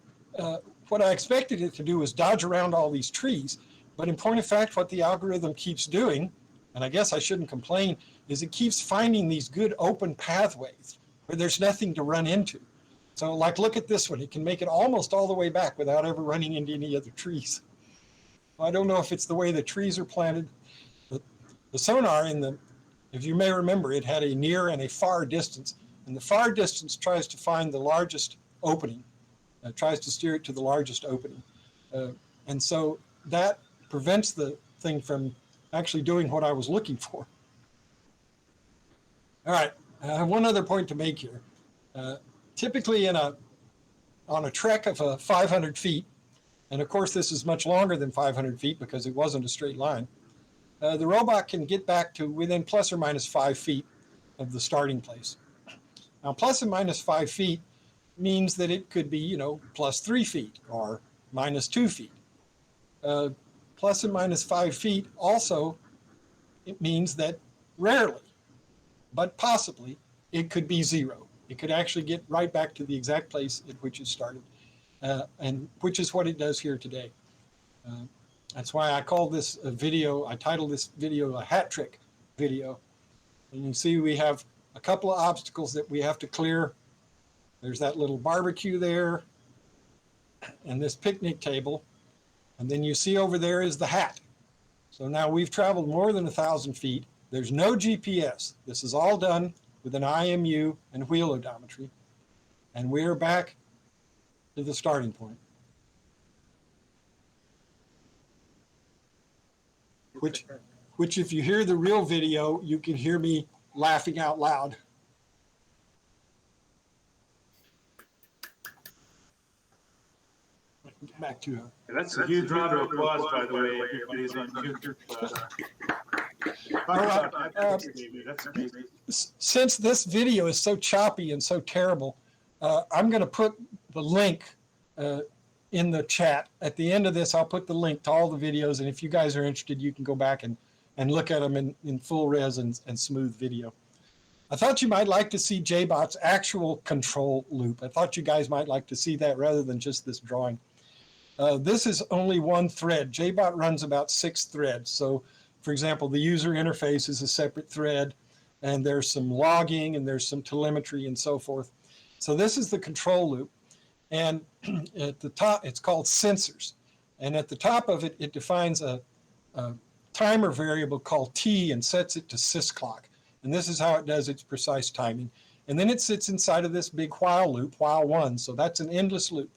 what I expected it to do was dodge around all these trees. But in point of fact, what the algorithm keeps doing, and I guess I shouldn't complain, is it keeps finding these good open pathways where there's nothing to run into. So like, look at this one. It can make it almost all the way back without ever running into any other trees. I don't know if it's the way the trees are planted. The sonar, if you may remember, it had a near and a far distance. And the far distance tries to find the largest opening, tries to steer it to the largest opening. And so that prevents the thing from actually doing what I was looking for. All right, I have one other point to make here. Typically on a trek of 500 feet, and of course this is much longer than 500 feet because it wasn't a straight line, the robot can get back to within plus or minus 5 feet of the starting place. Now, plus and minus 5 feet means that it could be, plus 3 feet or minus 2 feet. Plus and minus 5 feet also, it means that rarely, but possibly, it could be 0. It could actually get right back to the exact place at which it started, and which is what it does here today. That's why I call this a video, I titled this video a hat trick video. And you see we have a couple of obstacles that we have to clear. There's that little barbecue there and this picnic table. And then you see over there is the hat. So now we've traveled more than 1,000 feet. There's no GPS. This is all done with an IMU and wheel odometry. And we're back to the starting point. Which if you hear the real video, you can hear me laughing out loud. Get back to That's a huge round of applause, by the way. Everybody's on mute. That's amazing. Since this video is so choppy and so terrible, I'm going to put the link in the chat. At the end of this, I'll put the link to all the videos, and if you guys are interested, you can go back and look at them in full res and smooth video. I thought you might like to see JBot's actual control loop. I thought you guys might like to see that rather than just this drawing. This is only one thread. JBot runs about 6 threads. So, for example, the user interface is a separate thread, and there's some logging, and there's some telemetry, and so forth. So this is the control loop. And at the top, it's called sensors. And at the top of it, it defines a timer variable called T and sets it to sysclock. And this is how it does its precise timing. And then it sits inside of this big while loop, while 1. So that's an endless loop.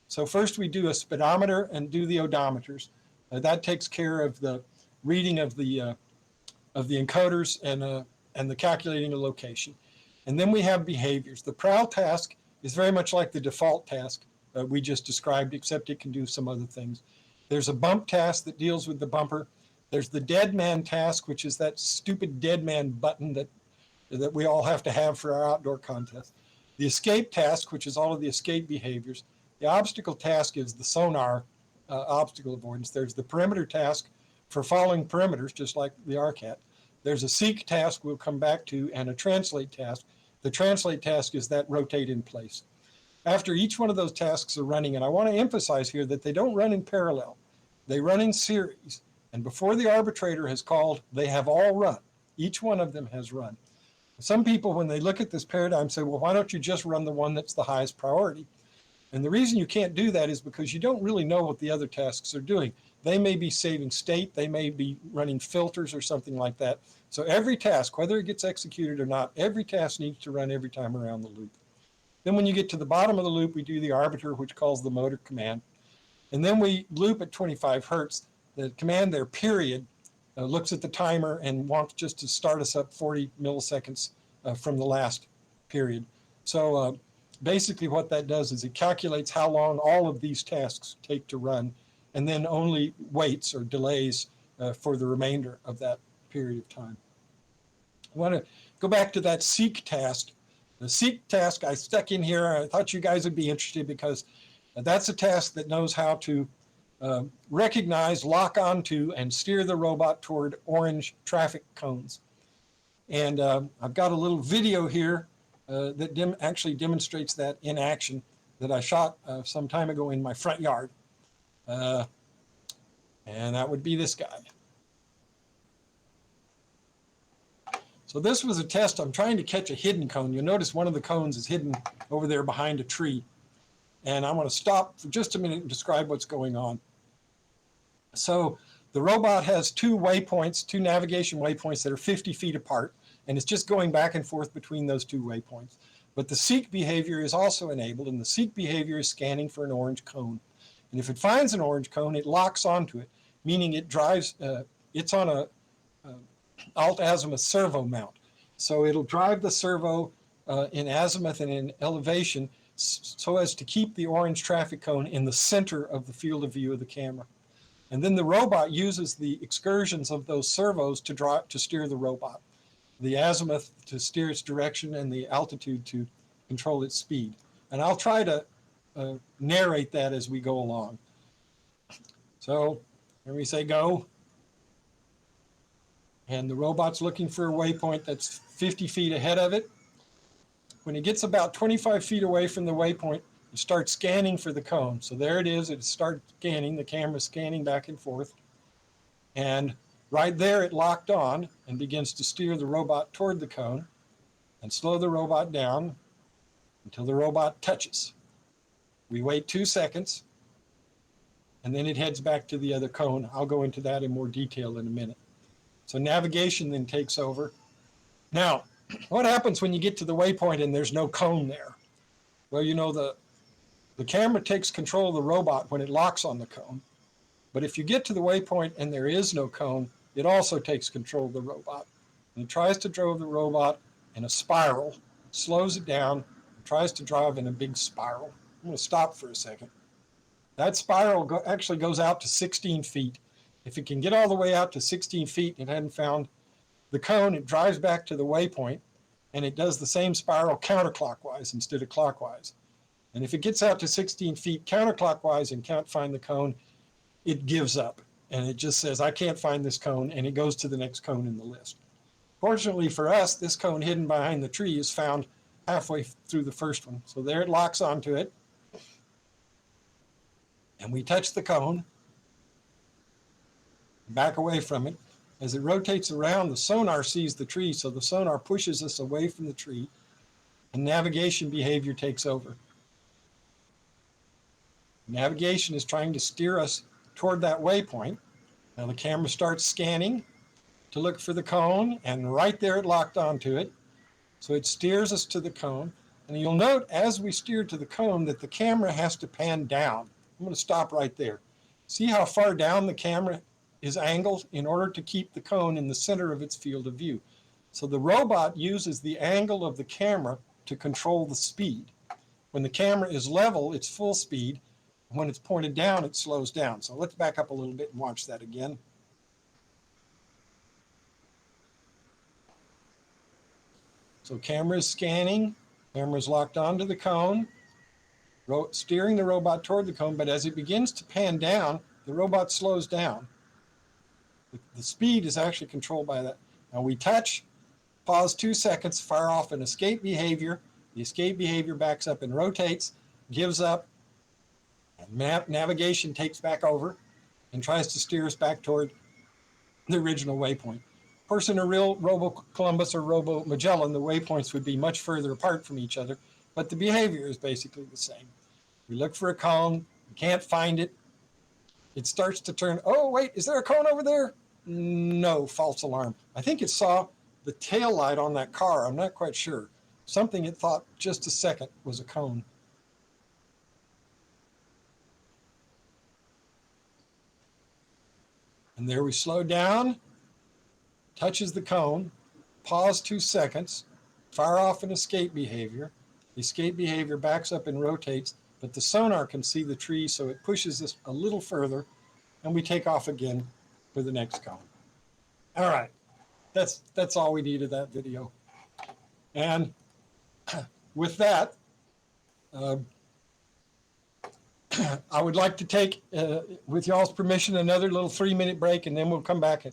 So first we do a speedometer and do the odometers. That takes care of the reading of the encoders and the calculating the location. And then we have behaviors. The prowl task is very much like the default task we just described, except it can do some other things. There's a bump task that deals with the bumper. There's the dead man task, which is that stupid dead man button that we all have to have for our outdoor contest. The escape task, which is all of the escape behaviors. The obstacle task is the sonar obstacle avoidance. There's the perimeter task for following perimeters, just like the RCAT. There's a seek task we'll come back to, and a translate task. The translate task is that rotate in place. After each one of those tasks are running, and I want to emphasize here that they don't run in parallel. They run in series. And before the arbitrator has called, they have all run. Each one of them has run. Some people, when they look at this paradigm, say, well, why don't you just run the one that's the highest priority? And the reason you can't do that is because you don't really know what the other tasks are doing. They may be saving state, they may be running filters or something like that. So every task, whether it gets executed or not, every task needs to run every time around the loop. Then when you get to the bottom of the loop, we do the arbiter, which calls the motor command. And then we loop at 25 hertz. The command there, period, looks at the timer and wants just to start us up 40 milliseconds from the last period. So basically what that does is it calculates how long all of these tasks take to run, and then only waits or delays for the remainder of that period of time. I want to go back to that seek task. The seek task I stuck in here, I thought you guys would be interested because that's a task that knows how to recognize, lock onto, and steer the robot toward orange traffic cones. And I've got a little video here that actually demonstrates that in action that I shot some time ago in my front yard. And that would be this guy. So this was a test. I'm trying to catch a hidden cone. You'll notice one of the cones is hidden over there behind a tree. And I'm going to stop for just a minute and describe what's going on. So the robot has 2 waypoints, 2 navigation waypoints that are 50 feet apart, and it's just going back and forth between those 2 waypoints. But the seek behavior is also enabled, and the seek behavior is scanning for an orange cone. And if it finds an orange cone, it locks onto it, meaning it drives, it's on a alt-azimuth servo mount. So it'll drive the servo in azimuth and in elevation so as to keep the orange traffic cone in the center of the field of view of the camera. And then the robot uses the excursions of those servos to steer the robot, the azimuth to steer its direction and the altitude to control its speed. And I'll try to narrate that as we go along. So here we say go. And the robot's looking for a waypoint that's 50 feet ahead of it. When it gets about 25 feet away from the waypoint, it starts scanning for the cone. So there it is. It starts scanning. The camera's scanning back and forth. And right there, it locked on and begins to steer the robot toward the cone and slow the robot down until the robot touches. We wait 2 seconds, and then it heads back to the other cone. I'll go into that in more detail in a minute. So navigation then takes over. Now, what happens when you get to the waypoint and there's no cone there? Well, you know, the camera takes control of the robot when it locks on the cone. But if you get to the waypoint and there is no cone, it also takes control of the robot. And it tries to drive the robot in a spiral, slows it down, and tries to drive in a big spiral. I'm going to stop for a second. That spiral actually goes out to 16 feet. If it can get all the way out to 16 feet and it hadn't found the cone, it drives back to the waypoint, and it does the same spiral counterclockwise instead of clockwise. And if it gets out to 16 feet counterclockwise and can't find the cone, it gives up. And it just says, I can't find this cone, and it goes to the next cone in the list. Fortunately for us, this cone hidden behind the tree is found halfway through the first one. So there it locks onto it. And we touch the cone, back away from it. As it rotates around, the sonar sees the tree, so the sonar pushes us away from the tree, and navigation behavior takes over. Navigation is trying to steer us toward that waypoint. Now the camera starts scanning to look for the cone, and right there it locked onto it. So it steers us to the cone. And you'll note as we steer to the cone that the camera has to pan down. I'm going to stop right there. See how far down the camera is angled in order to keep the cone in the center of its field of view. So the robot uses the angle of the camera to control the speed. When the camera is level, it's full speed. When it's pointed down, it slows down. So let's back up a little bit and watch that again. So camera is scanning, camera is locked onto the cone, steering the robot toward the cone, but as it begins to pan down, the robot slows down. The speed is actually controlled by that. Now we touch, pause 2 seconds, fire off an escape behavior. The escape behavior backs up and rotates, gives up, and navigation takes back over and tries to steer us back toward the original waypoint. Of course, in a real Robo-Columbus or Robo-Magellan, the waypoints would be much further apart from each other, but the behavior is basically the same. We look for a cone, we can't find it. It starts to turn, oh, wait, is there a cone over there? No, false alarm. I think it saw the tail light on that car. I'm not quite sure. Something it thought just a second was a cone. And there we slow down, touches the cone, pause 2 seconds, fire off an escape behavior. The escape behavior backs up and rotates, but the sonar can see the tree, so it pushes us a little further, and we take off again for the next cone. All right, that's all we need of that video. And with that, I would like to take, with y'all's permission, another little 3-minute break, and then we'll come back.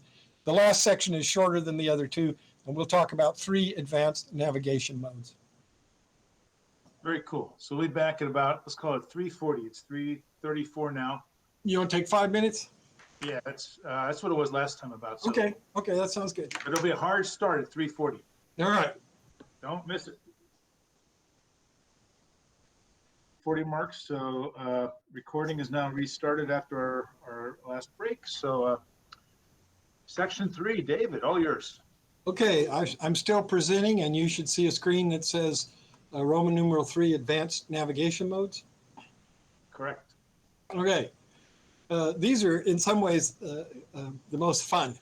The last section is shorter than the other two, and we'll talk about 3 advanced navigation modes. Very cool. So we'll be back at about, let's call it 3:40. It's 3:34 now. You want to take 5 minutes? Yeah, that's what it was last time about. So, Okay, that sounds good. but it'll be a hard start at 3:40. All right. Don't miss it. 40 marks. So recording is now restarted after our last break. So section 3, David, all yours. Okay, I'm still presenting, and you should see a screen that says Roman numeral 3 advanced navigation modes. Correct. Okay, these are in some ways the most fun.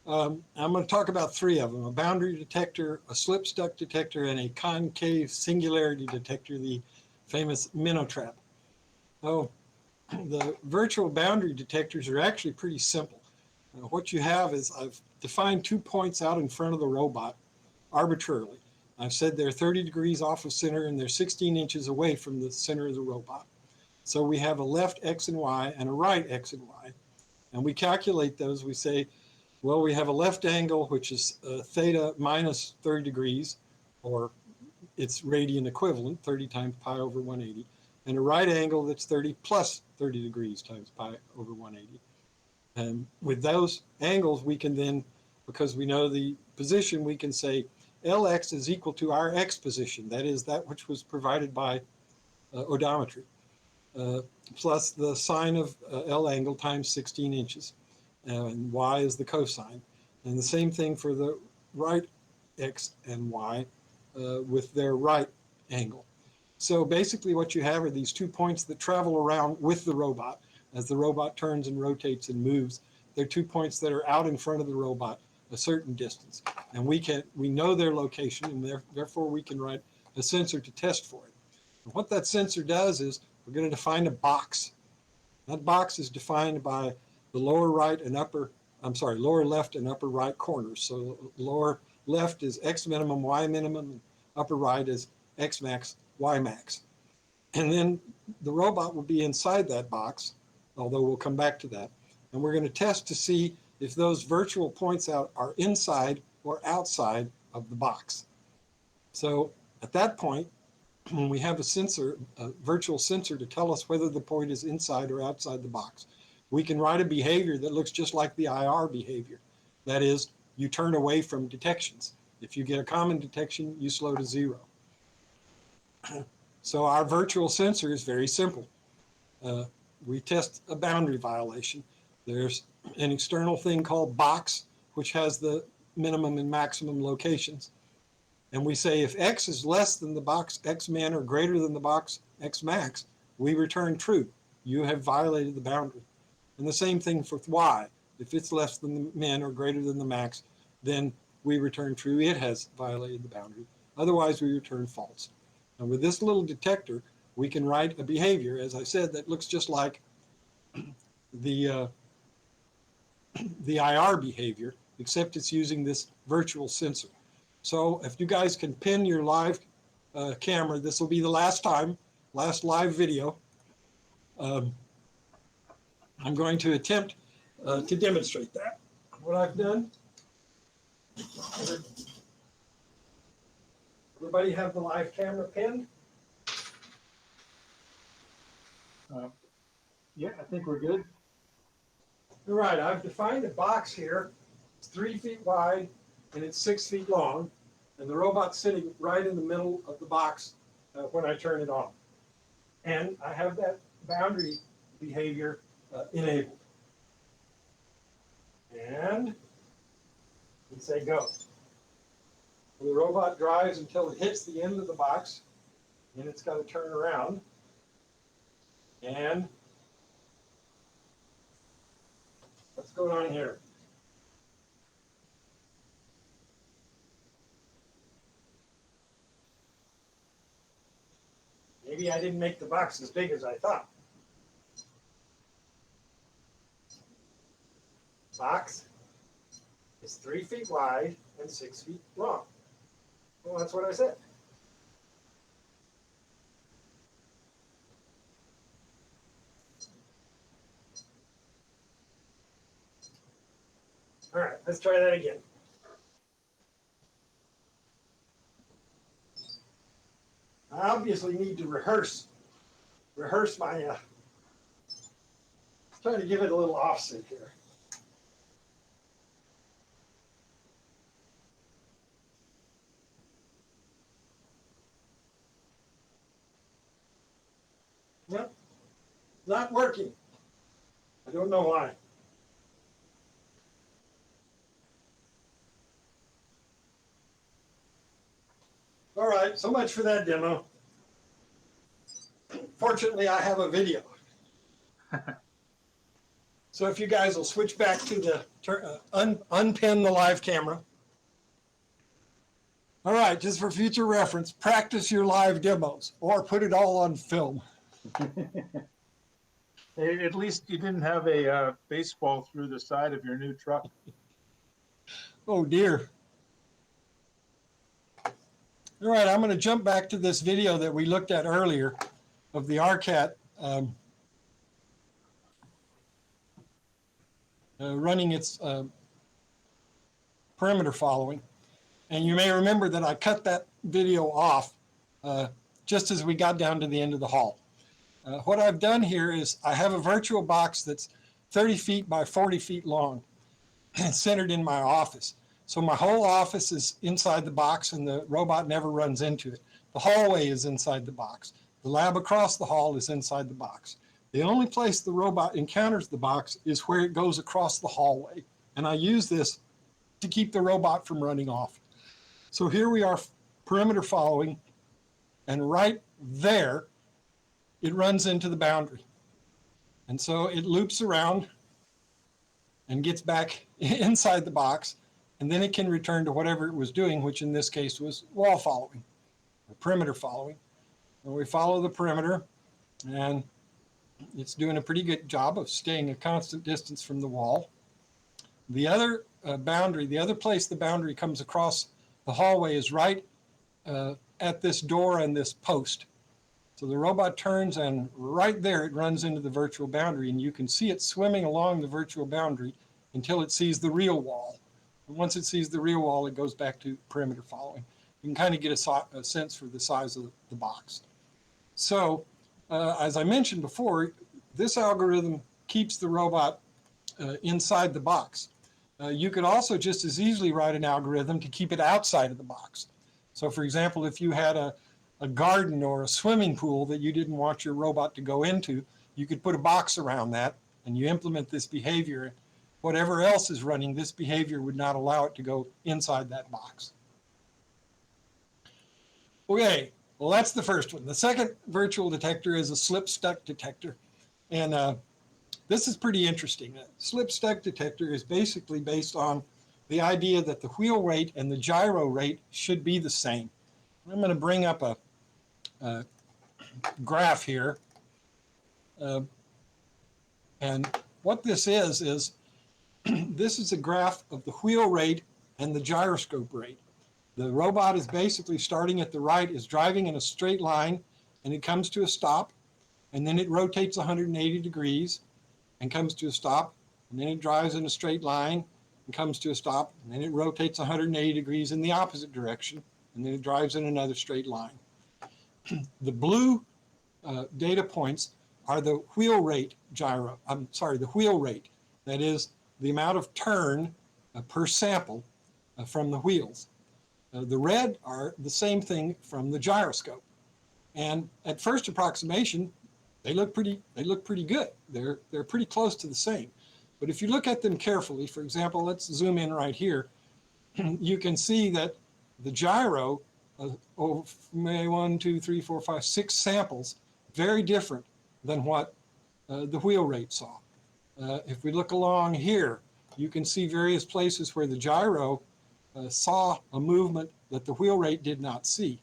I'm going to talk about 3 of them: a boundary detector, a slip stuck detector, and a concave singularity detector. The famous minnow trap. Oh, the virtual boundary detectors are actually pretty simple. What you have is I've defined 2 points out in front of the robot arbitrarily. I've said they're 30 degrees off of center and they're 16 inches away from the center of the robot. So we have a left X and Y and a right X and Y. And we calculate those. We say, well, we have a left angle, which is theta minus 30 degrees, or its radian equivalent, 30 times pi over 180, and a right angle that's 30 plus 30 degrees times pi over 180. And with those angles, we can then, because we know the position, we can say Lx is equal to our x position, that is that which was provided by odometry, plus the sine of L angle times 16 inches, and y is the cosine. And the same thing for the right x and y with their right angle. So basically what you have are these 2 points that travel around with the robot. As the robot turns and rotates and moves, they're 2 points that are out in front of the robot a certain distance. And we know their location, and therefore we can write a sensor to test for it. And what that sensor does is we're going to define a box. That box is defined by the lower left and upper right corners. So lower left is X minimum, Y minimum, and upper right is X max, Y max. And then the robot will be inside that box, although we'll come back to that. And we're going to test to see if those virtual points out are inside or outside of the box. So at that point, when we have a sensor, a virtual sensor to tell us whether the point is inside or outside the box, we can write a behavior that looks just like the IR behavior. That is, you turn away from detections. If you get a common detection, you slow to 0. So our virtual sensor is very simple. We test a boundary violation. There's an external thing called box, which has the minimum and maximum locations. And we say if X is less than the box X min or greater than the box X max, we return true. You have violated the boundary. And the same thing for Y. If it's less than the min or greater than the max, then we return true. It has violated the boundary. Otherwise, we return false. And with this little detector, we can write a behavior, as I said, that looks just like the IR behavior, except it's using this virtual sensor. So if you guys can pin your live camera, this will be the last live video. I'm going to attempt to demonstrate that. What I've done, everybody have the live camera pinned? Yeah, I think we're good. All right, I've defined a box here. It's 3 feet wide and it's 6 feet long. And the robot's sitting right in the middle of the box when I turn it on. And I have that boundary behavior enabled. And we say go. And the robot drives until it hits the end of the box. Then it's got to turn around. And what's going on here? Maybe I didn't make the box as big as I thought. Box is 3 feet wide and 6 feet long. Well, that's what I said. All right, let's try that again. I obviously need to rehearse my, try to give it a little offset here. Yep, not working. I don't know why. All right, so much for that demo. Fortunately, I have a video. So if you guys will switch back to the, unpin the live camera. All right, just for future reference, practice your live demos or put it all on film. At least you didn't have a baseball through the side of your new truck. Oh dear. All right, I'm going to jump back to this video that we looked at earlier of the RCAT running its perimeter following. And you may remember that I cut that video off just as we got down to the end of the hall. What I've done here is I have a virtual box that's 30 feet by 40 feet long and centered in my office. So my whole office is inside the box and the robot never runs into it. The hallway is inside the box. The lab across the hall is inside the box. The only place the robot encounters the box is where it goes across the hallway. And I use this to keep the robot from running off. So here we are, perimeter following, and right there, it runs into the boundary. And so it loops around and gets back inside the box, and then it can return to whatever it was doing, which in this case was wall following, or perimeter following. And we follow the perimeter, and it's doing a pretty good job of staying a constant distance from the wall. The other boundary, the other place the boundary comes across the hallway is right at this door and this post. So the robot turns and right there it runs into the virtual boundary, and you can see it swimming along the virtual boundary until it sees the real wall. And once it sees the real wall, it goes back to perimeter following. You can kind of get a sense for the size of the box. So as I mentioned before, this algorithm keeps the robot inside the box. You could also just as easily write an algorithm to keep it outside of the box. So for example, if you had a garden or a swimming pool that you didn't want your robot to go into, you could put a box around that and you implement this behavior. Whatever else is running, this behavior would not allow it to go inside that box. Okay, well that's the first one. The second virtual detector is a slip-stuck detector. And this is pretty interesting. A slip-stuck detector is basically based on the idea that the wheel rate and the gyro rate should be the same. I'm going to bring up a graph here. And what this is this is a graph of the wheel rate and the gyroscope rate. The robot is basically starting at the right, is driving in a straight line, and it comes to a stop, and then it rotates 180 degrees and comes to a stop, and then it drives in a straight line and comes to a stop, and then it rotates 180 degrees in the opposite direction, and then it drives in another straight line. The blue data points are the wheel rate gyro. The wheel rate. That is the amount of turn per sample from the wheels. The red are the same thing from the gyroscope. And at first approximation, they look pretty good. They're pretty close to the same. But if you look at them carefully, for example, let's zoom in right here, you can see that the gyro, 1, 2, 3, 4, 5, 6 samples, very different than what the wheel rate saw. If we look along here, you can see various places where the gyro saw a movement that the wheel rate did not see.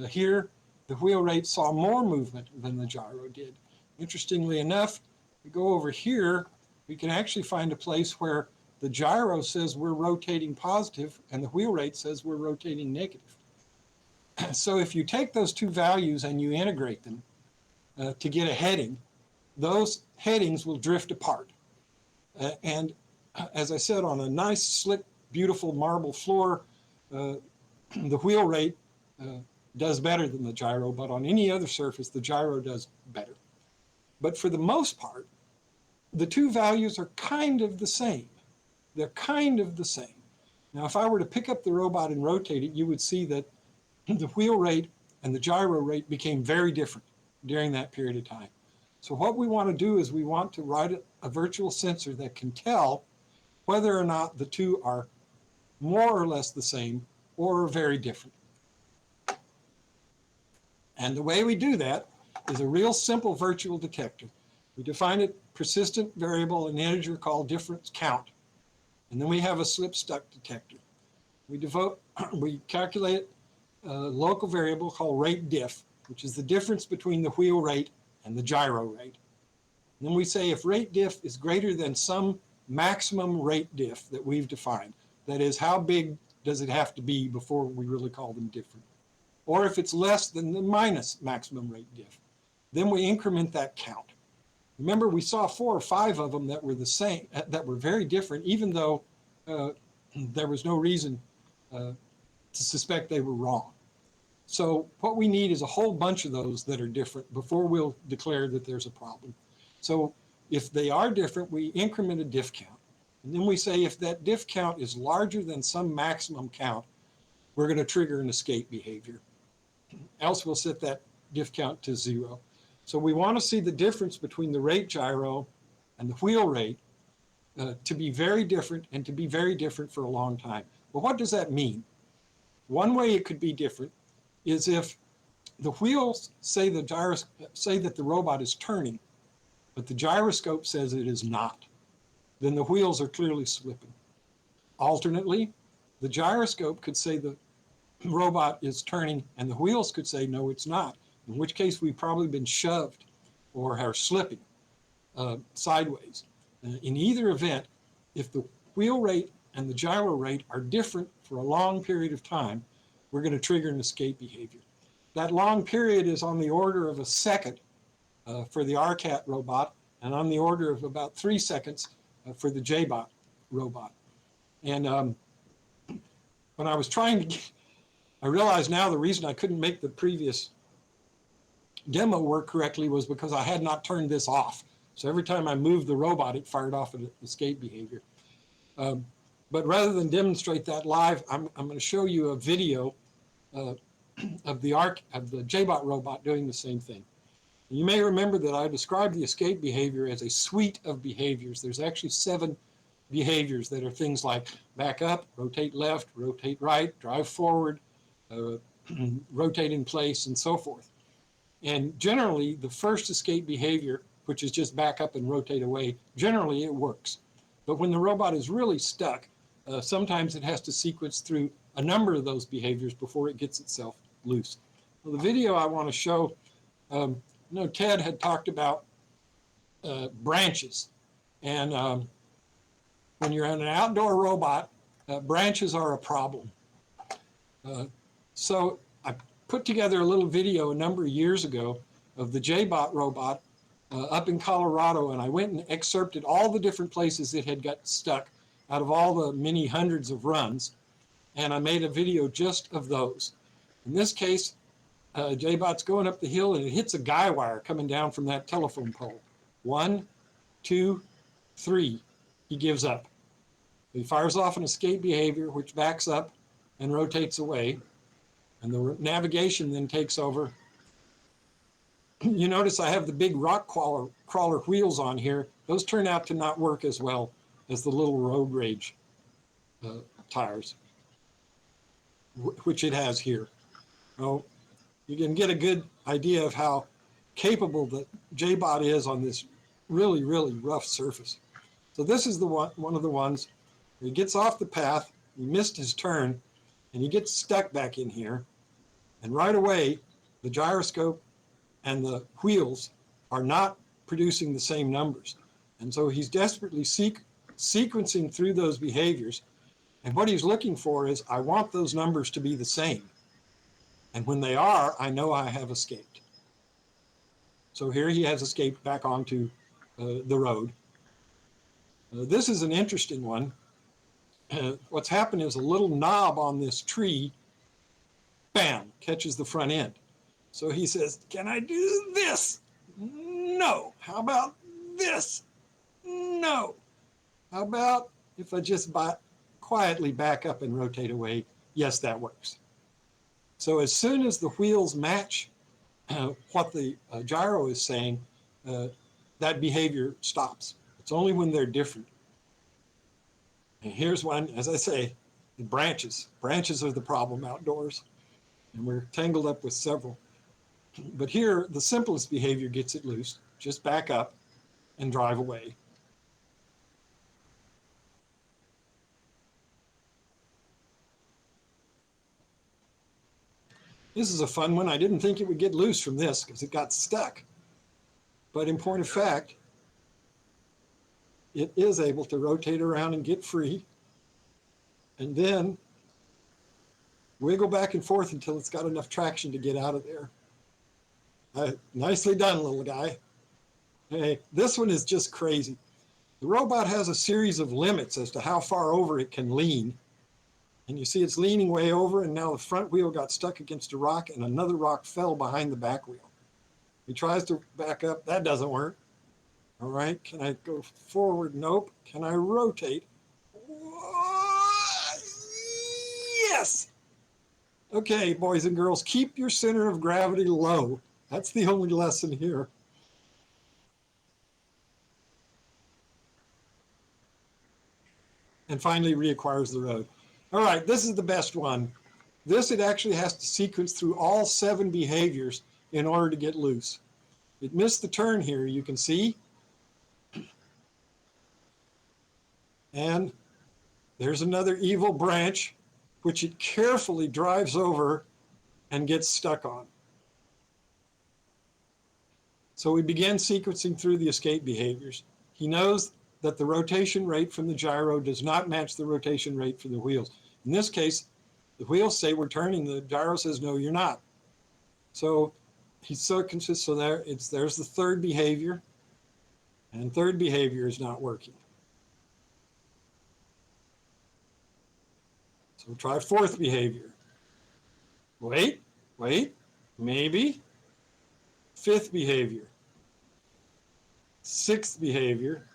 Here, the wheel rate saw more movement than the gyro did. Interestingly enough, we go over here, we can actually find a place where the gyro says we're rotating positive and the wheel rate says we're rotating negative. So if you take those two values and you integrate them to get a heading, those headings will drift apart. And as I said, on a nice, slick, beautiful marble floor, the wheel rate does better than the gyro, but on any other surface, the gyro does better. But for the most part, the two values are kind of the same. They're kind of the same. Now, if I were to pick up the robot and rotate it, you would see that the wheel rate and the gyro rate became very different during that period of time. So what we want to do is we want to write a virtual sensor that can tell whether or not the two are more or less the same or very different. And the way we do that is a real simple virtual detector. We define a persistent variable, an integer called difference count. And then we have a slip-stuck detector. we calculate a local variable called rate diff, which is the difference between the wheel rate and the gyro rate. And then we say if rate diff is greater than some maximum rate diff that we've defined, that is, how big does it have to be before we really call them different? Or if it's less than the minus maximum rate diff, then we increment that count. Remember, we saw 4 or 5 of them that were the same, that were very different, even though there was no reason to suspect they were wrong. So what we need is a whole bunch of those that are different before we'll declare that there's a problem. So if they are different, we increment a diff count. And then we say if that diff count is larger than some maximum count, we're going to trigger an escape behavior. Else we'll set that diff count to 0. So we want to see the difference between the rate gyro and the wheel rate to be very different, and to be very different for a long time. Well, what does that mean? One way it could be different is if the wheels say that the robot is turning, but the gyroscope says it is not, then the wheels are clearly slipping. Alternately, the gyroscope could say the robot is turning and the wheels could say no, it's not, in which case we've probably been shoved or are slipping sideways. In either event, if the wheel rate and the gyro rate are different for a long period of time, we're going to trigger an escape behavior. That long period is on the order of a second for the RCAT robot, and on the order of about 3 seconds for the JBot robot. And when I was trying to I realize now the reason I couldn't make the previous demo work correctly was because I had not turned this off. So every time I moved the robot, it fired off an escape behavior. But rather than demonstrate that live, I'm going to show you a video of the JBot robot doing the same thing. You may remember that I described the escape behavior as a suite of behaviors. There's actually 7 behaviors that are things like back up, rotate left, rotate right, drive forward, rotate in place, and so forth. And generally, the first escape behavior, which is just back up and rotate away, generally it works. But when the robot is really stuck, sometimes it has to sequence through a number of those behaviors before it gets itself loose. Well, the video I want to show, Ted had talked about branches. And when you're in an outdoor robot, branches are a problem. So I put together a little video a number of years ago of the JBot robot up in Colorado, and I went and excerpted all the different places it had got stuck out of all the many hundreds of runs, and I made a video just of those. In this case, JBot's going up the hill and it hits a guy wire coming down from that telephone pole. 1, 2, 3, he gives up. He fires off an escape behavior which backs up and rotates away, and the navigation then takes over. You notice I have the big rock crawler wheels on here. Those turn out to not work as well as the little road rage tires, which it has here. Oh, you can get a good idea of how capable the JBot is on this really, really rough surface. So this is the one of the ones where he gets off the path, he missed his turn, and he gets stuck back in here. And right away, the gyroscope and the wheels are not producing the same numbers. And so he's desperately sequencing through those behaviors. And what he's looking for is, I want those numbers to be the same. And when they are, I know I have escaped. So here he has escaped back onto the road. This is an interesting one. What's happened is a little knob on this tree, bam, catches the front end. So he says, can I do this? No. How about this? No. How about if I just quietly back up and rotate away? Yes, that works. So as soon as the wheels match what the gyro is saying, that behavior stops. It's only when they're different. And here's one, as I say, the branches. Branches are the problem outdoors, and we're tangled up with several. But here, the simplest behavior gets it loose. Just back up and drive away. This is a fun one. I didn't think it would get loose from this because it got stuck. But in point of fact, it is able to rotate around and get free, and then wiggle back and forth until it's got enough traction to get out of there. Nicely done, little guy. Hey, this one is just crazy. The robot has a series of limits as to how far over it can lean. And you see it's leaning way over, and now the front wheel got stuck against a rock and another rock fell behind the back wheel. He tries to back up. That doesn't work. All right, can I go forward? Nope. Can I rotate? Yes! Okay, boys and girls, keep your center of gravity low. That's the only lesson here. And finally reacquires the road. All right, this is the best one. This, it actually has to sequence through all 7 behaviors in order to get loose. It missed the turn here, you can see. And there's another evil branch, which it carefully drives over and gets stuck on. So we began sequencing through the escape behaviors. He knows that the rotation rate from the gyro does not match the rotation rate for the wheels. In this case, the wheels say we're turning, the gyro says, no, you're not. So he's so consistent, so there's the third behavior, and third behavior is not working. So we'll try fourth behavior. Wait, maybe. Fifth behavior. Sixth behavior.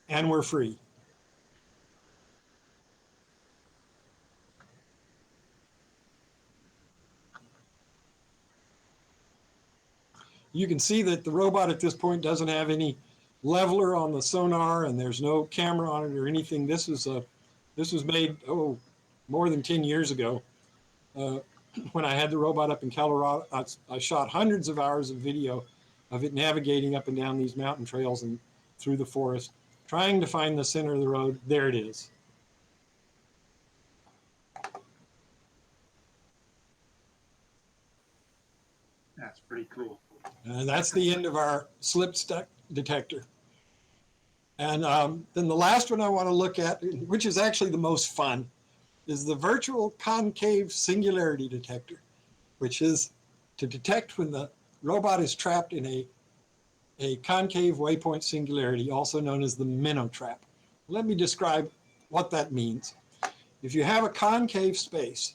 And we're free. You can see that the robot at this point doesn't have any leveler on the sonar, and there's no camera on it or anything. This was made, more than 10 years ago. When I had the robot up in Colorado, I shot hundreds of hours of video of it navigating up and down these mountain trails and through the forest, trying to find the center of the road. There it is. That's pretty cool. That's the end of our slip stuck detector. And then the last one I want to look at, which is actually the most fun, is the virtual concave singularity detector, which is to detect when the robot is trapped in a concave waypoint singularity, also known as the minnow trap. Let me describe what that means. If you have a concave space,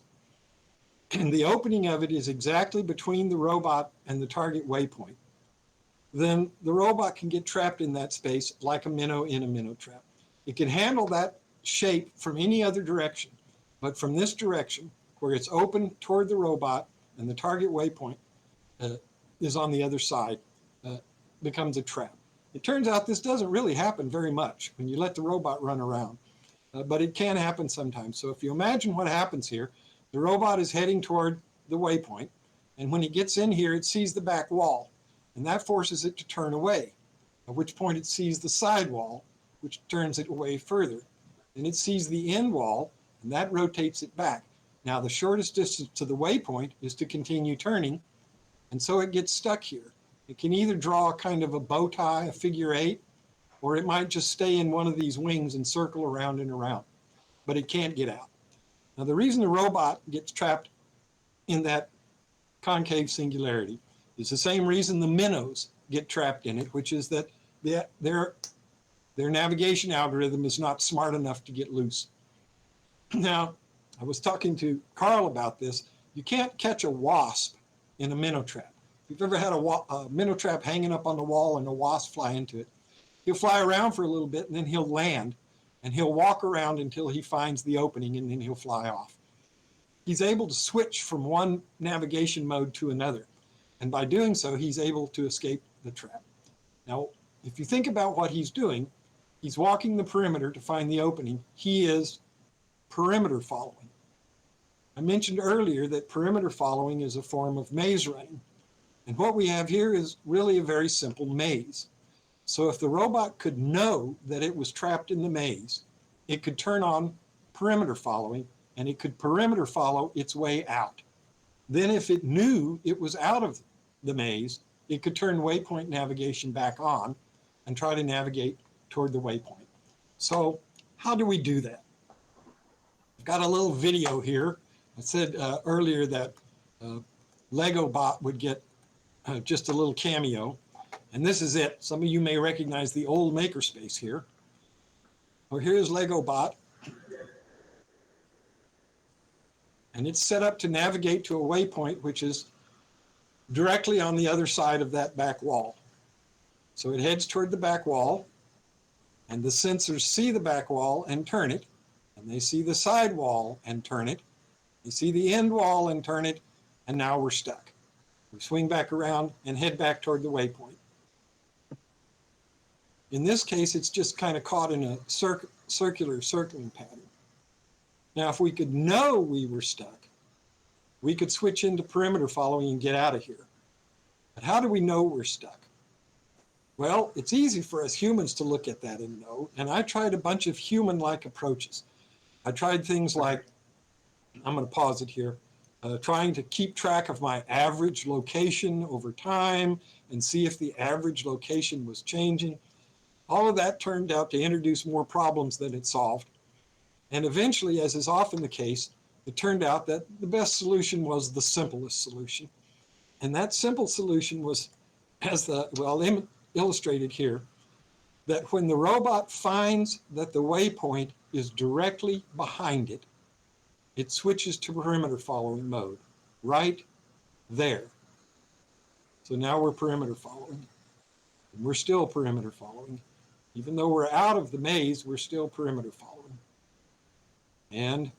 and the opening of it is exactly between the robot and the target waypoint, then the robot can get trapped in that space like a minnow in a minnow trap. It can handle that shape from any other direction, but from this direction, where it's open toward the robot and the target waypoint is on the other side, becomes a trap. It turns out this doesn't really happen very much when you let the robot run around, but it can happen sometimes. So if you imagine what happens here, the robot is heading toward the waypoint, and when it gets in here, it sees the back wall, and that forces it to turn away, at which point it sees the side wall, which turns it away further. Then it sees the end wall, and that rotates it back. Now, the shortest distance to the waypoint is to continue turning, and so it gets stuck here. It can either draw a kind of a bow tie, a figure 8, or it might just stay in one of these wings and circle around and around, but it can't get out. Now, the reason the robot gets trapped in that concave singularity is the same reason the minnows get trapped in it, which is that their navigation algorithm is not smart enough to get loose. Now, I was talking to Carl about this. You can't catch a wasp in a minnow trap. If you've ever had a minnow trap hanging up on the wall and a wasp fly into it, he'll fly around for a little bit and then he'll land. And he'll walk around until he finds the opening, and then he'll fly off. He's able to switch from one navigation mode to another. And by doing so, he's able to escape the trap. Now, if you think about what he's doing, he's walking the perimeter to find the opening. He is perimeter following. I mentioned earlier that perimeter following is a form of maze running. And what we have here is really a very simple maze. So if the robot could know that it was trapped in the maze, it could turn on perimeter following and it could perimeter follow its way out. Then if it knew it was out of the maze, it could turn waypoint navigation back on and try to navigate toward the waypoint. So how do we do that? I've got a little video here. I said earlier that Lego Bot would get just a little cameo, and this is it. Some of you may recognize the old MakerSpace here. Well, here's Lego Bot, and it's set up to navigate to a waypoint which is directly on the other side of that back wall. So it heads toward the back wall, and the sensors see the back wall and turn it, and they see the side wall and turn it. They see the end wall and turn it, and now we're stuck. We swing back around and head back toward the waypoint. In this case, it's just kind of caught in a circular circling pattern. Now, if we could know we were stuck, we could switch into perimeter following and get out of here. But how do we know we're stuck? Well, it's easy for us humans to look at that and know, and I tried a bunch of human-like approaches. I tried things like, I'm going to pause it here, trying to keep track of my average location over time and see if the average location was changing. All of that turned out to introduce more problems than it solved. And eventually, as is often the case, it turned out that the best solution was the simplest solution. And that simple solution was, as illustrated here, that when the robot finds that the waypoint is directly behind it, it switches to perimeter following mode, right there. So now we're perimeter following. And we're still perimeter following. Even though we're out of the maze, we're still perimeter following. And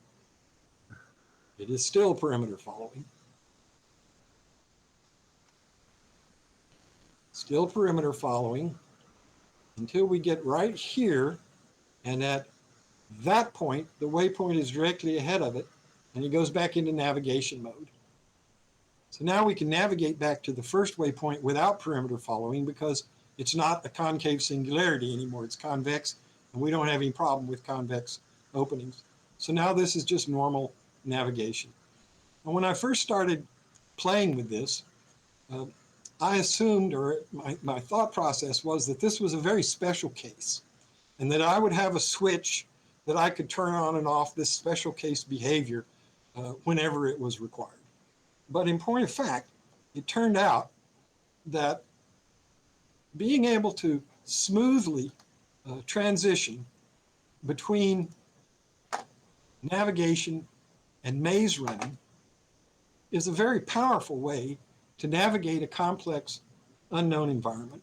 it is still perimeter following. Still perimeter following until we get right here, and at that point, the waypoint is directly ahead of it, and it goes back into navigation mode. So now we can navigate back to the first waypoint without perimeter following because it's not a concave singularity anymore. It's convex, and we don't have any problem with convex openings. So now this is just normal navigation. And when I first started playing with this, I assumed, or my thought process was that this was a very special case, and that I would have a switch that I could turn on and off this special case behavior whenever it was required. But in point of fact, it turned out that being able to smoothly transition between navigation and maze running is a very powerful way to navigate a complex unknown environment.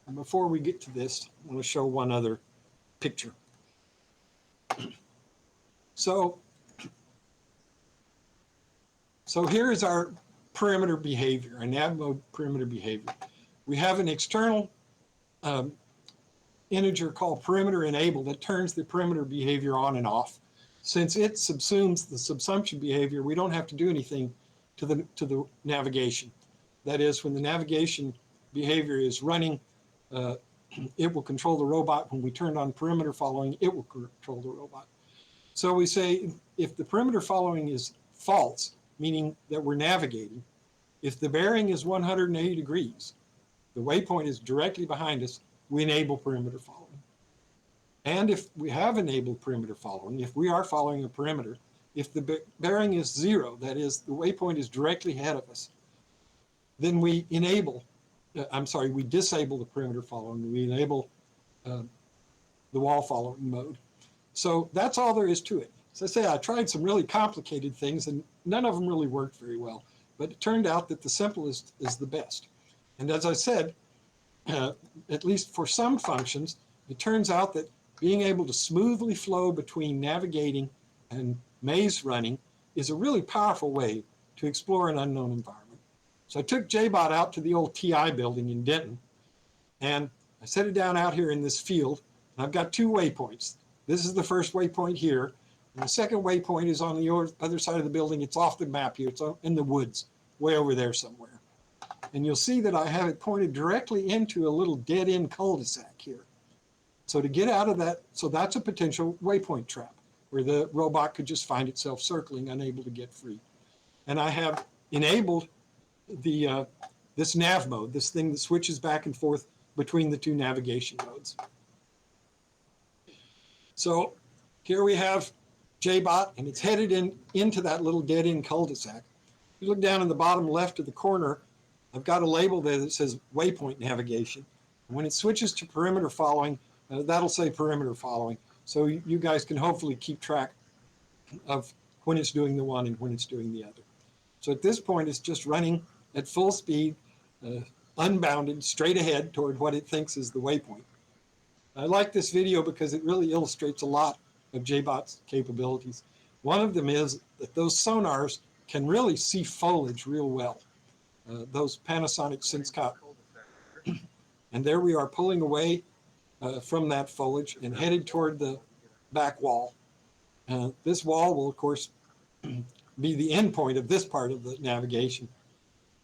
And before we get to this, I want to show one other picture. So here is our perimeter behavior, our nav mode perimeter behavior. We have an external integer called perimeter enable that turns the perimeter behavior on and off. Since it subsumes the subsumption behavior, we don't have to do anything to the navigation. That is, when the navigation behavior is running, it will control the robot. When we turn on perimeter following, it will control the robot. So we say if the perimeter following is false, meaning that we're navigating, if the bearing is 180 degrees, the waypoint is directly behind us, we enable perimeter following. And if we have enabled perimeter following, if we are following a perimeter, if the bearing is 0, that is, the waypoint is directly ahead of us, then we disable the perimeter following. We enable the wall following mode. So that's all there is to it. As I say, I tried some really complicated things, and none of them really worked very well. But it turned out that the simplest is the best. And as I said, at least for some functions, it turns out that being able to smoothly flow between navigating and maze running is a really powerful way to explore an unknown environment. So I took JBot out to the old TI building in Denton, and I set it down out here in this field. And I've got 2 waypoints. This is the first waypoint here, and the second waypoint is on the other side of the building. It's off the map here. It's in the woods, way over there somewhere. And you'll see that I have it pointed directly into a little dead-end cul-de-sac here. So to get out of that, so that's a potential waypoint trap. where the robot could just find itself circling, unable to get free. And I have enabled the this nav mode, this thing that switches back and forth between the two navigation modes. So here we have JBot, and it's headed into that little dead-end cul-de-sac. If you look down in the bottom left of the corner, I've got a label there that says Waypoint Navigation. And when it switches to perimeter following, that'll say perimeter following. So you guys can hopefully keep track of when it's doing the one and when it's doing the other. So at this point, it's just running at full speed, unbounded, straight ahead toward what it thinks is the waypoint. I like this video because it really illustrates a lot of JBot's capabilities. One of them is that those sonars can really see foliage real well. Those Panasonic SenseCop. And there we are pulling away from that foliage and headed toward the back wall. This wall will, of course, be the end point of this part of the navigation.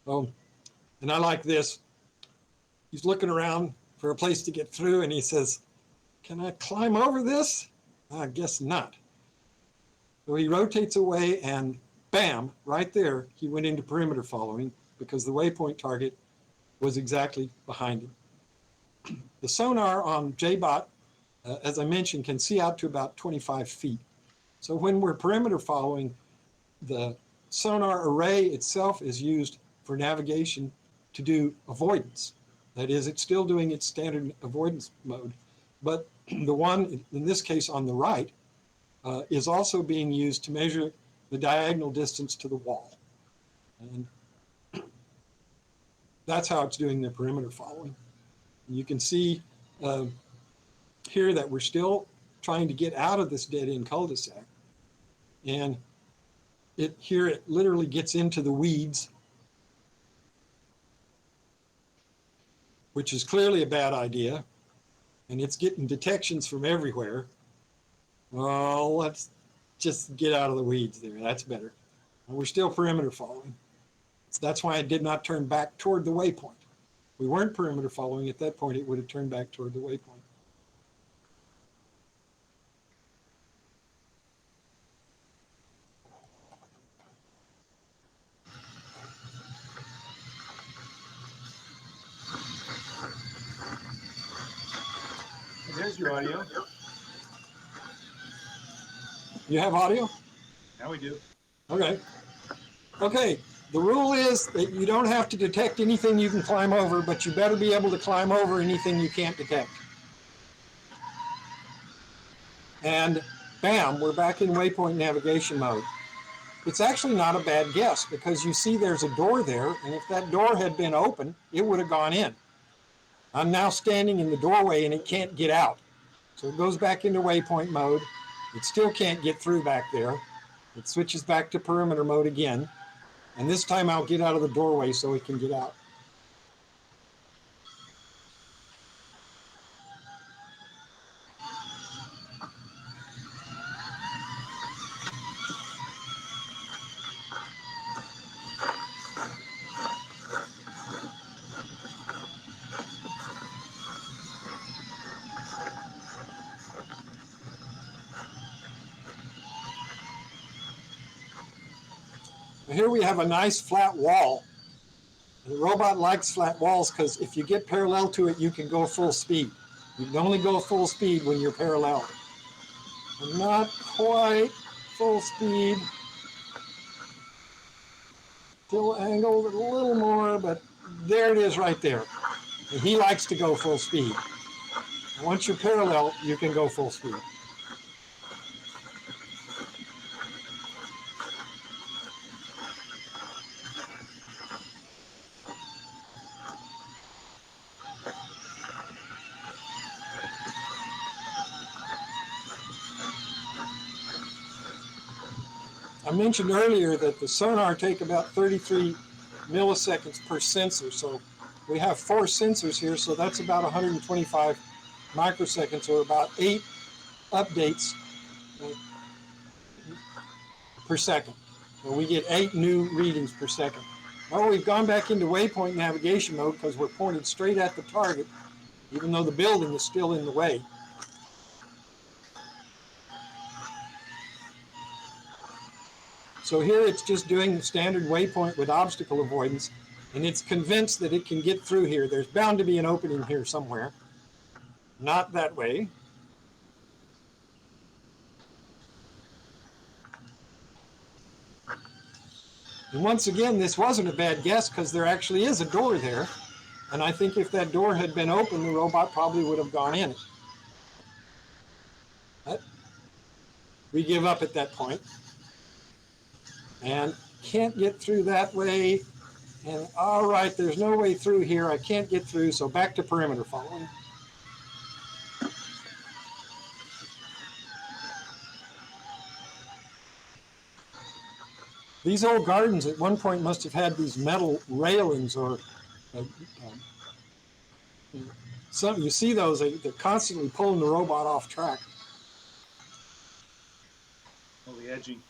And I like this. He's looking around for a place to get through, and he says, "Can I climb over this? I guess not." So he rotates away, and bam, right there, he went into perimeter following because the waypoint target was exactly behind him. The sonar on JBot, as I mentioned, can see out to about 25 feet. So when we're perimeter following, the sonar array itself is used for navigation to do avoidance. That is, it's still doing its standard avoidance mode, but the one, in this case on the right, is also being used to measure the diagonal distance to the wall. And that's how it's doing the perimeter following. And you can see here that we're still trying to get out of this dead-end cul-de-sac. And here it literally gets into the weeds, which is clearly a bad idea. And it's getting detections from everywhere. Well, let's just get out of the weeds there. That's better. And we're still perimeter following. So that's why it did not turn back toward the waypoint. If we weren't perimeter following at that point, it would have turned back toward the waypoint. There's your audio. You have audio? Now we do. Okay. Okay. The rule is that you don't have to detect anything you can climb over, but you better be able to climb over anything you can't detect. And bam, we're back in waypoint navigation mode. It's actually not a bad guess because you see there's a door there, and if that door had been open, it would have gone in. I'm now standing in the doorway and it can't get out. So it goes back into waypoint mode. It still can't get through back there. It switches back to perimeter mode again. And this time I'll get out of the doorway so it can get out. Here we have a nice flat wall. The robot likes flat walls because if you get parallel to it, you can go full speed. You can only go full speed when you're parallel. Not quite full speed. Still angled a little more, but there it is right there. And he likes to go full speed. Once you're parallel, you can go full speed. I mentioned earlier that the sonar take about 33 milliseconds per sensor. So we have 4 sensors here, so that's about 125 microseconds, or about 8 updates per second. So we get 8 new readings per second. Well, we've gone back into waypoint navigation mode because we're pointed straight at the target, even though the building is still in the way. So here it's just doing the standard waypoint with obstacle avoidance, and it's convinced that it can get through here. There's bound to be an opening here somewhere. Not that way. And once again, this wasn't a bad guess because there actually is a door there. And I think if that door had been open, the robot probably would have gone in. But we give up at that point. And can't get through that way. And all right, there's no way through here. I can't get through, so back to perimeter following. These old gardens at one point must have had these metal railings or some. You see those, they're constantly pulling the robot off track. Oh, the edging.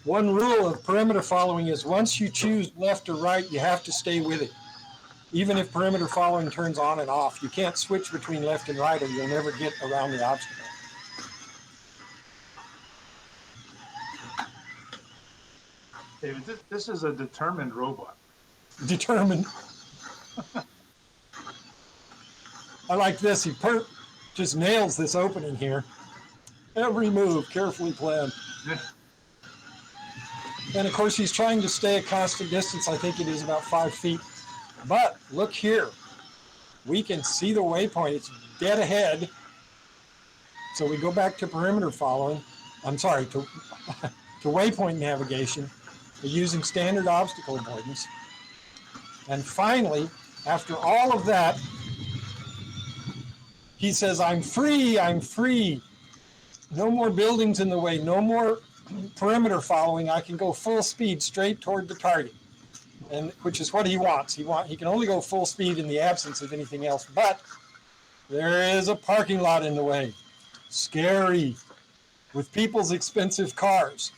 One rule of perimeter following is once you choose left or right, you have to stay with it. Even if perimeter following turns on and off, you can't switch between left and right or you'll never get around the obstacle. David, this is a determined robot. Determined. I like this. He just nails this opening here. Every move carefully planned. And of course, he's trying to stay a constant distance. I think it is about 5 feet. But look here. We can see the waypoint. It's dead ahead. So we go back to perimeter following. I'm sorry, to waypoint navigation. We're using standard obstacle avoidance. And finally, after all of that, he says, I'm free, I'm free. No more buildings in the way, no more perimeter following. I can go full speed straight toward the target, and which is what he wants. He can only go full speed in the absence of anything else, but there is a parking lot in the way. Scary, with people's expensive cars.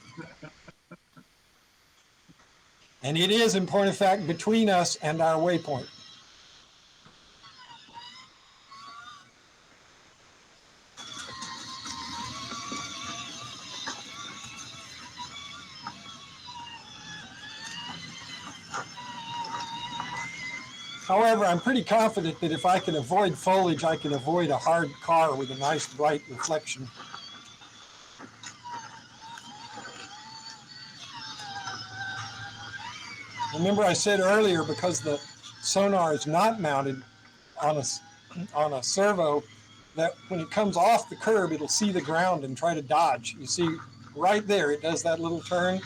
And it is, in point of fact, between us and our waypoint. However, I'm pretty confident that if I can avoid foliage, I can avoid a hard car with a nice bright reflection. Remember I said earlier, because the sonar is not mounted on a servo, that when it comes off the curb, it'll see the ground and try to dodge. You see right there, it does that little turn,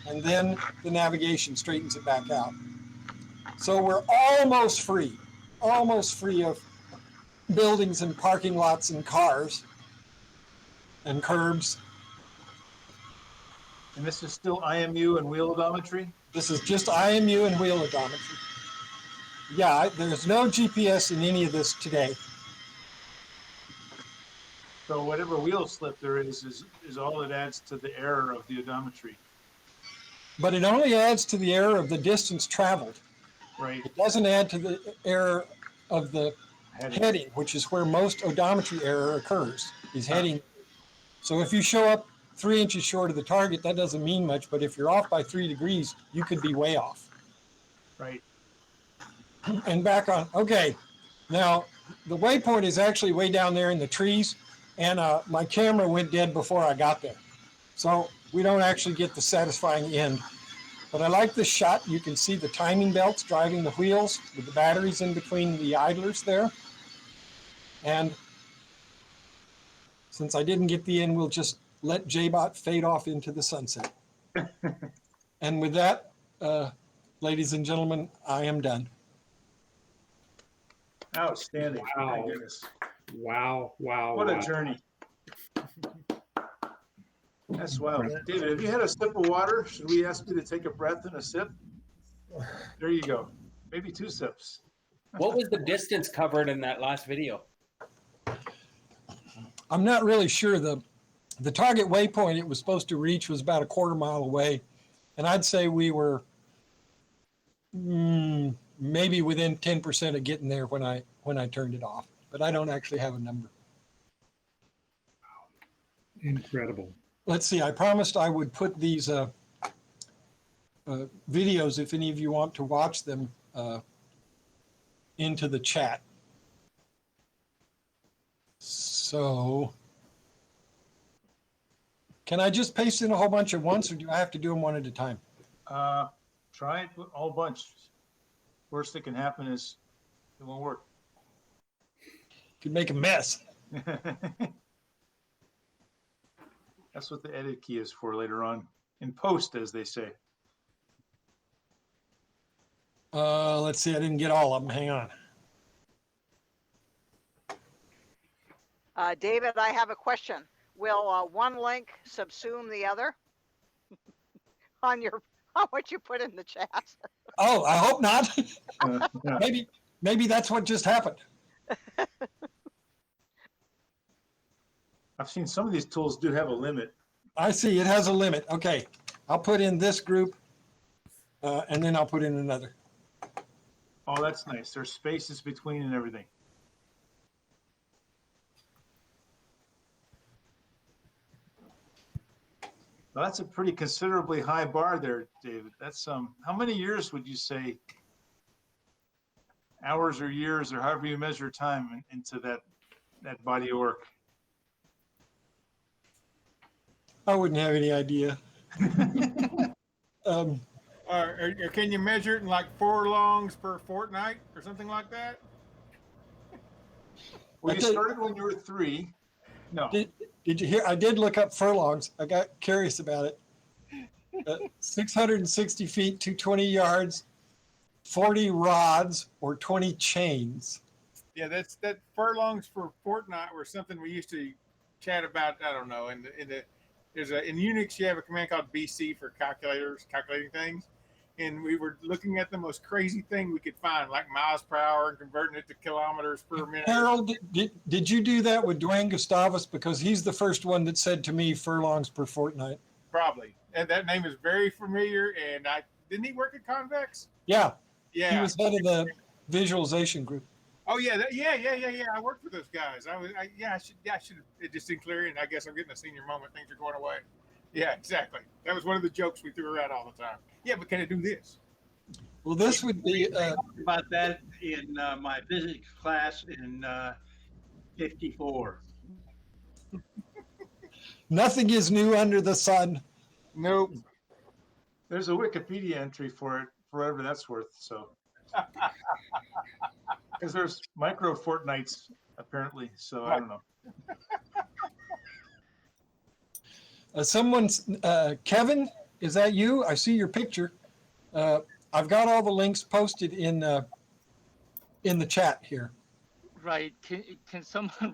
and then the navigation straightens it back out. So we're almost free of buildings and parking lots and cars and curbs. And this is still IMU and wheel odometry? This is just IMU and wheel odometry. Yeah, there's no GPS in any of this today. So whatever wheel slip there is all it adds to the error of the odometry. But it only adds to the error of the distance traveled. Right. It doesn't add to the error of the heading, which is where most odometry error occurs, is heading. So if you show up 3 inches short of the target, that doesn't mean much, but if you're off by 3 degrees, you could be way off. Right. And back on, okay, now the waypoint is actually way down there in the trees, and my camera went dead before I got there. So we don't actually get the satisfying end. But I like this shot. You can see the timing belts driving the wheels with the batteries in between the idlers there. And since I didn't get the end, we'll just let JBot fade off into the sunset. And with that, ladies and gentlemen, I am done. Outstanding. Wow. My goodness. Wow. What a journey. That's wild. David, have you had a sip of water? Should we ask you to take a breath and a sip? There you go. Maybe 2 sips. What was the distance covered in that last video? I'm not really sure. the target waypoint it was supposed to reach was about a quarter mile away. And I'd say we were maybe within 10% of getting there when I turned it off, but I don't actually have a number. Incredible. Let's see, I promised I would put these videos, if any of you want to watch them, into the chat. So, can I just paste in a whole bunch at once, or do I have to do them one at a time? Try it all bunch. Worst that can happen is it won't work. Could make a mess. That's what the edit key is for later on in post, as they say. Let's see, I didn't get all of them. Hang on. David, I have a question. Will one link subsume the other on what you put in the chat? Oh, I hope not. Yeah. Maybe that's what just happened. I've seen some of these tools do have a limit. I see, it has a limit. Okay, I'll put in this group, and then I'll put in another. Oh, that's nice. There's spaces between and everything. Well, that's a pretty considerably high bar there, David. That's how many years would you say, hours or years or however you measure time into that body of work? I wouldn't have any idea. Or can you measure it in like furlongs per fortnight or something like that? Well, you started when you were 3. No. Did you hear? I did look up furlongs. I got curious about it. 660 feet, 220 yards, 40 rods, or 20 chains. Yeah, that furlongs per fortnight were something we used to chat about. I don't know. In Unix you have a command called BC for calculating things, and we were looking at the most crazy thing we could find, like miles per hour, and converting it to kilometers per minute. Harold, did you do that with Dwayne Gustavus? Because he's the first one that said to me furlongs per fortnight. Probably, and that name is very familiar. And didn't he work at Convex? Yeah. Yeah, He was head of the visualization group. Oh yeah, yeah. I worked with those guys. I should. It just didn't clear in. I guess I'm getting a senior moment. Things are going away. Yeah, exactly. That was one of the jokes we threw around all the time. Yeah, but can it do this? Well, this would be. talked about that in my physics class in '54. Nothing is new under the sun. Nope. There's a Wikipedia entry for it, for whatever that's worth. So, because there's micro fortnights apparently. So I don't know. Someone's Kevin, is that you? I see your picture. I've got all the links posted in the chat here. Right. Can someone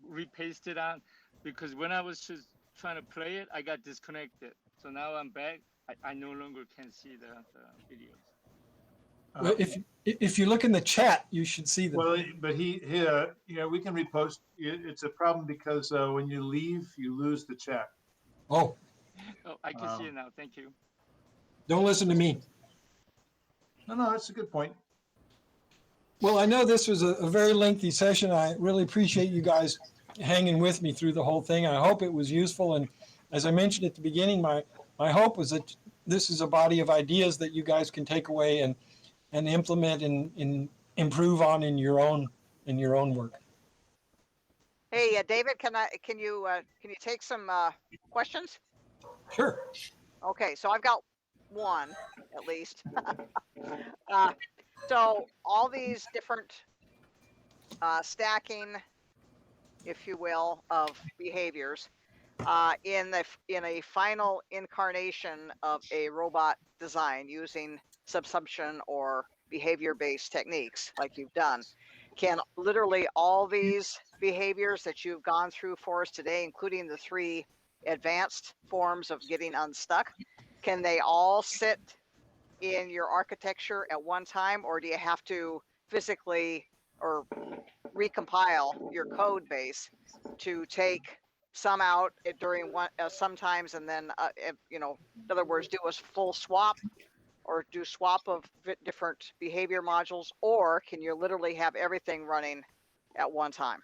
repaste it on? Because when I was just trying to play it, I got disconnected. So now I'm back. I no longer can see the videos. Well, if you look in the chat, you should see them. Well, but we can repost. It's a problem because when you leave, you lose the chat. Oh, I can see it now. Thank you. don't listen to me. No, that's a good point. Well, I know this was a very lengthy session. I really appreciate you guys hanging with me through the whole thing. I hope it was useful. And as I mentioned at the beginning, my hope was that this is a body of ideas that you guys can take away and implement and improve on in your own work. Hey, David, can you take some questions? Sure. Okay, so I've got one at least. So all these different stacking, if you will, of behaviors in a final incarnation of a robot design using subsumption or behavior-based techniques like you've done, can literally all these behaviors that you've gone through for us today, including the 3 advanced forms of getting unstuck, can they all sit in your architecture at one time, or do you have to physically or recompile your code base to take some out during one sometimes, and then you know, in other words, do a full swap or do swap of different behavior modules, or can you literally have everything running at one time?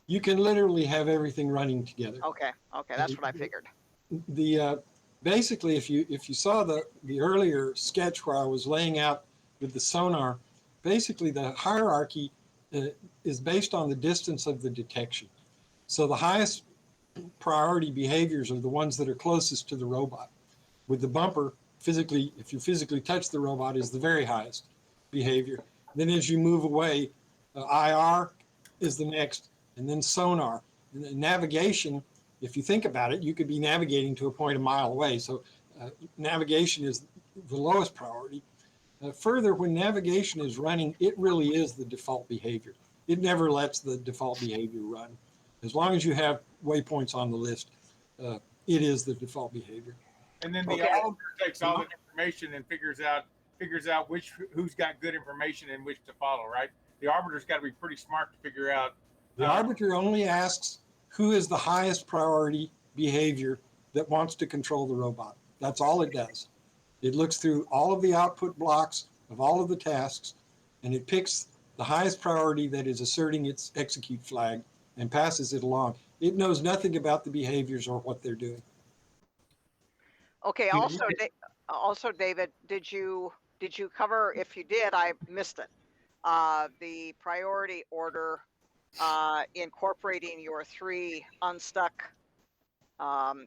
You can literally have everything running together. Okay, that's what I figured. The basically, if you saw the earlier sketch where I was laying out with the sonar, basically the hierarchy is based on the distance of the detection. So the highest priority behaviors are the ones that are closest to the robot. With the bumper, physically, if you physically touch the robot, is the very highest behavior. Then as you move away, IR is the next, and then sonar. And navigation, if you think about it, you could be navigating to a point a mile away. So navigation is the lowest priority. Further, when navigation is running, it really is the default behavior. It never lets the default behavior run. As long as you have waypoints on the list, it is the default behavior. And then the arbiter takes all the information and figures out who's got good information and which to follow, right? The arbiter's got to be pretty smart to figure out. The arbiter only asks who is the highest priority behavior that wants to control the robot. That's all it does. It looks through all of the output blocks of all of the tasks, and it picks the highest priority that is asserting its execute flag and passes it along. It knows nothing about the behaviors or what they're doing. Okay. Also, David, did you cover? If you did, I missed it. The priority order incorporating your 3 unstuck,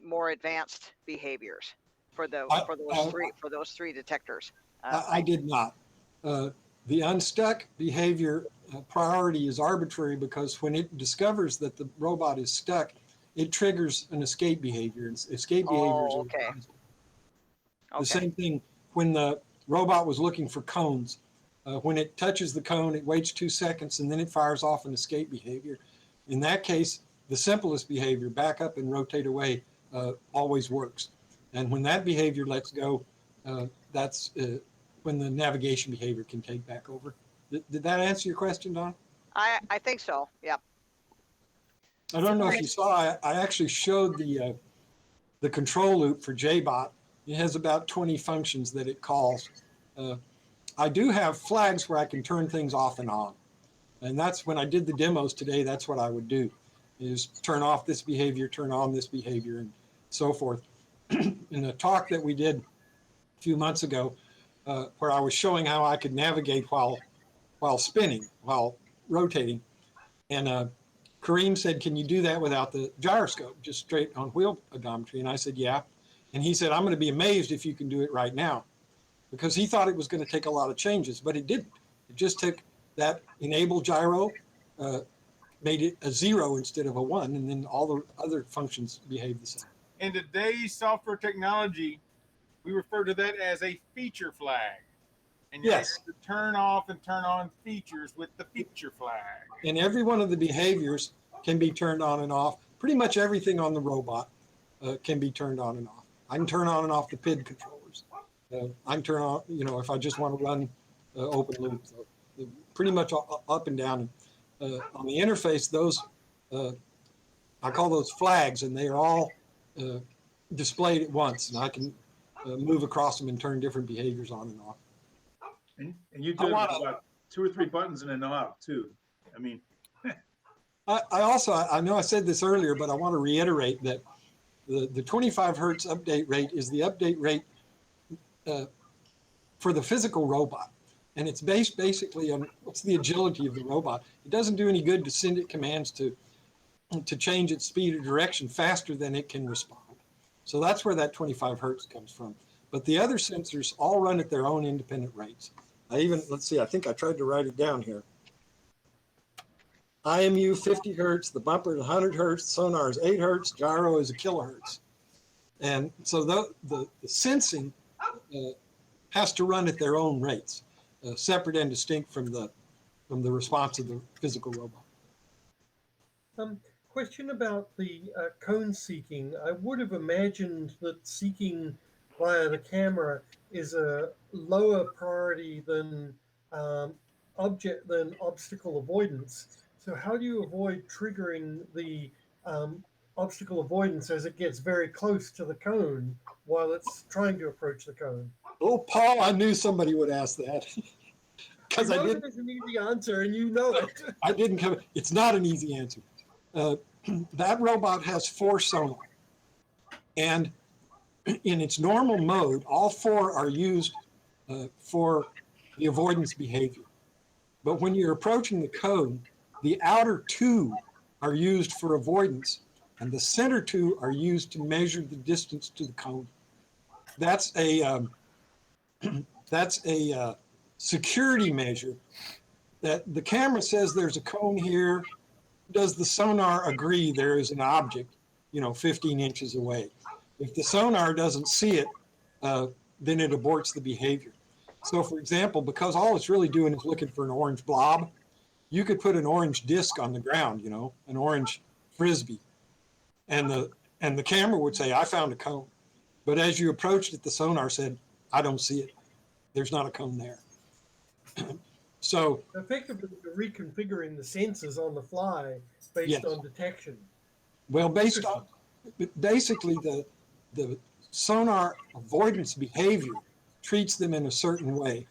more advanced behaviors for those three detectors. I did not. The unstuck behavior priority is arbitrary because when it discovers that the robot is stuck, it triggers an escape behavior. Escape behaviors are constant. The same thing when the robot was looking for cones. When it touches the cone, it waits 2 seconds and then it fires off an escape behavior. In that case, the simplest behavior, back up and rotate away, always works. And when that behavior lets go, that's when the navigation behavior can take back over. Did that answer your question, Don? I think so. Yep. I don't know if you saw. I actually showed the control loop for JBot. It has about 20 functions that it calls. I do have flags where I can turn things off and on. And that's when I did the demos today, that's what I would do, is turn off this behavior, turn on this behavior, and so forth. In a talk that we did a few months ago, where I was showing how I could navigate while spinning, while rotating. And Kareem said, can you do that without the gyroscope, just straight on wheel odometry? And I said, yeah. And he said, I'm going to be amazed if you can do it right now, because he thought it was going to take a lot of changes, but it didn't. It just took that enable gyro, made it a 0 instead of a 1, and then all the other functions behave the same. In today's software technology, we refer to that as a feature flag. And you have to turn off and turn on features with the feature flag. And every one of the behaviors can be turned on and off. Pretty much everything on the robot can be turned on and off. I can turn on and off the PID controllers. I can turn on, if I just want to run open loop. So pretty much up and down. On the interface, those, I call those flags, and they are all displayed at once. And I can move across them and turn different behaviors on and off. And you do about 2 or 3 buttons in a knob too. I mean, I know I said this earlier, but I want to reiterate that the 25 hertz update rate is the update rate for the physical robot. And it's based basically on what's the agility of the robot. It doesn't do any good to send it commands to change its speed or direction faster than it can respond. So that's where that 25 hertz comes from. But the other sensors all run at their own independent rates. Let's see, I think I tried to write it down here. IMU 50 hertz, the bumper is 100 hertz, sonar is 8 hertz, gyro is a kilohertz. And so the sensing has to run at their own rates, separate and distinct from the response of the physical robot. Question about the cone seeking. I would have imagined that seeking via the camera is a lower priority than obstacle avoidance. So how do you avoid triggering the obstacle avoidance as it gets very close to the cone while it's trying to approach the cone? Oh, Paul, I knew somebody would ask that. Because I know didn't. there's an easy answer, and you know it. I didn't come. It's not an easy answer. That robot has 4 sonar, and in its normal mode, all 4 are used for the avoidance behavior. But when you're approaching the cone, the outer 2 are used for avoidance, and the center 2 are used to measure the distance to the cone. That's a security measure that the camera says there's a cone here. Does the sonar agree there is an object, 15 inches away? If the sonar doesn't see it, then it aborts the behavior. So for example, because all it's really doing is looking for an orange blob, you could put an orange disc on the ground, an orange frisbee, and the camera would say, I found a cone. But as you approached it, the sonar said, I don't see it. There's not a cone there. So effectively, you're reconfiguring the sensors on the fly based on detection. Well, basically the sonar avoidance behavior treats them in a certain way.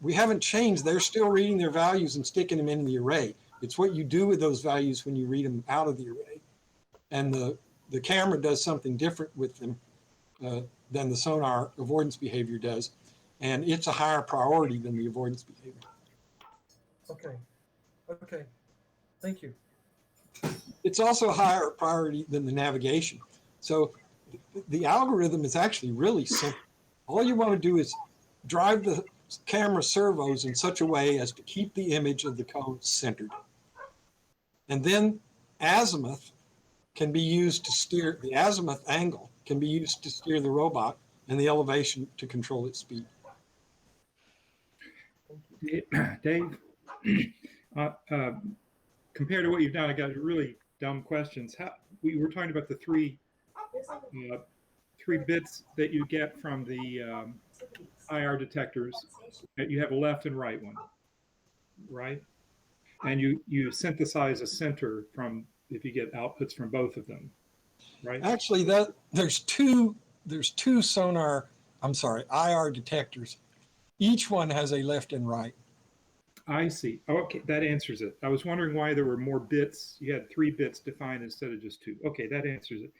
We haven't changed. They're still reading their values and sticking them in the array. It's what you do with those values when you read them out of the array. And the camera does something different with them than the sonar avoidance behavior does. And it's a higher priority than the avoidance behavior. Okay. Thank you. It's also a higher priority than the navigation. So the algorithm is actually really simple. All you want to do is drive the camera servos in such a way as to keep the image of the cone centered. And then azimuth can be used to steer, the azimuth angle can be used to steer the robot, and the elevation to control its speed. Dave, compared to what you've done, I got really dumb questions. We were talking about the three bits that you get from the IR detectors. You have a left and right one, right? And you synthesize a center from if you get outputs from both of them, right? Actually, there's two IR detectors. Each one has a left and right. I see. Okay, that answers it. I was wondering why there were more bits. You had 3 bits defined instead of just 2. Okay, that answers it.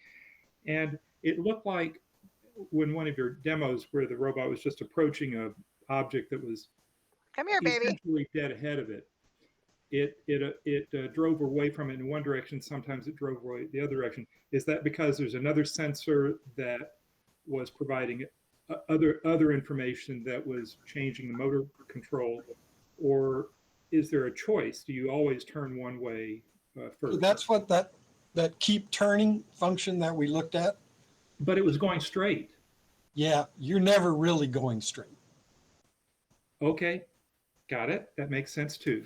And it looked like when one of your demos where the robot was just approaching an object that was come here, baby, essentially dead ahead of it, it drove away from it in one direction. Sometimes it drove away the other direction. Is that because there's another sensor that was providing other information that was changing the motor control, or is there a choice? Do you always turn one way first? That's what that keep turning function that we looked at. But it was going straight. Yeah, you're never really going straight. Okay, got it. That makes sense too.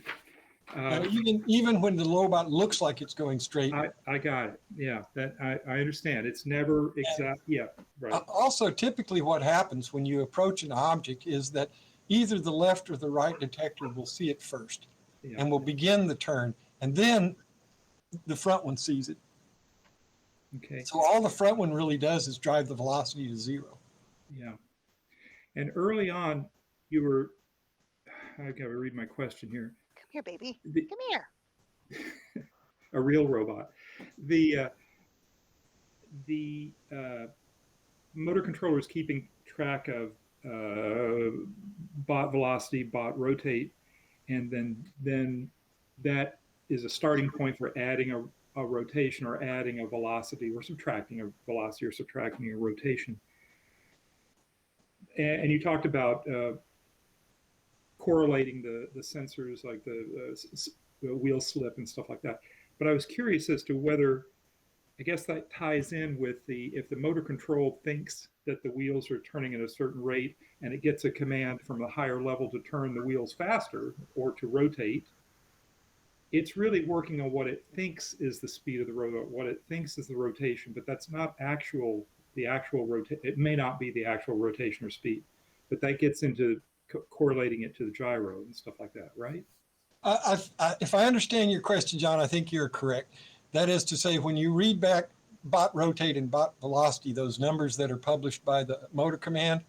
Even when the robot looks like it's going straight. I got it. Yeah, that I understand. It's never exact. Yeah, right. Also, typically what happens when you approach an object is that either the left or the right detector will see it first and will begin the turn, and then the front one sees it. Okay. So all the front one really does is drive the velocity to 0. Yeah. And early on, you were, I got to read my question here. Come here, baby. Come here. A real robot. The motor controller is keeping track of bot velocity, bot rotate, and then that is a starting point for adding a rotation or adding a velocity or subtracting a velocity or subtracting a rotation. And you talked about correlating the sensors like the wheel slip and stuff like that. But I was curious as to whether, I guess that ties in with if the motor control thinks that the wheels are turning at a certain rate and it gets a command from a higher level to turn the wheels faster or to rotate, it's really working on what it thinks is the speed of the robot, what it thinks is the rotation, but that's not the actual rotation. It may not be the actual rotation or speed, but that gets into correlating it to the gyro and stuff like that, right? If I understand your question, John, I think you're correct. That is to say, when you read back bot rotate and bot velocity, those numbers that are published by the motor command,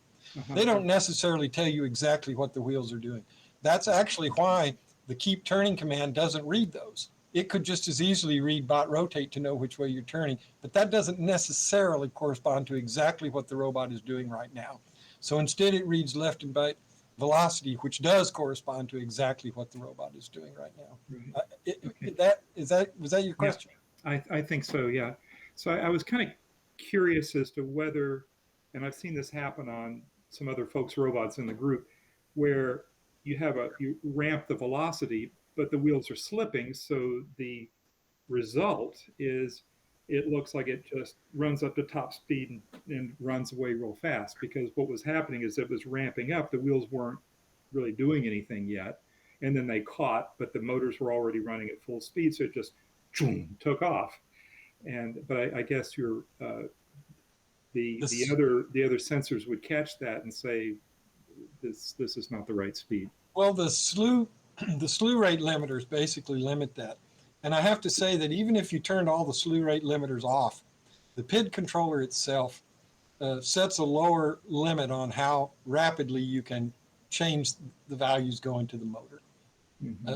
they don't necessarily tell you exactly what the wheels are doing. That's actually why the keep turning command doesn't read those. It could just as easily read bot rotate to know which way you're turning, but that doesn't necessarily correspond to exactly what the robot is doing right now. So instead it reads left and right velocity, which does correspond to exactly what the robot is doing right now. Was that your question? Yeah, I think so, yeah. So I was kind of curious as to whether, and I've seen this happen on some other folks' robots in the group, where you ramp the velocity, but the wheels are slipping, so the result is it looks like it just runs up to top speed and runs away real fast, because what was happening is it was ramping up, the wheels weren't really doing anything yet, and then they caught, but the motors were already running at full speed, so it just took off. But I guess the other sensors would catch that and say this is not the right speed. Well, the slew rate limiters basically limit that. And I have to say that even if you turned all the slew rate limiters off, the PID controller itself sets a lower limit on how rapidly you can change the values going to the motor.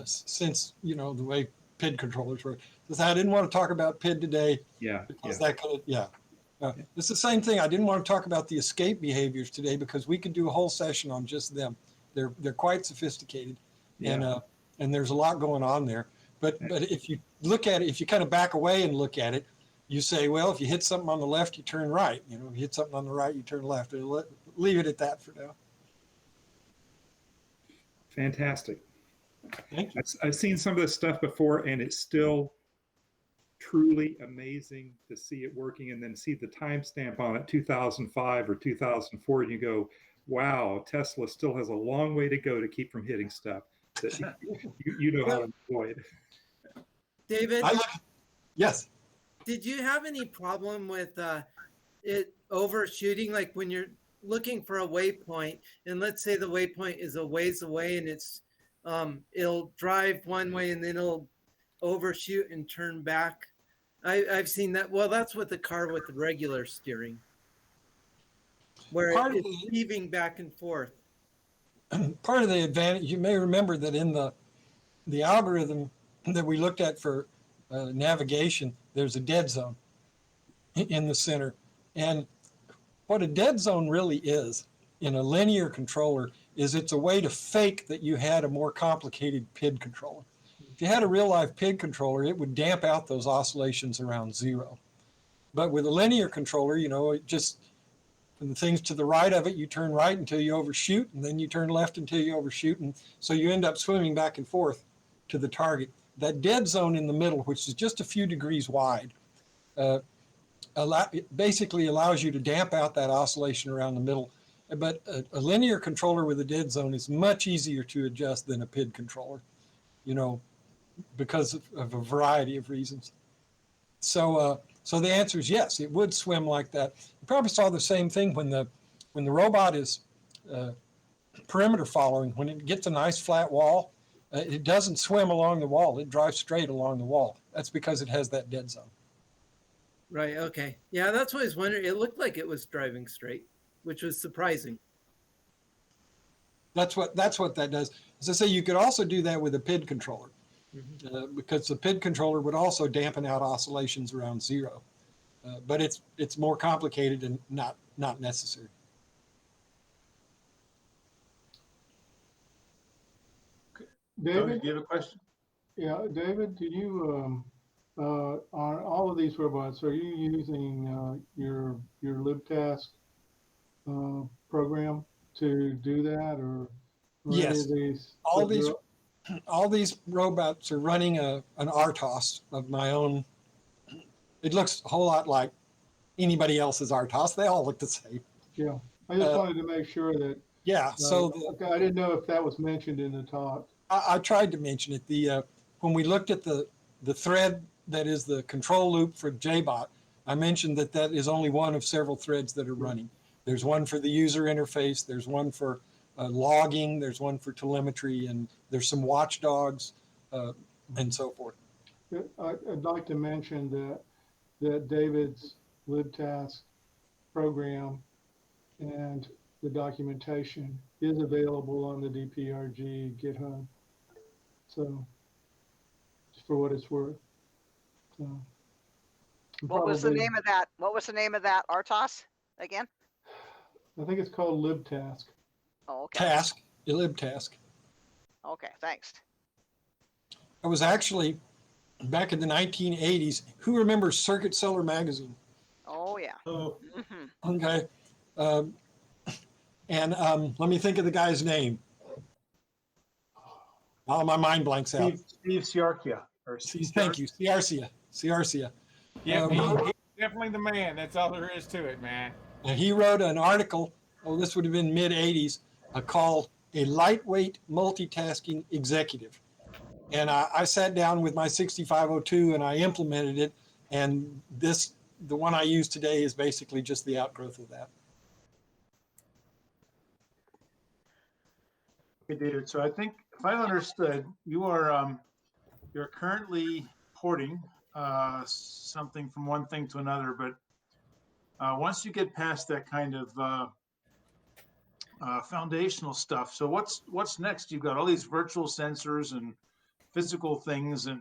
Since, the way PID controllers work. I didn't want to talk about PID today. It's the same thing. I didn't want to talk about the escape behaviors today because we could do a whole session on just them. They're quite sophisticated, and there's a lot going on there. But if you look at it, if you kind of back away and look at it, you say, well, if you hit something on the left, you turn right. If you hit something on the right, you turn left. Leave it at that for now. Fantastic. Thank you. I've seen some of this stuff before, and it's still truly amazing to see it working, and then see the timestamp on it, 2005 or 2004, and you go, wow, Tesla still has a long way to go to keep from hitting stuff that you know how to avoid. David? Yes. Did you have any problem with it overshooting, like when you're looking for a waypoint, and let's say the waypoint is a ways away, and it'll drive one way and then it'll overshoot and turn back? I've seen that. Well, that's with the car with the regular steering, where it's weaving back and forth. Part of the advantage, you may remember that in the algorithm that we looked at for navigation, there's a dead zone in the center. And what a dead zone really is in a linear controller is it's a way to fake that you had a more complicated PID controller. If you had a real life PID controller, it would damp out those oscillations around zero. But with a linear controller, it just, from the things to the right of it, you turn right until you overshoot, and then you turn left until you overshoot. And so you end up swimming back and forth to the target. That dead zone in the middle, which is just a few degrees wide, basically allows you to damp out that oscillation around the middle. But a linear controller with a dead zone is much easier to adjust than a PID controller, because of a variety of reasons. So the answer is yes, it would swim like that. You probably saw the same thing when the robot is perimeter following. When it gets a nice flat wall, it doesn't swim along the wall. It drives straight along the wall. That's because it has that dead zone. Right. Okay. Yeah, that's what I was wondering. It looked like it was driving straight, which was surprising. That's what that does. As I say, you could also do that with a PID controller, because the PID controller would also dampen out oscillations around zero. But it's more complicated and not necessary. David, do you have a question? Yeah, David, do you on all of these robots, are you using your libtask program to do that, or yes? All these robots are running an RTOS of my own. It looks a whole lot like anybody else's RTOS. They all look the same. Yeah, I just wanted to make sure that. Yeah, so I didn't know if that was mentioned in the talk. I tried to mention it. When we looked at the thread that is the control loop for JBot, I mentioned that is only one of several threads that are running. There's one for the user interface. There's one for logging. There's one for telemetry, and there's some watchdogs, and so forth. I'd like to mention that David's libtask program and the documentation is available on the DPRG GitHub. So, just for what it's worth. So, What was the name of that? What was the name of that, Artos, again? I think it's called libtask. Oh, okay. Task, a libtask. Okay, thanks. I was actually back in the 1980s. Who remembers Circuit Seller magazine? Oh, yeah. Oh, Okay. And let me think of the guy's name. Oh, my mind blanks out. Steve Siarkia. Thank you, Ciarcia. Yeah, he's definitely the man. That's all there is to it, man. He wrote an article, this would have been mid-'80s, called A Lightweight Multitasking Executive. And I sat down with my 6502 and I implemented it. And the one I use today is basically just the outgrowth of that. Okay, David. So I think if I've understood, you're currently porting something from one thing to another, but once you get past that kind of foundational stuff, so what's next? You've got all these virtual sensors and physical things and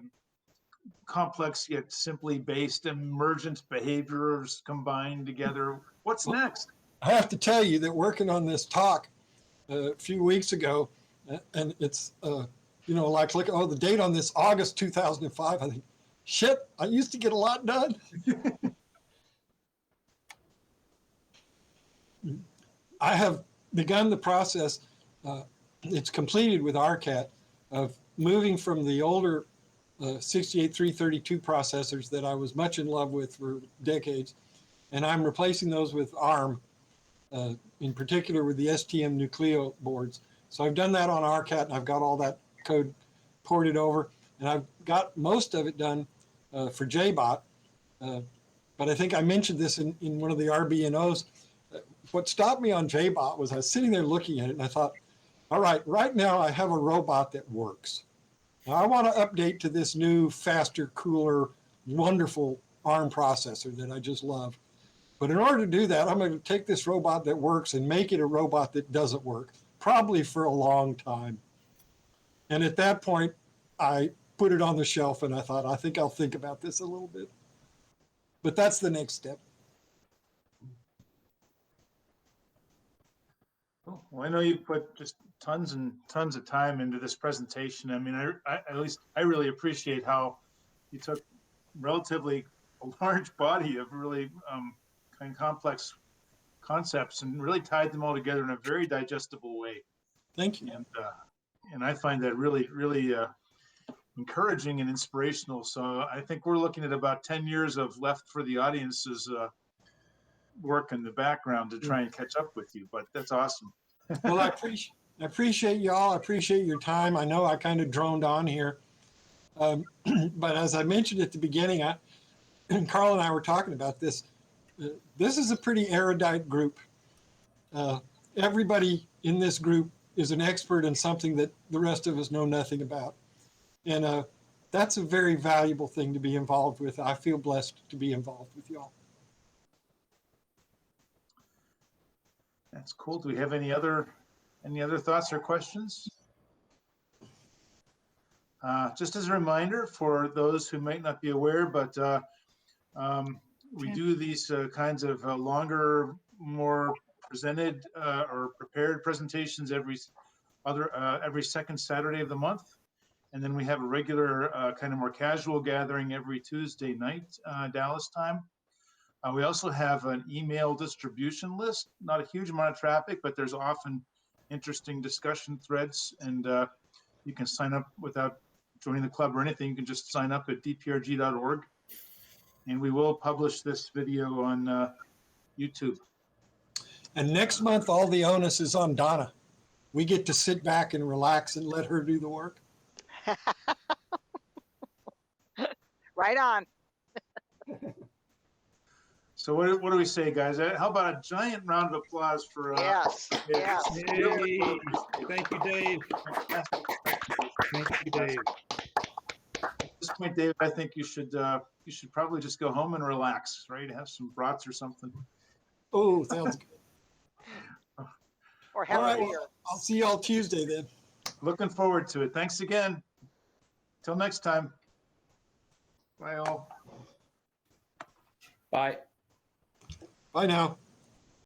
complex yet simply based emergent behaviors combined together. What's next? I have to tell you that working on this talk a few weeks ago, and it's, like, look, the date on this, August 2005, I think, shit, I used to get a lot done. I have begun the process, it's completed with RCAT, of moving from the older 68332 processors that I was much in love with for decades, and I'm replacing those with ARM, in particular with the STM Nucleo boards. So I've done that on RCAT, and I've got all that code ported over, and I've got most of it done for JBot. But I think I mentioned this in one of the RBNOs. What stopped me on JBot was I was sitting there looking at it, and I thought, all right now I have a robot that works. Now I want to update to this new, faster, cooler, wonderful ARM processor that I just love. But in order to do that, I'm going to take this robot that works and make it a robot that doesn't work, probably for a long time. And at that point, I put it on the shelf and I thought, I think I'll think about this a little bit. But that's the next step. Well, I know you put just tons and tons of time into this presentation. I mean, I really appreciate how you took relatively a large body of really kind of complex concepts and really tied them all together in a very digestible way. Thank you. And I find that really, really encouraging and inspirational. So I think we're looking at about 10 years of left for the audience's work in the background to try and catch up with you, but that's awesome. Well, I appreciate y'all. I appreciate your time. I know I kind of droned on here. But as I mentioned at the beginning, Carl and I were talking about this. This is a pretty erudite group. Everybody in this group is an expert in something that the rest of us know nothing about. And that's a very valuable thing to be involved with. I feel blessed to be involved with y'all. That's cool. Do we have any other thoughts or questions? Just as a reminder for those who might not be aware, but we do these kinds of longer, more presented or prepared presentations every second Saturday of the month. And then we have a regular kind of more casual gathering every Tuesday night, Dallas time. We also have an email distribution list, not a huge amount of traffic, but there's often interesting discussion threads, and you can sign up without joining the club or anything. You can just sign up at dprg.org, and we will publish this video on YouTube. And next month, all the onus is on Donna. We get to sit back and relax and let her do the work. Right on. So what do we say, guys? How about a giant round of applause for yes. Yes. Yay. Thank you, Dave. Thank you, Dave. this point, David, I think you should probably just go home and relax, right? Have some brats or something. Oh, sounds good. Or have All a right, beer. well, I'll see y'all Tuesday then. Looking forward to it. Thanks again. Till next time. Bye all. Bye. Bye now.